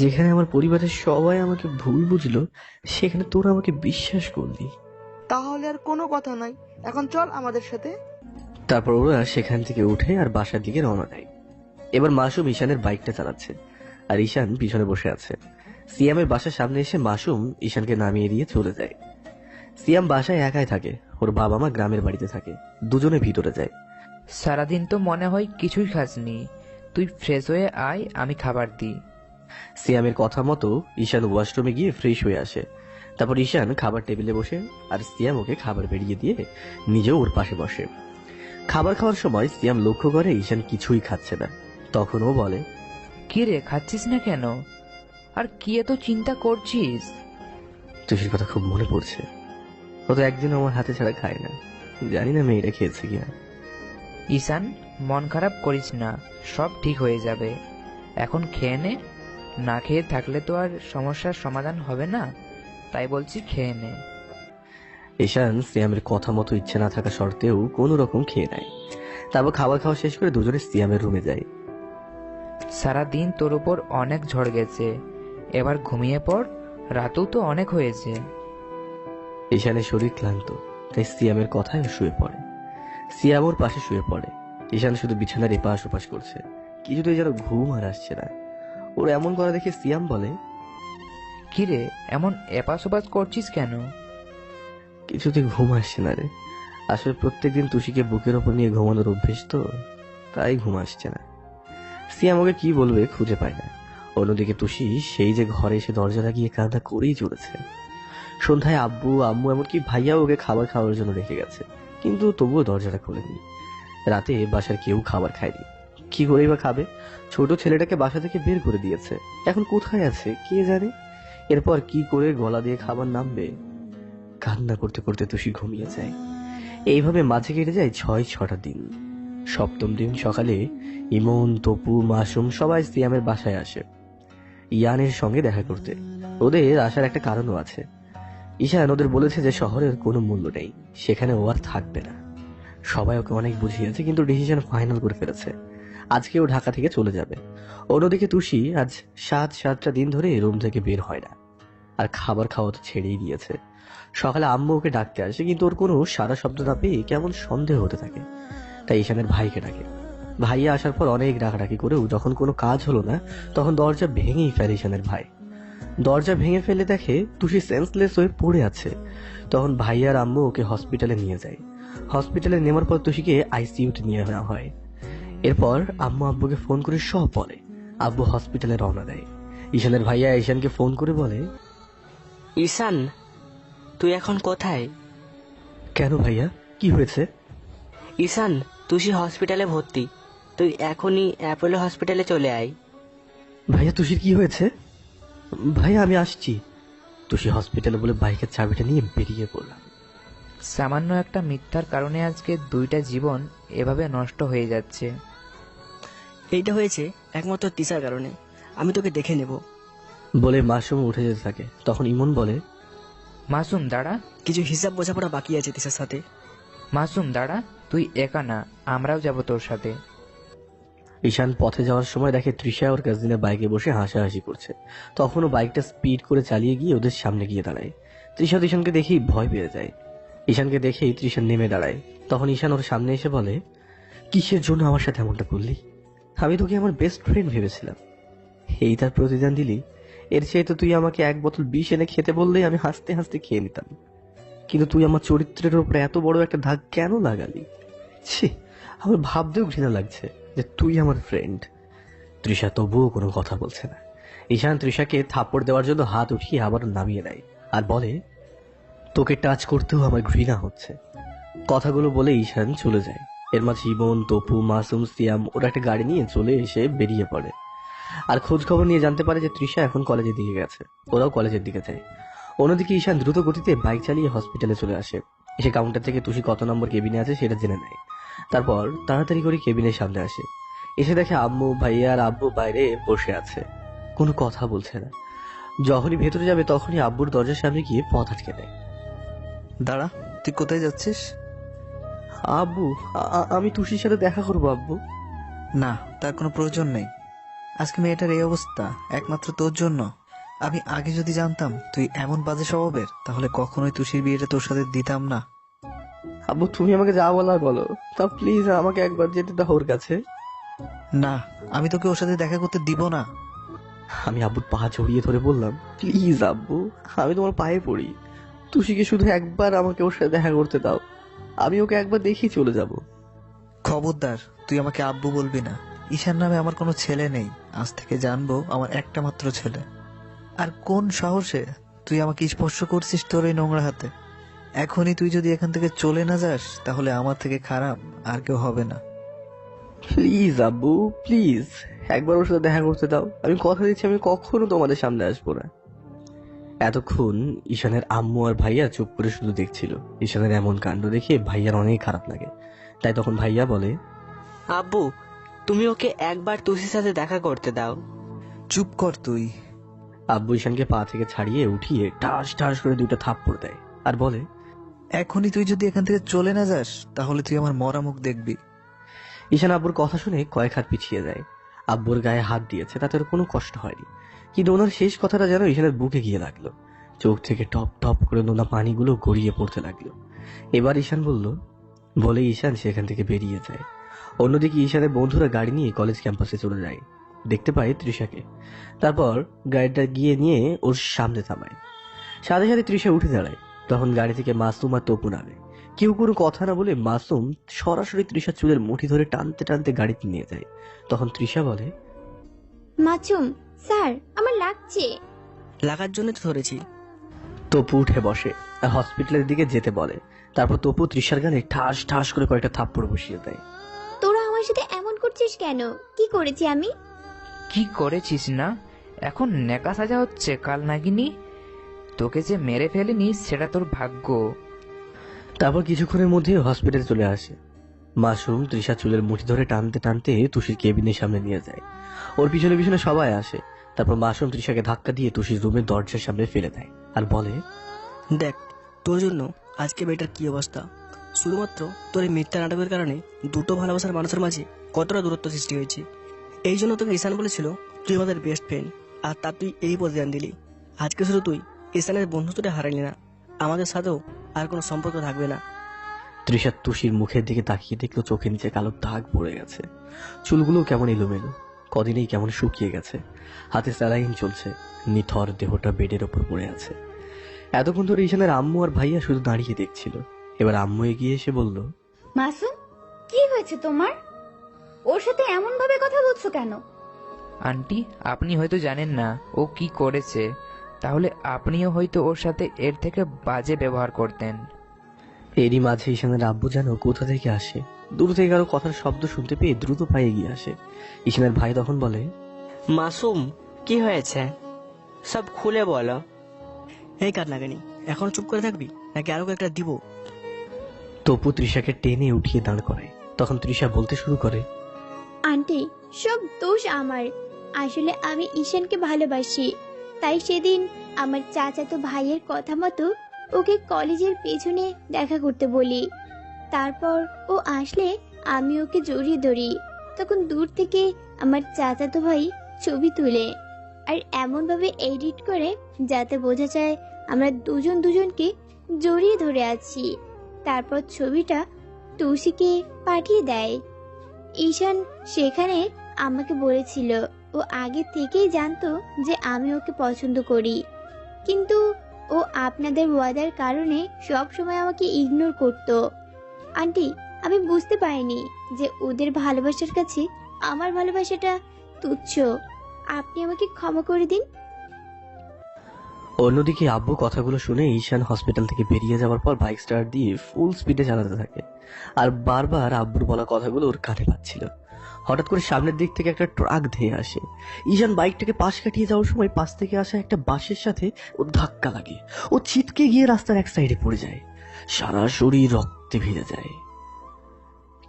G: যেখানে আমার পরিবারের সবাই আমাকে ভুল বুঝলো, সেখানে তোরা আমাকে বিশ্বাস করলি।
H: তাহলে আর কোনো কথা নাই, এখন চল আমাদের সাথে।
G: তারপর ওরা সেখান থেকে উঠে আর বাসার দিকে রওনা দেয়। এবার মাসুম ঈশানের বাইকটা চালাচ্ছে আর ঈশান পিছনে বসে আছে। সিয়ামের বাসার সামনে এসে মাসুম ঈশানকে নামিয়ে দিয়ে চলে যায়। সিয়াম বাসায় একাই থাকে, ওর বাবা মা গ্রামের বাড়িতে থাকে। দুজনে ভিতরে যায়।
L: সারাদিন তো মনে হয় কিছুই খাসনি, তুই ফ্রেশ হয়ে আয়, আমি খাবার দিই।
G: সিয়ামের কথা মতো ঈশান ওয়াশরুমে গিয়ে ফ্রেশ হয়ে আসে। তারপর ঈশান খাবার টেবিলে বসে আর সিয়াম ওকে খাবার বেরিয়ে দিয়ে নিজেও ওর পাশে বসে। খাবার খাওয়ার সময় সিয়াম লক্ষ্য করে ঈশান কিছুই খাচ্ছে না। তখন ও বলে,
L: কি রে, খাচ্ছিস না কেন? আর কি এত চিন্তা করছিস?
G: তুষির কথা খুব মনে পড়ছে, ও তো একদিন আমার হাতে ছাড়া খায় না, জানি না মেয়েটা খেয়েছে কিনা।
L: ঈশান, মন খারাপ করিস না, সব ঠিক হয়ে যাবে। এখন খেয়ে নে, না খেয়ে থাকলে তো আর সমস্যার সমাধান হবে না, তাই বলছি খেয়ে নে।
G: ঈশান সিয়ামের কথা মতো ইচ্ছে না থাকা সত্ত্বেও কোনো রকম খেয়ে নেয়। তারপর খাবার খাওয়া শেষ করে দুজনে সিয়ামের রুমে যায়।
L: সারাদিন তোর উপর অনেক ঝড় গেছে, এবার ঘুমিয়ে পড়, রাতও তো অনেক হয়েছে।
G: ঈশানের শরীর ক্লান্ত, তাই সিয়ামের কথায় শুয়ে পড়ে। সিয়াম ওর পাশে শুয়ে পড়ে। ঈশান শুধু বিছানার এপাশ ওপাশ করছে, কিছুতেই যেন ঘুম আর আসছে না। ওর এমন করা দেখে সিয়াম বলে,
L: কিরে, এমন এপাশ ওপাশ করছিস কেন?
G: কিছুতে ঘুম আসছে না রে, আসলে প্রত্যেকদিন তুষিকে বুকের ওপর নিয়ে ঘুমানোর অভ্যেস তো, তাই ঘুম আসছে না। সিয়াম ওকে কি বলবে খুঁজে পায় না। অন্যদিকে তুষি সেই যে ঘরে এসে দরজা লাগিয়ে কাঁদা করেই চলেছে। সন্ধ্যায় আব্বু আম্মু এমনকি ভাইয়া ওকে খাবার খাওয়ার জন্য রেখে গেছে, কিন্তু তবুও দরজাটা খোলেনি। রাতে বাসার কেউ খাবার খায়নি। কি করেই বা খাবে? ছোট ছেলেটাকে বাসা থেকে বের করে দিয়েছে, এখন কোথায় আছে কে জানে। এরপর কি করে গলা দিয়ে খাবার নামবে? কান্না করতে করতে তুষি ঘুমিয়ে যায়। এইভাবে মাঝে কেটে যায় 6-6টা দিন। 7ম দিন সকালে ইমন, তপু, মাসুম সবাই সিয়ামের বাসায় আসে ইয়ানের সঙ্গে দেখা করতে। ওদের আসার একটা কারণও আছে। ঈশান ওদের বলেছে যে শহরের কোনো মূল্য নেই, সেখানে ও আর থাকবে না। সবাই ওকে অনেক বুঝিয়েছে, কিন্তু ডিসিশন ফাইনাল করে ফেলেছে, আজকে ও ঢাকা থেকে চলে যাবে। অন্যদিকে তুষি আজ 7-7টা দিন ধরে রুম থেকে বের হয় না, আর খাবার খাওয়া তো ছেড়েই দিয়েছে। সকালে আম্মু ওকে ডাকতে আসে, কিন্তু ওর কোনো সারা শব্দ না পেয়ে কেমন সন্দেহ হতে থাকে। তাই ঈশানের ভাইকে ডাকে। ভাইয়া আসার পর অনেক ডাকাডাকি করেও যখন কোনো কাজ হলো না, তখন দরজা ভেঙেই ফেলে ঈশানের ভাই। দরজা ভেঙে ফেলে দেখে তুষি সেন্সলেস হয়ে পড়ে আছে। তখন ভাইয়ার আম্মু ওকে হসপিটালে নিয়ে যায়। হসপিটালে নেওয়ার পর তুষিকে আইসিইউতে নিয়ে নেওয়া হয়। এরপর আম্মু আব্বুকে ফোন করে সব বলে। আব্বু হসপিটালে রওনা দেয়। ঈশানের ভাইয়া ঈশানকে ফোন করে বলে,
A: ঈশান, তুই এখন কোথায়?
G: কেন ভাইয়া, কি হয়েছে?
A: ঈশান, তুষি হসপিটালে ভর্তি, তুই এখনই অ্যাপোলো হসপিটালে চলে আয়।
G: ভাইয়া তুষির কি হয়েছে? ভাইয়া আমি আসছি। তুষি হসপিটালে বলে বাইকের চাবিটা নিয়ে বেরিয়ে পড়লাম।
L: সামান্য একটা মিথ্যার কারণে আজকে 2টা জীবন এভাবে নষ্ট হয়ে যাচ্ছে।
M: এইটা হয়েছে একমাত্র তিসার কারণে। আমি তোকে দেখে নেব
G: বলে মাসুম উঠে যেতে থাকে। তখন ইমন বলে,
L: মাসুম দাঁড়া,
M: কিছু হিসাব বোঝাপড়া বাকি আছে তিসার সাথে।
L: মাসুম দাঁড়া, তুই একা না, আমরাও যাব তোর সাথে।
G: ঈশান পথে যাওয়ার সময় দেখে তৃষা ওর কাজিনের বাইকে বসে হাসাহাসি করছে। তখনও বাইকটা স্পিড করে চালিয়ে গিয়ে ওদের সামনে গিয়ে দাঁড়ায়। তৃষা ঈশানকে দেখেই ভয় পেয়ে যায়। ঈশানকে দেখেই তৃষা নেমে দাঁড়ায়। তখন ঈশান ওর সামনে এসে বলে, কিসের জন্য আমার সাথে এমনটা করলি? আমি তোকে আমার বেস্ট ফ্রেন্ড ভেবেছিলাম, এই তার প্রতিদান দিলি? এর চেয়ে তো তুই আমাকে 1 বোতল বিষ এনে খেতে বললেই আমি হাসতে হাসতে খেয়ে নিতাম, কিন্তু তুই আমার চরিত্রের উপরে এত বড় একটা দাগ কেন লাগালি? ছি, আমার ভাবতেও ঘৃণা লাগছে যে তুই আমার ফ্রেন্ড। তৃষা তবুও কোনো কথা বলছে না। ঈশান তৃষাকে থাপ্পড় দেওয়ার জন্য হাত উঠিয়ে আবার নামিয়ে দেয় আর বলে, তোকে টাচ করতেও আমার ঘৃণা হচ্ছে। কথাগুলো বলে ঈশান চলে যায়। এর মাঝে ইমন, তপু, মাসুম, সিয়াম ওরা একটা গাড়ি নিয়ে চলে এসে বেরিয়ে পড়ে আর খোঁজ খবর নিয়ে জানতে পারে যে তৃষা এখন কলেজের দিকে গেছে। ওরাও কলেজের দিকে যায়। অন্যদিকে ঈশান দ্রুত গতিতে বাইক চালিয়ে হসপিটালে চলে আসে। এসে কাউন্টার থেকে তুষি কত নম্বর কেবিনে আছে সেটা জেনে নেয়। তারপর তাড়াতাড়ি করে কেবিনের সামনে আসে। এসে দেখে আম্মু, ভাইয়া আর আব্বু বাইরে বসে আছে, কোনো কথা বলছে না। যখনই ভেতরে যাবে তখনই আব্বুর দরজার সামনে গিয়ে পথ আটকে দেয়।
H: দাঁড়া, তুই কোথায় যাচ্ছিস?
G: আব্বু, আমি তুষির সাথে দেখা করবো আব্বু।
H: না, তার কোনো প্রয়োজন নেই। আজকে মেয়েটার এই অবস্থা একমাত্র তোর জন্য। আমি আগে যদি জানতাম তুই এমন বাজে স্বভাবের, তাহলে কখনোই তুষির বিয়েটা তোর সাথে দিতাম না।
G: আব্বু, তুমি আমাকে যা বলার বলো, তা প্লিজ আমাকে একবার যেতে দাও ওর কাছে।
H: না, আমি তোকে ওর সাথে দেখা করতে দিব না।
G: আমি আব্বুর পা জড়িয়ে ধরে বললাম, প্লিজ আব্বু, আমি তোমার পায়ে পড়ি, তুষিকে শুধু একবার আমাকে ওর সাথে দেখা করতে দাও, আমি ওকে একবার দেখি চলে যাব।
H: খবরদার, তুই আমাকে আব্বু বলবি না। ঈশান নামে আমার কোনো ছেলে নেই, আজ থেকে জানবো আমার একটা মাত্র ছেলে। আর কোন সাহসে তুই আমাকে স্পর্শ করছিস তোর এই নোংরা হাতে? এখনই তুই যদি এখান থেকে চলে না যাস, তাহলে আমার থেকে খারাপ আর কেউ হবে না।
G: প্লিজ আব্বু, প্লিজ একবার ওর সাথে দেখা করতে দাও, আমি কথা দিচ্ছি আমি কখনো তোমাদের সামনে আসবো না। এতক্ষণ ঈশানের আম্মু আর ভাইয়া চুপ করে শুধু দেখছিল। ঈশানের এমন কাণ্ড দেখে ভাইয়ার অনেক খারাপ লাগে। তাই তখন ভাইয়া বলে,
A: আব্বু, তুমি ওকে একবার তুষির সাথে দেখা করতে দাও।
H: চুপ কর তুই।
G: আব্বু ঈশানকে পা থেকে ছাড়িয়ে উঠিয়ে ঠাস ঠাস করে 2টা থাপ্পড় দেয় আর বলে,
H: এখনই তুই যদি এখান থেকে চলে না যাস, তাহলে তুই আমার মরা মুখ দেখবি।
G: ঈশান আব্বুর কথা শুনে কয়েক হাত পিছিয়ে যায়। আব্বুর গায়ে হাত দিয়েছে, তাতে ওর কোনো কষ্ট হয়নি, কিন্তু ওনার শেষ কথাটা যেন ঈশানের বুকে গিয়ে লাগলো। চোখ থেকে টপ টপ করে নোনা পানিগুলো গড়িয়ে পড়তে লাগলো। এবার ঈশান বলে ঈশান সেখান থেকে বেরিয়ে যায়। অন্যদিকে ঈশানের বন্ধুরা গাড়ি নিয়ে কলেজ ক্যাম্পাসে চলে যায়। দেখতে পায় তৃষাকে। তারপর গাড়িটা গিয়ে নিয়ে ওর সামনে থামায়। সাথে সাথে তৃষা উঠে দাঁড়ায়। তখন গাড়ি থেকে মাসুম আর তপু নামে। কেউ কোনো কথা না বলে মাসুম সরাসরি তৃষার চুলের মুঠি ধরে টানতে টানতে গাড়িতে নিয়ে যায়। তখন তৃষা বলে,
K: মাসুম স্যার, আমার লাগছে।
M: লাগার জন্য তো ধরেছি।
G: তপু উঠে বসে আর হসপিটালের দিকে যেতে বলে। তারপর তপু তৃষার গালে ঠাস ঠাস করে কয়েকটা থাপ্পড় বসিয়ে দেয়।
K: তোরা আমার সাথে এমন করছিস কেন? কি করেছি আমি?
L: কি করেছিস না? এখন নেকা সাজা হচ্ছে কাল নাগিনী। তোকে যে মেরে ফেলেনি সেটা তোর ভাগ্য।
G: তারপর কিছুক্ষণের মধ্যে হসপিটালে চলে আসে। মাসুম তৃষা চুলের মুঠি ধরে টানতে টানতে তুষির কেবিনের সামনে নিয়ে যায়। ওর পিছনে পিছনে সবাই আসে। তারপর মাসুম তৃষাকে ধাক্কা দিয়ে তুষির রুমের দরজার সামনে ফেলে দেয় আর বলে,
M: দেখ তোর জন্য আজকে মেয়েটার কি অবস্থা। শুধুমাত্র তোর এই মিথ্যা নাটকের কারণে দুটো ভালোবাসার মানুষের মাঝে কতটা দূরত্ব সৃষ্টি হয়েছে। এই জন্য তোকে ঈশান বলেছিল তুই আমাদের বেস্ট ফ্রেন্ড, আর তার তুই এই প্রতিদান দিলি। আজকে শুধু তুই ঈশানের বন্ধুত্বটা হারাইলি না, আমাদের সাথেও আর কোনো সম্পর্ক থাকবে না।
G: তৃষা তুষির মুখের দিকে তাকিয়ে দেখলো চোখের নিচে কালো দাগ পড়ে গেছে। চুলগুলো কেমন এলোমেলো, কদিনেই কেমন শুকিয়ে গেছে। হাতে স্যালাইন চলছে, নিথর দেহটা বেডের ওপর পড়ে আছে। এতক্ষণ ধরে ঈশানের আম্মু আর ভাইয়া শুধু দাঁড়িয়ে দেখছিল। এবার আম্মু এগিয়ে এসে বলল,
E: মাসুম, কি হয়েছে তোমার? ওর সাথে এমন ভাবে কথা বলছো কেন?
L: আন্টি, আপনি হয়তো জানেন না ও কি করেছে, তাহলে আপনিও হয়তো ওর সাথে এর থেকে বাজে ব্যবহার করতেন।
G: এরই মাঝে ঈশানের আব্বু যেন কোথা থেকে আসে। দূর থেকে কারো কথার শব্দ শুনতে পেয়ে দ্রুত পায়ে এগিয়ে আসে। ঈশানের ভাই তখন বলে,
A: মাসুম কি হয়েছে, সব খুলে বলো।
M: এই কার নাগানি, এখন চুপ করে থাকবি নাকি আরো একটা দিব?
G: তপু তৃষাকে টেনে উঠিয়ে দাঁড় করায়। তখন তৃষা বলতে শুরু করে,
K: আন্টি, সব দোষ আমার। আসলে আমি ঈশানকে ভালোবাসি, তাই সেদিন আমার চাচাতো ভাইয়ের কথা মতো ওকে কলেজের পেছনে দেখা করতে বলি। তারপর ও আসলে আমি ওকে জড়িয়ে ধরি। তখন দূর থেকে আমার চাচাতো ভাই ছবি তুলে আর এমন ভাবে এডিট করে যাতে বোঝা যায় আমরা দুজন দুজনকে জড়িয়ে ধরে আছি। তারপর ছবিটা তুষিকে পাঠিয়ে দেয়। ঈশান সেখানে আমাকে বলেছিল ও আগে থেকেই জানতো যে আমি ওকে পছন্দ করি, কিন্তু ও আপনাদের ওয়াদার কারণে সব সময় আমাকে ইগনোর করতো। আন্টি, আমি বুঝতে পারিনি যে ওদের ভালোবাসার কাছে আমার ভালোবাসাটা তুচ্ছ। আপনি আমাকে ক্ষমা করে দিন।
G: অন্যদিকে আব্বু কথাগুলো শুনে ঈশান হসপিটাল থেকে বেরিয়ে যাওয়ার পর বাইক স্টার্ট দিয়ে ফুল স্পিডে চালাতে থাকে। আর বারবার আব্বুর বলা কথাগুলো ওর কানে পাচ্ছিল। হঠাৎ করে সামনের দিক থেকে একটা ট্রাক ধেয়ে আসে। ঈশান বাইকটাকে পাশ কাটিয়ে যাওয়ার সময় পাশ থেকে আসা একটা বাসের সাথে ওর ধাক্কা লাগে। ও ছিটকে গিয়ে রাস্তার এক সাইডে পড়ে যায়। সারা শরীর রক্তে ভিজে যায়।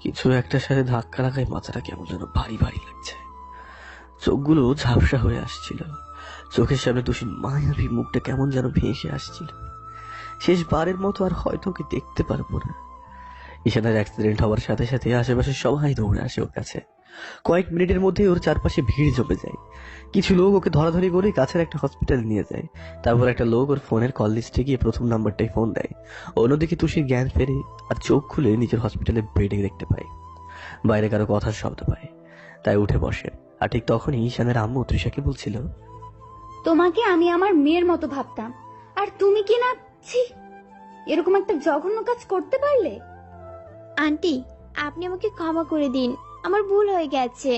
G: কিছু একটার সাথে ধাক্কা লাগায় মাথাটা কেমন যেন ভারী ভারী লাগছে। চোখগুলো ঝাপসা হয়ে আসছিল। চোখের সামনে তুষির মায়াবী মুখটা কেমন যেন ভেসে আসছিল। শেষবারের মতো আর হয়তো ওকে দেখতে পারবো না। ঈশানের অ্যাক্সিডেন্ট হওয়ার সাথে সাথে আশেপাশে সবাই দৌড়ে আসে ওর কাছে। কয়েক মিনিটের মধ্যে ওর চারপাশে ভিড় জমে যায়। কিছু লোক ওকে ধরাধরি করে কাছের একটা হসপিটাল নিয়ে যায়। তারপর একটা লোক ওর ফোনের কল লিস্টে গিয়ে প্রথম নাম্বারটাই ফোন দেয়। অন্যদিকে তুষির জ্ঞান ফেরে আর চোখ খুলে নিজের হসপিটালে বেডে দেখতে পায়। বাইরে কারো কথার শব্দ পায়, তাই উঠে বসে। আর ঠিক তখনই ঈশানের আম্মু তৃষাকে বলছিল,
E: তোমাকে আমি আমার মেয়ের মতো ভাবতাম, আর তুমি কি না, ছি, এরকম একটা জঘন্য কাজ করতে পারলে?
K: আন্টি, আপনি আমাকে ক্ষমা করে দিন, আমার ভুল হয়ে গেছে।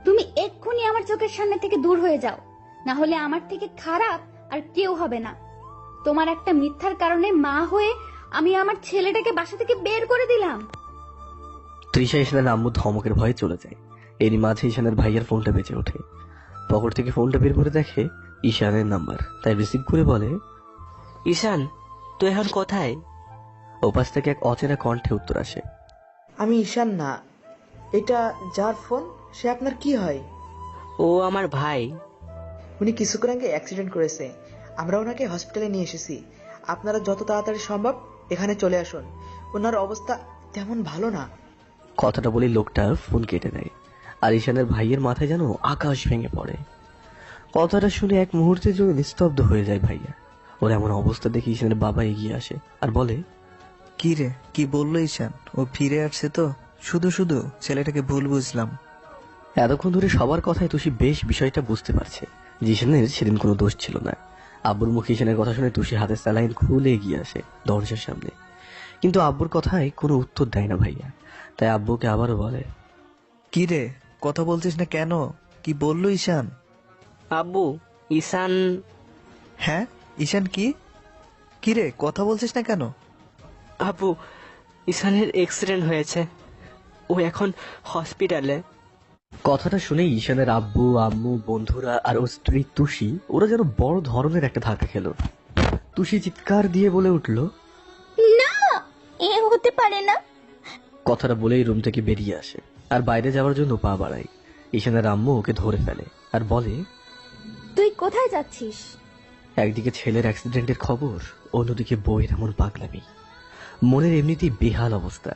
E: তুমি এক্ষুনি আমার চোখের সামনে থেকে দূর হয়ে যাও, না হলে আমার থেকে খারাপ আর কেউ হবে না। তোমার একটা মিথ্যার কারণে মা হয়ে আমি আমার ছেলেটাকে বাসা থেকে বের করে দিলাম।
G: তৃষা ঈশানের আম্মু ধমকের ভয়ে চলে যায়। এরই মাঝে ঈশানের ভাইয়ের ফোনটা বেজে ওঠে। পকেট থেকে ফোনটা বের করে দেখে ঈশানের নাম্বার, তাই রিসিভ করে বলে,
A: ঈশান, তুই এখন কোথায়?
G: ওপাশ থেকে এক অচেনা কণ্ঠে উত্তর আসে,
N: আমি ঈশান না, এটা যার ফোন সে আপনার কি হয়?
A: ও আমার ভাই।
N: উনি কিছুক্ষণ আগে অ্যাক্সিডেন্ট করেছে, আমরা ওনাকে হসপিটালে নিয়ে এসেছি। আপনারা যত তাড়াতাড়ি সম্ভব এখানে চলে আসুন, ওনার অবস্থা তেমন ভালো না।
G: কথাটা বলে লোকটা ফোন কেটে দেয়। আর ঈশানের ভাইয়ের মাথায় যেন আকাশ ভেঙে পড়ে। কথাটা শুনে এক মুহূর্তের জন্য নিস্তব্ধ হয়ে যায় ভাইয়া। ওর এমন অবস্থা দেখে ঈশানের বাবা এগিয়ে আসে আর বলে,
H: কি রে, কি বললো ঈশান? ও ফিরে আসছে তো? শুধু শুধু ছেলেটাকে ভুল বুঝলাম।
G: এতক্ষণ ধরে সবার কথায় তুষি বেশ বিষয়টা বুঝতে পারছে যে ঈশানের সেদিন কোনো দোষ ছিল না। আব্বুর মুখে ঈশানের কথা শুনে তুষি হাতে স্যালাইন খুলে এগিয়ে আসে দরজার সামনে। কিন্তু আব্বুর কথায় কোনো উত্তর দেয় না ভাইয়া। তাই আব্বুকে আবারও বলে,
H: কি রে, কথা বলছিস না কেন? কি বললো ঈশান?
A: আব্বু, ঈশান।
H: হ্যাঁ, ঈশান কি? কিরে, কথা বলছিস না কেন?
A: আপু, ঈশানের অ্যাক্সিডেন্ট হয়েছে, ও এখন হসপিটালে।
G: কথাটা শুনে ঈশানের আব্বু আম্মু বন্ধুরা আর ওর স্ত্রী তুষি ওরা যেন বড় ধরনের একটা ধাক্কা খেলো। তুষি চিৎকার দিয়ে বলে উঠল,
K: না, এ হতে পারে না।
G: কথাটা বলেই রুম থেকে বেরিয়ে আসে আর বাইরে যাওয়ার জন্য পা বাড়ায়। ঈশানের আম্মু ওকে ধরে ফেলে আর বলে,
E: তুই কোথায় যাচ্ছিস?
G: একদিকে ছেলের অ্যাক্সিডেন্টের খবর, অন্যদিকে বইয়ের এমন পাগলামি। মনের এমনিতেই বেহাল অবস্থা,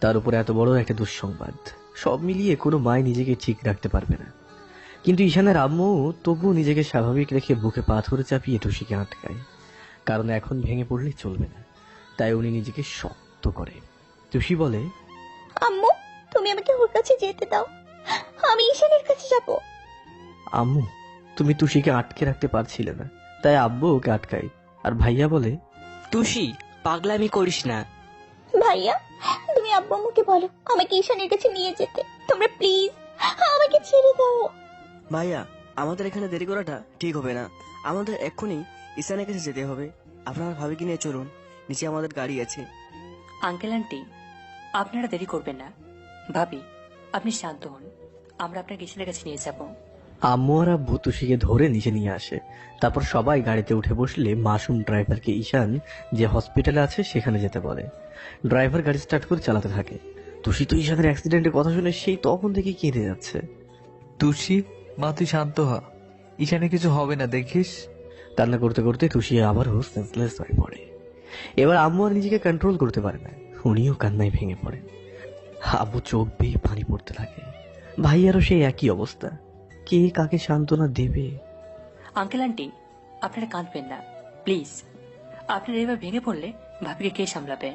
G: তার উপর এত বড় একটা দুঃসংবাদ। সব মিলিয়ে কোনো মায় নিজেকে ঠিক রাখতে পারবে না। কিন্তু ঈশানের আম্মু তবুও নিজেকে স্বাভাবিক রেখে বুকে পাথরে চাপিয়ে টুসিকে আটকায়, কারণ এখন ভেঙে পড়লেই চলবে না। তাই উনি নিজেকে শক্ত করে। টুসি বলে,
K: আম্মু, তুমি আমাকে ওর কাছে যেতে দাও, আমি ঈশানের কাছে যাব।
G: আম্মু, তুমি টুসিকে আটকে রাখতে পারছিলে না, তাই আব্বু ওকে আটকায়। আর ভাইয়া বলে,
A: তুষি, পাগলামি করিস না।
K: ভাইয়া, তুমি আব্বু আম্মুকে বলো আমাকে ঈশানের কাছে নিয়ে যেতে। তোমরা প্লিজ আমাকে ছেড়ে দাও।
M: ভাইয়া, আমাদের এখানে দেরি করাটা ঠিক হবে না। আমাদের এক্ষুনি ঈশানের কাছে যেতে হবে। আপনার ভাবিকে নিয়ে চলুন, নিচে আমাদের গাড়ি আছে।
J: আঙ্কেল আন্টি, আপনারা দেরি করবেন না। ভাবি, আপনি শান্ত হন, আমরা আপনার কিশোরের কাছে নিয়ে যাব।
G: আম্মু আর আব্বু তুষিকে ধরে নিচে নিয়ে আসে। তারপর সবাই গাড়িতে উঠে বসলে মাসুম ড্রাইভারকে ঈশান যে হসপিটালে আছে সেখানে যেতে বলে। ড্রাইভার গাড়ি স্টার্ট করে চালাতে থাকে। তুষি তো ঈশানের অ্যাক্সিডেন্টের কথা শুনে সেই তখন থেকে কেঁদে যাচ্ছে।
H: তুষি, মা তুই শান্ত হ, ঈশানে কিছু হবে না, দেখিস।
G: কান্না করতে করতে তুষি আবারও সেন্সলেস হয়ে পড়ে। এবার আম্মু আর নিজেকে কন্ট্রোল করতে পারে না, উনিও কান্নায় ভেঙে পড়ে। আব্বু চোখ বেয়ে পানি পড়তে লাগে। ভাইয়ারও সেই একই অবস্থা। কে কাকে সান্ত্বনা দেবে?
J: আঙ্কেল আন্টি, আপনারা কাঁদবেন না প্লিজ। আপনারা এবার ভেঙে পড়লে ভাবিকে কে সামলাবে?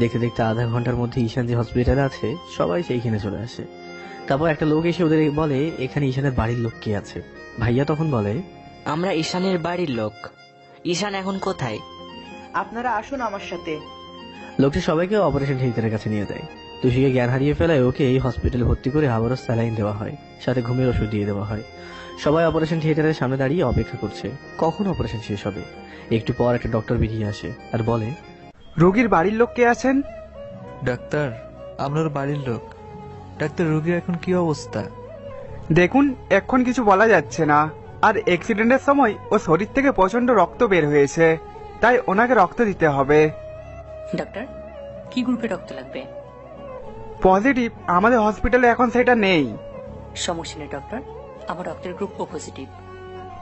G: দেখতে দেখতে আধা ঘন্টার মধ্যে ঈশান যে হসপিটালে আছে সবাই সেইখানে চলে আসে। তারপর একটা লোক এসে ওদের বলে, এখানে ঈশানের বাড়ির লোক কে আছে? ভাইয়া তখন বলে,
A: আমরা ঈশানের বাড়ির লোক। ঈশান এখন কোথায়?
N: আপনারা আসুন আমার সাথে।
G: লোকটা সবাইকে অপারেশন থিয়েটারের কাছে নিয়ে যায়। তুষিকে জ্ঞান হারিয়ে ফেলায় ওকে এই হসপিটালে ভর্তি করে আবারও স্যালাইন দেওয়া হয়, সাথে ঘুমের ওষুধ দিয়ে দেওয়া হয়। সবাই অপারেশন থিয়েটারের সামনে দাঁড়িয়ে অপেক্ষা করছে কখন অপারেশন শেষ হবে। একটু পর একটা ডক্টর বেরিয়ে আসে আর বলে,
O: রোগীর বাড়ির লোক কে আছেন?
H: ডাক্তার, আপনার বাড়ির লোক। ডাক্তার, রোগীর এখন কি অবস্থা?
O: দেখুন, এখন কিছু বলা যাচ্ছে না। আর অ্যাক্সিডেন্টের সময় ও শরীর থেকে প্রচন্ড রক্ত বের হয়েছে, তাই ওনাকে রক্ত দিতে হবে।
J: ডক্টর, কি গ্রুপে রক্ত লাগবে?
O: পজিটিভ, আমাদের হসপিটালে এখন সেটা নেই।
J: সমস্যা নেই ডক্টর, আমার রক্তের গ্রুপ ও পজিটিভ।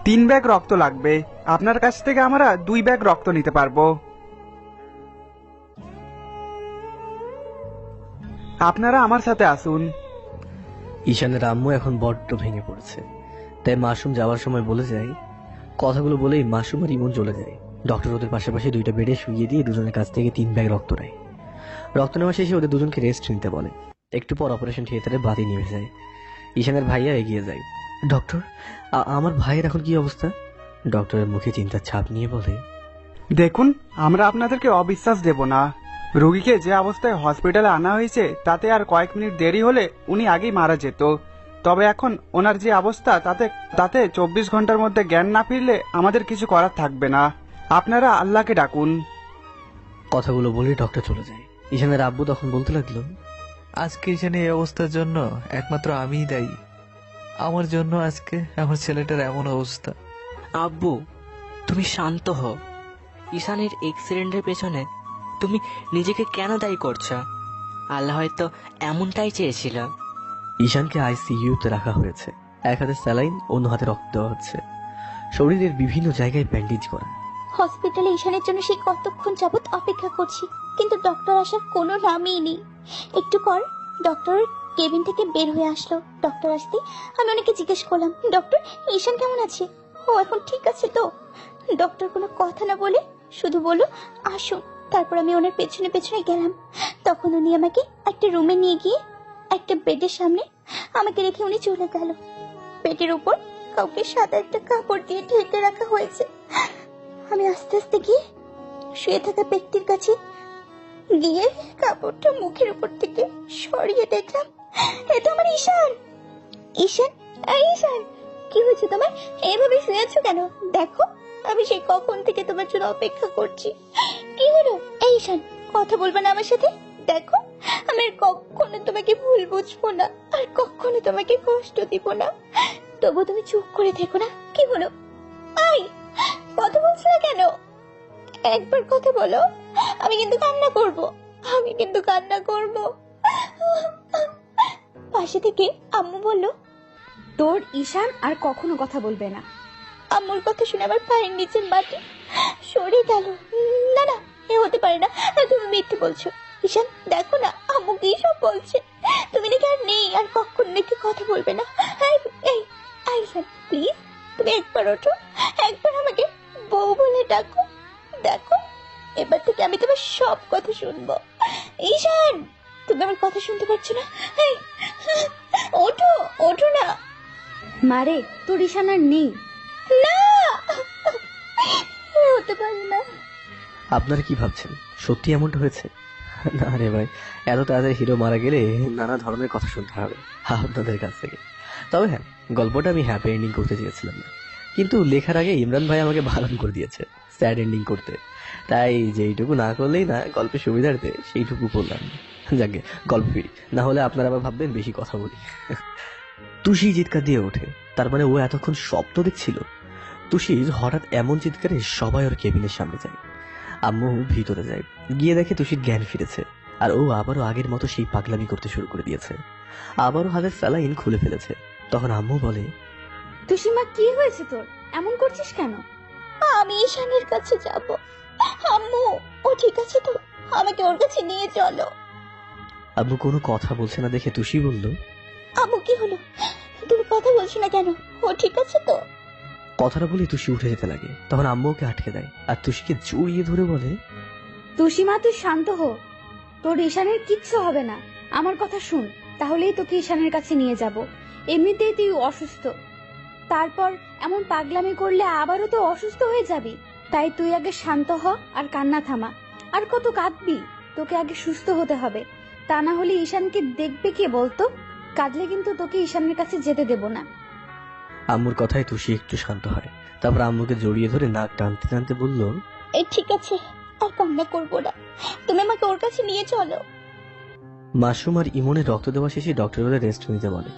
O: 3 ব্যাগ রক্ত লাগবে। আপনার কাছ থেকে আমরা 2 ব্যাগ রক্ত নিতে পারবো। আপনারা আমার সাথে আসুন।
G: ঈশানের আম্মু এখন বড্ড ভেঙে পড়েছে, তাই মাসুম যাওয়ার সময় বলে যায়। কথাগুলো বলেই মাসুম আর ইমন চলে যায়। ডক্টর ওদের পাশাপাশি 2টা বেডে শুইয়ে দিয়ে দুজনের কাছ থেকে 3 ব্যাগ রক্ত নেয়। রক্ত নেওয়া শেষে ওদের দুজনকে রেস্ট নিতে বলে। একটু পর অপারেশন থিয়েটারে বাতি নিভে যায়। ঈশানের ভাইয়া এগিয়ে যায়। ডক্টর, আমার ভাইয়ের এখন কি অবস্থা? ডক্টরের মুখে চিন্তার ছাপ নিয়ে বলে,
O: দেখুন, আমরা আপনাদেরকে অবিশ্বাস দেব না। রোগীকে যে অবস্থায় হসপিটালে আনা হয়েছে তাতে আর কয়েক মিনিট দেরি হলে উনি আগেই মারা যেত। তবে এখন ওনার যে অবস্থা তাতে 24 ঘন্টার মধ্যে জ্ঞান না ফিরলে আমাদের কিছু করার থাকবে না। আপনারা আল্লাহকে ডাকুন।
G: কথাগুলো বলে ডক্টর চলে যায়। ঈশানের আব্বু তখন বলতে লাগলো,
H: আজকে ঈশানে এই অবস্থার জন্য একমাত্র আমিই দায়ী। আমার জন্য আজকে আমার ছেলেটার এমন অবস্থা।
A: আব্বু, তুমি শান্ত হও। ঈশানের অ্যাক্সিডেন্টের পেছনে তুমি নিজেকে কেন দায়ী করছো? আল্লাহ হয়তো এমনটাই চেয়েছিল।
G: ঈশানকে আইসিইউতে রাখা হয়েছে। এক হাতে স্যালাইন, অন্য হাতে রক্ত দেওয়া হচ্ছে। শরীরের বিভিন্ন জায়গায় ব্যান্ডেজ করা।
K: হসপিটালে ঈশানের জন্য সেই কতক্ষণ যাবত অপেক্ষা করছি, কিন্তু ডক্টর আসার কোনো নামই নেই। একটু পর ডক্টর কেবিন থেকে বের হয়ে আসলো। ডক্টর আসতে আমি ওনাকে জিজ্ঞেস করলাম, ডক্টর, ঈশান কেমন আছে? ও এখন ঠিক আছে তো? ডক্টর কোনো কথা না বলে শুধু বলল, আসুন। তারপর আমি ওনার পেছনে পেছনে গেলাম। তখন উনি আমাকে একটা রুমে নিয়ে গিয়ে একটা বেডের সামনে আমাকে রেখে উনি চলে গেল। বেডের উপর কাউকে সাদা একটা কাপড় দিয়ে ঢেকে রাখা হয়েছে। আমি আস্তে আস্তে গিয়ে শুয়ে থাকা ব্যক্তির কাছে গিয়ে কাপড়টা মুখের উপর থেকে সরিয়ে দেখলাম এটা আমার ঈশান। ঈশান, এই ঈশান, কি হয়েছে তোমার? এভাবে শুয়ে আছো কেন? দেখো আমি সেই কখন থেকে তোমার জন্য অপেক্ষা করছি। কি হলো এই ঈশান, কথা বলবে না আমার সাথে? দেখো আমি আর কখনো তোমাকে ভুল বুঝবো না, আর কখনো তোমাকে কষ্ট দিব না। তবু তুমি চুপ করে থেকো না। কি হলো? আই, কথা বলছো না কেন? একবার কথা বলো। আমি কিন্তু কান্না করব, আমি কিন্তু কান্না করব। পাশে থেকে আম্মু বলল,
E: তোর ঈশান আর কখনো কথা বলবে না।
K: আম্মুর কথা শুনে আমার পায়ের নিচের মাটি সরে গেল। না না, এ হতে পারে না, তুমি মিথ্যে বলছো। ঈশান দেখো না, আম্মু কি সব বলছে। তুমি নাকি আর নেই, আর কখনো নাকি কথা বলবে না। এই এই ঈশান প্লিজ, তুমি একবার ওঠো, একবার আমাকে বউ বলে ডাকো। দেখো এবার থেকে আমি তোমার সব কথা শুনবো। ঈশান, তুমি আমার কথা শুনতে পাচ্ছ না? এই, ওঠো ওঠো না।
E: মারে, তোর ঈশান আর নেই।
K: না, হতে পারে না।
G: আপনারা কি ভাবছেন সত্যি এমনটা হয়েছে? না রে ভাই, এত তাড়াতাড়ি হিরো মারা গেলে নানা ধরনের কথা শুনতে হবে আপনাদের কাছ থেকে। তবে হ্যাঁ, গল্পটা আমি হ্যাপি এন্ডিং করতে চেয়েছিলাম না, কিন্তু লেখার আগে ইমরান ভাই আমাকে বারণ করে দিয়েছে স্যাড এন্ডিং করতে, তাই যেইটুকু না করলেই না গল্পের সুবিধার্থে সেইটুকু করলাম। যাকে গল্প ফিরি, না হলে আপনারা আবার ভাববেন বেশি কথা বলি। তুষি চিৎকার দিয়ে ওঠে, তার মানে ও এতক্ষণ স্বপ্ন দেখছিল। তুষির হঠাৎ এমন চিৎকারে সবাই ওর কেবিনের সামনে যায়। আম্মু ভিতরে যায়, গিয়ে দেখে তুষির জ্ঞান ফিরেছে, আর ও আবারও আগের মতো সেই পাগলামি করতে শুরু করে দিয়েছে। আবারও হাতের স্যালাইন খুলে ফেলেছে। তখন আম্মু বলে,
E: তুষিমা কি হয়েছে তোর? এমন করছিস কেন?
K: আমি ঈশানের কাছে যাব। আম্মু, ও ঠিক আছে তো? আমাকে ওর কাছে নিয়ে চলো।
G: আম্মু কোনো কথা বলছে না দেখে তুষি বলল,
K: আম্মু কি হলো? তুমি কথা বলছো না কেন? ও ঠিক আছে তো?
G: কথাটা বলে তুষি উঠে যেতে লাগে। তখন আম্মু ওকে আটকে দেয় আর তুষিকে জড়িয়ে ধরে বলে,
E: তুষিমা তুই শান্ত হো, তোর ঈশানের কিচ্ছু হবে না। আমার কথা শুন, তাহলেই তোকে ঈশানের কাছে নিয়ে যাব। এমনিতেই তুই অসুস্থ, তারপর এমন পাগলামি করলে আবারও তো অসুস্থ হয়ে যাবি। তাই তুই আগে শান্ত হ আর কান্না থামা। আর কত কাঁদবি? তোকে আগে সুস্থ হতে হবে, তা না হলে ঈশানকে দেখবে কে বলতো? কাঁদলে কিন্তু তোকে ঈশানের কাছে যেতে দেব না।
G: আম্মুর কথায় তুষি একটু শান্ত হয়। তারপর আম্মুকে জড়িয়ে ধরে নাক টানতে টানতে বলল,
K: এই ঠিক আছে, আর কান্না করবো না, তুমি আমাকে ওর কাছে নিয়ে চলো।
G: মাসুম আর ইমনের রক্ত দেওয়া শেষে ডক্টর ওদের রেস্ট নিতে বলে।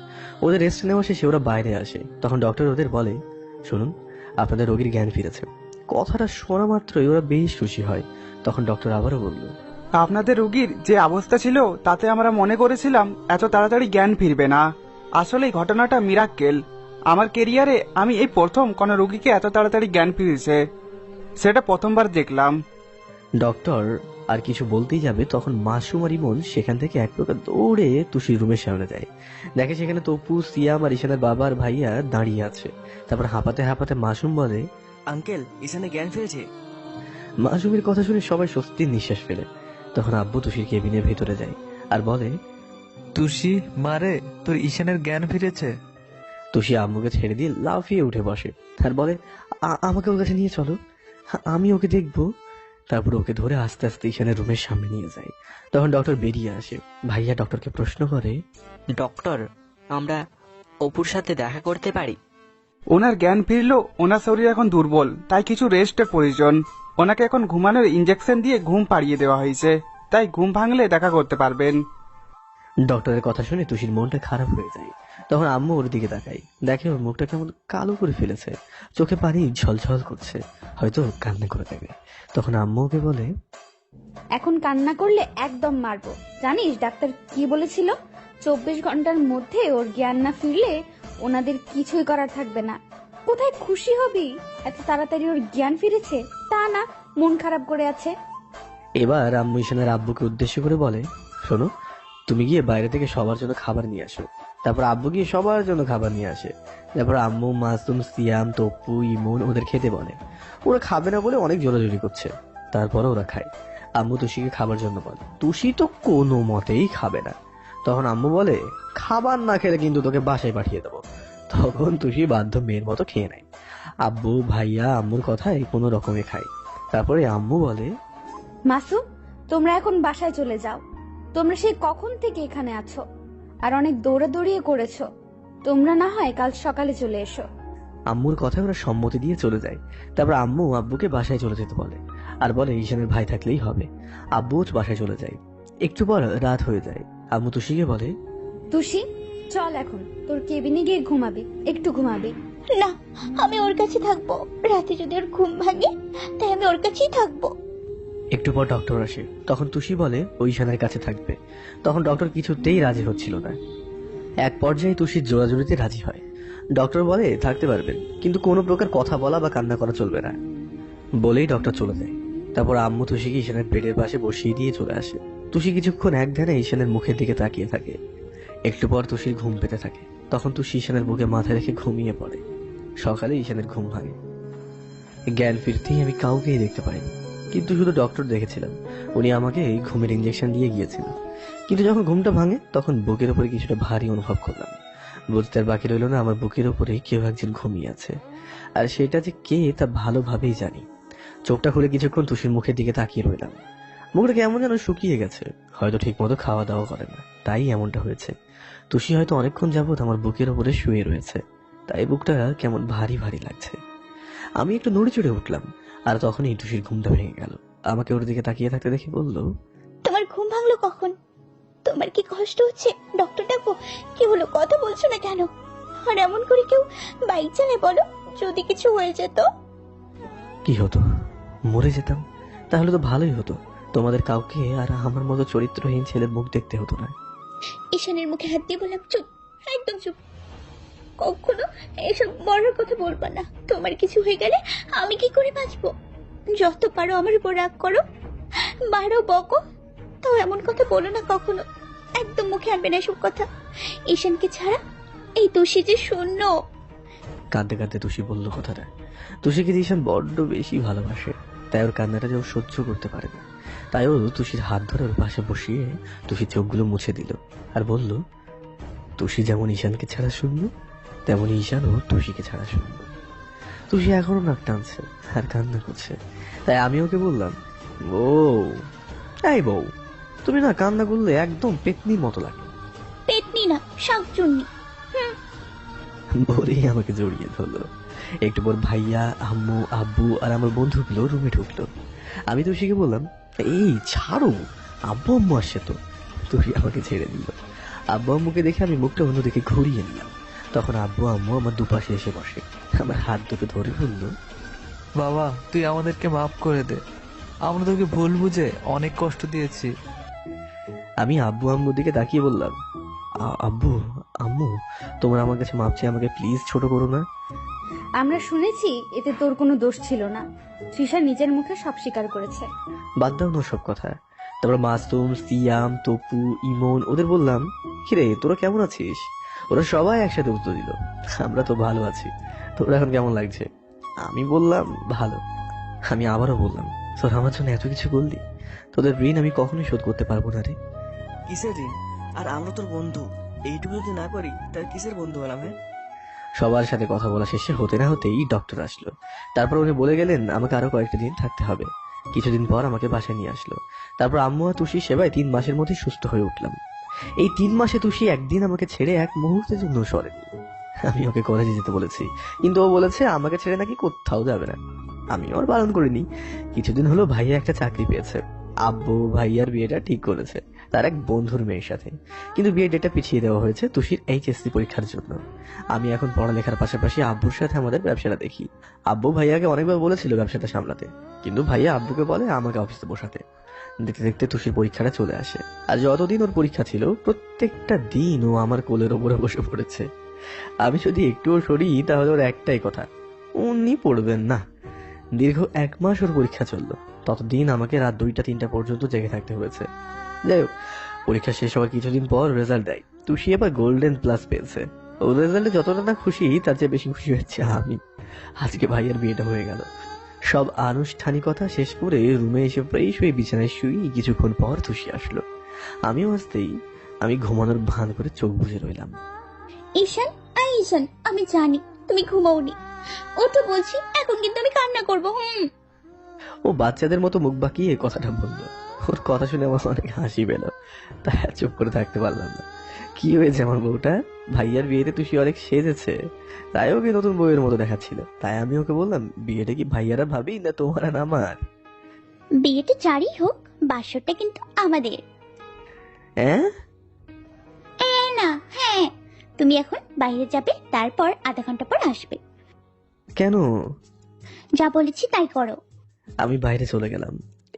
G: ওদের রেস্ট নেওয়া শেষে ওরা বাইরে আসে। তখন ডক্টর ওদের বলে, শুনুন, আপনাদের রোগীর জ্ঞান ফিরেছে। কথাটা শোনা মাত্রই ওরা বেশ খুশি হয়। তখন ডক্টর আবারও বলল,
O: আপনাদের রোগীর যে অবস্থা ছিল তাতে আমরা মনে করেছিলাম এত তাড়াতাড়ি জ্ঞান ফিরবে না। আসলে এই ঘটনাটা মিরাক্কেল। আমার কেরিয়ারে আমি এই প্রথম কোনো রোগীকে এত তাড়াতাড়ি জ্ঞান ফিরেছে, সেটা প্রথমবার দেখলাম।
G: ডক্টর আর কিছু বলতেই যাবে, তখন মাসুম আর ইমন সেখান থেকে এক প্রকার দৌড়ে তুষির রুমের সামনে যায়। দেখে সেখানে তপু, সিয়াম আর ঈশানের বাবা আর ভাইয়া দাঁড়িয়ে আছে। তারপর হাঁপাতে হাঁপাতে মাসুম বলে,
M: আঙ্কেল, ঈশানে জ্ঞান ফিরেছে।
G: মাসুমের কথা শুনে সবাই স্বস্তির নিঃশ্বাস ফেলে। তখন আব্বু তুষির কেবিনের ভেতরে যায় আর বলে,
H: তুষি মারে, তোর ঈশানের জ্ঞান ফিরেছে।
G: তুষি আম্মুকে ছেড়ে দিয়ে লাফিয়ে উঠে বসে আর বলে, আমাকে ওর কাছে নিয়ে চলো, আমি ওকে দেখবো। তারপর ওকে ধরে আস্তে আস্তে ঈশানের রুমের সামনে নিয়ে যায়। তখন ডক্টর বেরিয়ে আসে। ভাইয়া ডক্টরকে প্রশ্ন করে,
A: ডক্টর, আমরা অপুর সাথে দেখা করতে পারি?
O: ওনার জ্ঞান ফিরলো, ওনার শরীর এখন দুর্বল, তাই কিছু রেস্টের প্রয়োজন। ওনাকে এখন ঘুমানোর ইঞ্জেকশন দিয়ে ঘুম পাড়িয়ে দেওয়া হয়েছে, তাই ঘুম ভাঙলে দেখা করতে পারবেন।
G: ডক্টরের কথা শুনে তুষির মনটা খারাপ হয়ে যায়। তখন আম্মু ওর দিকে তাকায়, দেখে ওর মুখটা কেমন কালো করে ফেলেছে, চোখে পানি ঝলঝল করছে, হয়তো কান্না করে দেবে। তখন আম্মু ওকে বলে,
E: এখন কান্না করলে একদম মারবো। জানিস ডাক্তার কি বলেছিল? 24 ঘন্টার মধ্যে ওর জ্ঞান না ফিরলে ওনাদের কিছুই করার থাকবে না। কোথায় খুশি হবি এত তাড়াতাড়ি ওর জ্ঞান ফিরেছে, তা না মন খারাপ করে আছে।
G: এবার আম্মু ঈশানের আব্বুকে উদ্দেশ্য করে বলে, শোনো, তুমি গিয়ে বাইরে থেকে সবার জন্য খাবার নিয়ে আসো। তারপর আব্বু গিয়ে সবার জন্য খাবার নিয়ে আসে। তারপর আম্মু, মাসুম, সিয়াম, তপু, ইমন ওদের খেতে বলে। ওরা খাবে না বলে অনেক জোরাজোরি করছে, তারপরে ওরা খায়। আম্মু তুষিকে খাবার জন্য বলে, তুষি তো কোনো মতেই খাবে না। তখন আম্মু বলে, খাবার না খেলে কিন্তু তোকে বাসায় পাঠিয়ে দেবো। তখন তুষি বাধ্য মেয়ের মতো খেয়ে নেয়। আব্বু, ভাইয়া আম্মুর কথায় কোনো রকমে খায়। তারপরে আম্মু বলে,
E: মাসুম, তোমরা এখন বাসায় চলে যাও। তোমরা সেই কখন থেকে এখানে আছো আর অনেক দৌড়াদৌড়িয়ে করেছো। তোমরা না হয় কাল সকালে চলে এসো।
G: আম্মুর কথায় ওরা সম্মতি দিয়ে চলে যায়। তারপর আম্মু আব্বুকে বাসায় চলে যেতে বলে আর বলে ঈশানের ভাই থাকলেই হবে। আব্বুও বাসায় চলে যায়। একটু পর রাত হয়ে যায়। আম্মু তুষিকে বলে,
E: তুষি চল এখন তোর কেবিনে গিয়ে ঘুমাবি, একটু ঘুমাবি।
K: না, আমি ওর কাছে থাকবো। রাতে যদি ওর ঘুম ভাঙে তাই আমি ওর কাছেই থাকবো।
G: একটু পর ডক্টর আসে। তখন তুষি বলে ওই ঈশানের কাছে থাকবে। তখন ডক্টর কিছুতেই রাজি হচ্ছিল না। এক পর্যায়ে তুষির জোড়াজুড়িতে রাজি হয়। ডক্টর বলে থাকতে পারবেন, কিন্তু কোনো প্রকার কথা বলা বা কান্না করা চলবে না বলেই ডক্টর চলে যায়। তারপর আম্মু তুষিকে ঈশানের বেডের পাশে বসিয়ে দিয়ে চলে আসে। তুষি কিছুক্ষণ এক ধ্যানে ঈশানের মুখের দিকে তাকিয়ে থাকে। একটু পর তুষির ঘুম পেতে থাকে। তখন তুষি ঈশানের বুকে মাথা রেখে ঘুমিয়ে পড়ে। সকালে ঈশানের ঘুম ভাঙে। জ্ঞান ফিরতেই আমি কাউকেই দেখতে পাইনি, কিন্তু শুধু ডক্টর দেখেছিলাম। উনি আমাকে এই ঘুমের ইঞ্জেকশন দিয়ে গিয়েছিলেন। কিন্তু যখন ঘুমটা ভাঙে তখন বুকের উপরে কিছুটা ভারী অনুভব করলাম। বুঝতে আর বাকি রইল না আমার বুকের উপরে কেউ একজন ঘুমিয়ে আছে, আর সেটা যে কে তা ভালোভাবেই জানি। চোখটা খুলে কিছুক্ষণ তুষির মুখের দিকে তাকিয়ে রইলাম। মুখটা কেমন যেন শুকিয়ে গেছে, হয়তো ঠিক মতো খাওয়া দাওয়া করে না, তাই এমনটা হয়েছে। তুষি হয়তো অনেকক্ষণ যাবৎ আমার বুকের উপরে শুয়ে রয়েছে, তাই বুকটা কেমন ভারী ভারী লাগছে। আমি একটু নড়ে চড়ে উঠলাম, আর তখনই তুষির ঘুমটা ভেঙে গেল। আমাকে ওর দিকে তাকিয়ে থাকতে দেখে বলল,
K: তোমার ঘুম ভাঙলো কখন? তোমার কি কষ্ট হচ্ছে? ডক্টর ডাকবো? কি হলো, কথা বলছো না কেন? আর এমন করে কেউ বাইক চালায় বলো? যদি কিছু হয়ে যেত?
G: কি হতো? মরে যেতাম। তাহলে তো ভালোই হতো, তোমাদের কাউকে আর আমার মতো চরিত্রহীন ছেলের মুখ দেখতে হতো না।
K: ঈশানের মুখে হাত দিয়ে বললাম, চুপ, একদম চুপ। কখনো এসব বড় কথা বলবা না। তোমার কিছু হয়ে গেলে আমি কি করে বাঁচবো? যত পারো আমার উপর রাগ করো, মারো, বকো, তাও এমন কথা বলো না কখনো। একদম মুখে আনবে না এসব কথা। ঈশানকে ছাড়া এই তুষি যে শূন্য।
G: কাঁদতে কাঁদতে তুষি বলল কথাটা। তুষিকে ঈশান বড্ড বেশি ভালোবাসে, তাই ওর কান্নাটা যে ও সহ্য করতে পারে না। তাই ও তুষির হাত ধরে ওর পাশে বসিয়ে তুষির চোখগুলো মুছে দিল আর বলল, তুষি যেমন ঈশানকে ছাড়া শূন্য, তেমন ঈশানও তুষিকে ছাড়া শূন্য। তুষি এখনো নাক টানছে আর কান্না করছে। তাই আমি ওকে বললাম, এই বউ, তুমি না কান্না করলে একদম পেতনির মতো লাগে।
K: পেতনি না, শাকচুন্নি।
G: বলেই আমাকে জড়িয়ে ধরলো। একটু পর ভাইয়া, আম্মু, আব্বু আর আমার বন্ধুগুলো রুমে ঢুকলো। আমি তুষিকে বললাম, এই ছাড়ো, আব্বু আম্মু আসছে তো। তুষি আমাকে ছেড়ে দিল। আব্বু আম্মুকে দেখে আমি মুখটা অন্যদিকে ঘুরিয়ে নিলাম। তখন আব্বু আম্মু আমার দুপাশে এসে বসে, আমার হাত দুটো ধরে বলল,
H: বাবা তুই আমাদেরকে মাফ করে দে, আমরা তোকে ভুল বুঝে অনেক কষ্ট দিয়েছি।
G: আমি আব্বু আম্মুর দিকে তাকিয়ে বললাম, আব্বু আম্মু, তোমরা আমার কাছে মাপ চেয়ে আমাকে প্লিজ ছোট করো না।
E: আমরা শুনেছি এতে তোর কোনো দোষ ছিল না। তৃষা নিজের মুখে সব স্বীকার করেছে।
G: বাদ দাও না সব কথা। তারপর মাসুম, সিয়াম, তপু, ইমন, ওদের বললাম, কিরে তোরা কেমন আছিস? ওরা সবাই একসাথে উত্তর দিল, আমরা তো ভালো আছি, তোরা এখন কেমন লাগছে? আমি বললাম ভালো। আমি আবারও বললাম, তোরা আমার জন্য এত কিছু করলি, তোদের ঋণ আমি কখনোই শোধ করতে পারবো না রে।
M: কিসের ঋণ? আর আমরা তোর বন্ধু, এইটুকু যদি না করি তাহলে কিসের বন্ধু হলাম? হ্যাঁ,
G: সবার সাথে কথা বলা শেষে হতে না হতেই ডক্টর আসলো। তারপর উনি বলে গেলেন আমাকে আরো কয়েকটা দিন থাকতে হবে। কিছুদিন পর আমাকে বাসায় নিয়ে আসলো। তারপর আম্মু আর তুষির সেবায় 3 মাসের মধ্যে সুস্থ হয়ে উঠলাম। এই 3 মাসে তুষি একদিন আমাকে ছেড়ে এক মুহূর্তের জন্য সরেনি। আমি ওকে কলেজে যেতে বলেছি, কিন্তু ও বলেছে আমাকে ছেড়ে নাকি কোথাও যাবে না। আমি ওর বারণ করিনি। কিছুদিন হলো ভাইয়া একটা চাকরি পেয়েছে। আব্বু ভাইয়ার বিয়েটা ঠিক করেছে তার এক বন্ধুর মেয়ের সাথে, কিন্তু বিয়ের ডেটটা পিছিয়ে দেওয়া হয়েছে তুষির এইচএসসি পরীক্ষার জন্য। আমি এখন পড়ালেখার পাশাপাশি আব্বুর সাথে আমাদের ব্যবসাটা দেখি। আব্বু ভাইয়াকে অনেকবার বলেছিল ব্যবসাটা সামলাতে, কিন্তু ভাইয়া আব্বুকে বলে আমাকে অফিসে বসাতে। দেখতে দেখতে তুষির পরীক্ষাটা চলে আসে, আর যতদিন ওর পরীক্ষা ছিল প্রত্যেকটা দিন ও আমার কোলের ওপরে বসে পড়েছে। আমি যদি একটুও সরি তাহলে ওর একটাই কথা, উনি পড়বেন না। দীর্ঘ 1 মাস ওর পরীক্ষা চললো। ততদিন আমাকে রাত 2টা-3টা পর্যন্ত জেগে থাকতে হয়েছে। যাই হোক, পরীক্ষা শেষ হওয়ার কিছুদিন পর রেজাল্ট দেয়। তুষি এবার গোল্ডেন প্লাস পেয়েছে। ওর রেজাল্টে যতটা না খুশি তার চেয়ে বেশি খুশি হচ্ছে আমি। আজকে ভাইয়ের বিয়েটা হয়ে গেল। সব আনুষ্ঠানিকতা শেষ করে রুমে এসে প্রায় শুয়ে বিছানায় শুই। কিছুক্ষণ পর তুষি আসলো। আমিও আসতেই আমি ঘুমানোর ভান করে চোখ বুজে রইলাম।
K: ঈশান, ঈশান, আমি জানি তুমি ঘুমাওনি। ওটা বলছি, এখন কিন্তু আমি কান্না করবো।
G: ও বাচ্চাদের মতো মুখ বাঁকিয়ে কথাটা বলল। ওর কথা শুনে আমার অনেক হাসি পেল, তাই আর চুপ করে থাকতে পারলাম না। কি হয়েছে আমার বউটা? ভাইয়ার বিয়েতে তুষি অনেক সেজেছে, তাই ওকে নতুন বউয়ের মতো দেখাচ্ছিল। তাই আমি ওকে বললাম, বিয়েটা কি ভাইয়ারা ভাবি না তোমার আর আমার?
C: বিয়েটা যারই হোক, বাসরটা কিন্তু আমাদের।
G: হ্যাঁ
C: না হ্যাঁ, তুমি এখন বাইরে যাবে, তারপর আধা ঘন্টা পর আসবে।
G: কেন?
C: যা বলেছি তাই করো।
G: আমি বাইরে চলে গেলাম।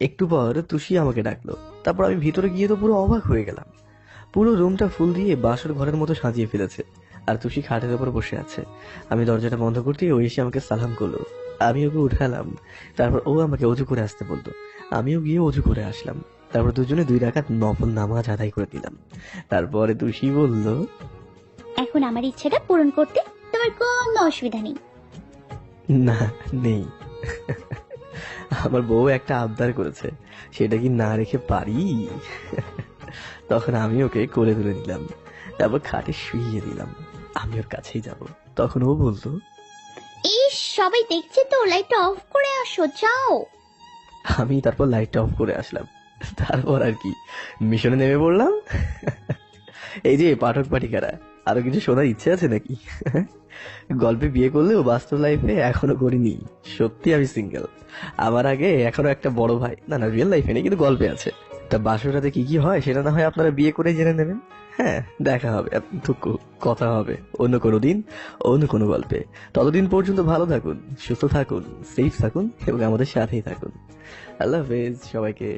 G: একটু পর তুষি আমাকে ডাকলো। তারপর আমি ভিতরে গিয়ে তো পুরো অবাক হয়ে গেলাম। পুরো রুমটা ফুল দিয়ে বাসর ঘরের মতো সাজিয়ে ফেলেছে, আর তুষি খাটের উপর বসে আছে। আমি দরজাটা বন্ধ করতে ও এসে আমাকে সালাম করলো। আমি ওকে উঠালাম। তারপর ও আমাকে অজু করে আসতে বলতো। আমিও গিয়ে অজু করে আসলাম। তারপর দুজনে 2 রাকাত নফল নামাজ আদায় করে দিলাম। তারপরে তুষি বলল,
C: এখন আমার ইচ্ছাটা পূরণ করতে তোমার কোনো অসুবিধা নেই।
G: না নেই। আমার বউ একটা আবদার করেছে, সেটা কি না রেখে পারি? তখন আমি ওকে কোলে তুলে নিলাম, তারপর খাটে শুইয়ে দিলাম। আমি ওর কাছেই যাব। তখন ও বলতো,
C: এই সবাই দেখছে তো, লাইট অফ করে আসো, যাও।
G: আমি তারপর লাইটটা অফ করে আসলাম। তারপর আর কি, মিশনে নেমে পড়লাম। এই যে পাঠক পাঠিকারা, আরো কিছু শোনার ইচ্ছে আছে নাকি? গল্পে বিয়ে করলেও বাস্তব লাইফে এখনো করিনি। সত্যি আমি সিঙ্গেল। আমার আগে এখনো একটা বড় ভাই, না রিয়েল লাইফে নেই, কিন্তু গল্পে আছে। তা বাসরাতে কি কি হয় সেটা না হয় আপনারা বিয়ে করে জেনে নেবেন। হ্যাঁ, দেখা হবে, কথা হবে অন্য কোনো দিন, অন্য কোনো গল্পে। ততদিন পর্যন্ত ভালো থাকুন, সুস্থ থাকুন, সেফ থাকুন এবং আমাদের সাথেই থাকুন। আল্লাহ হাফেজ সবাইকে।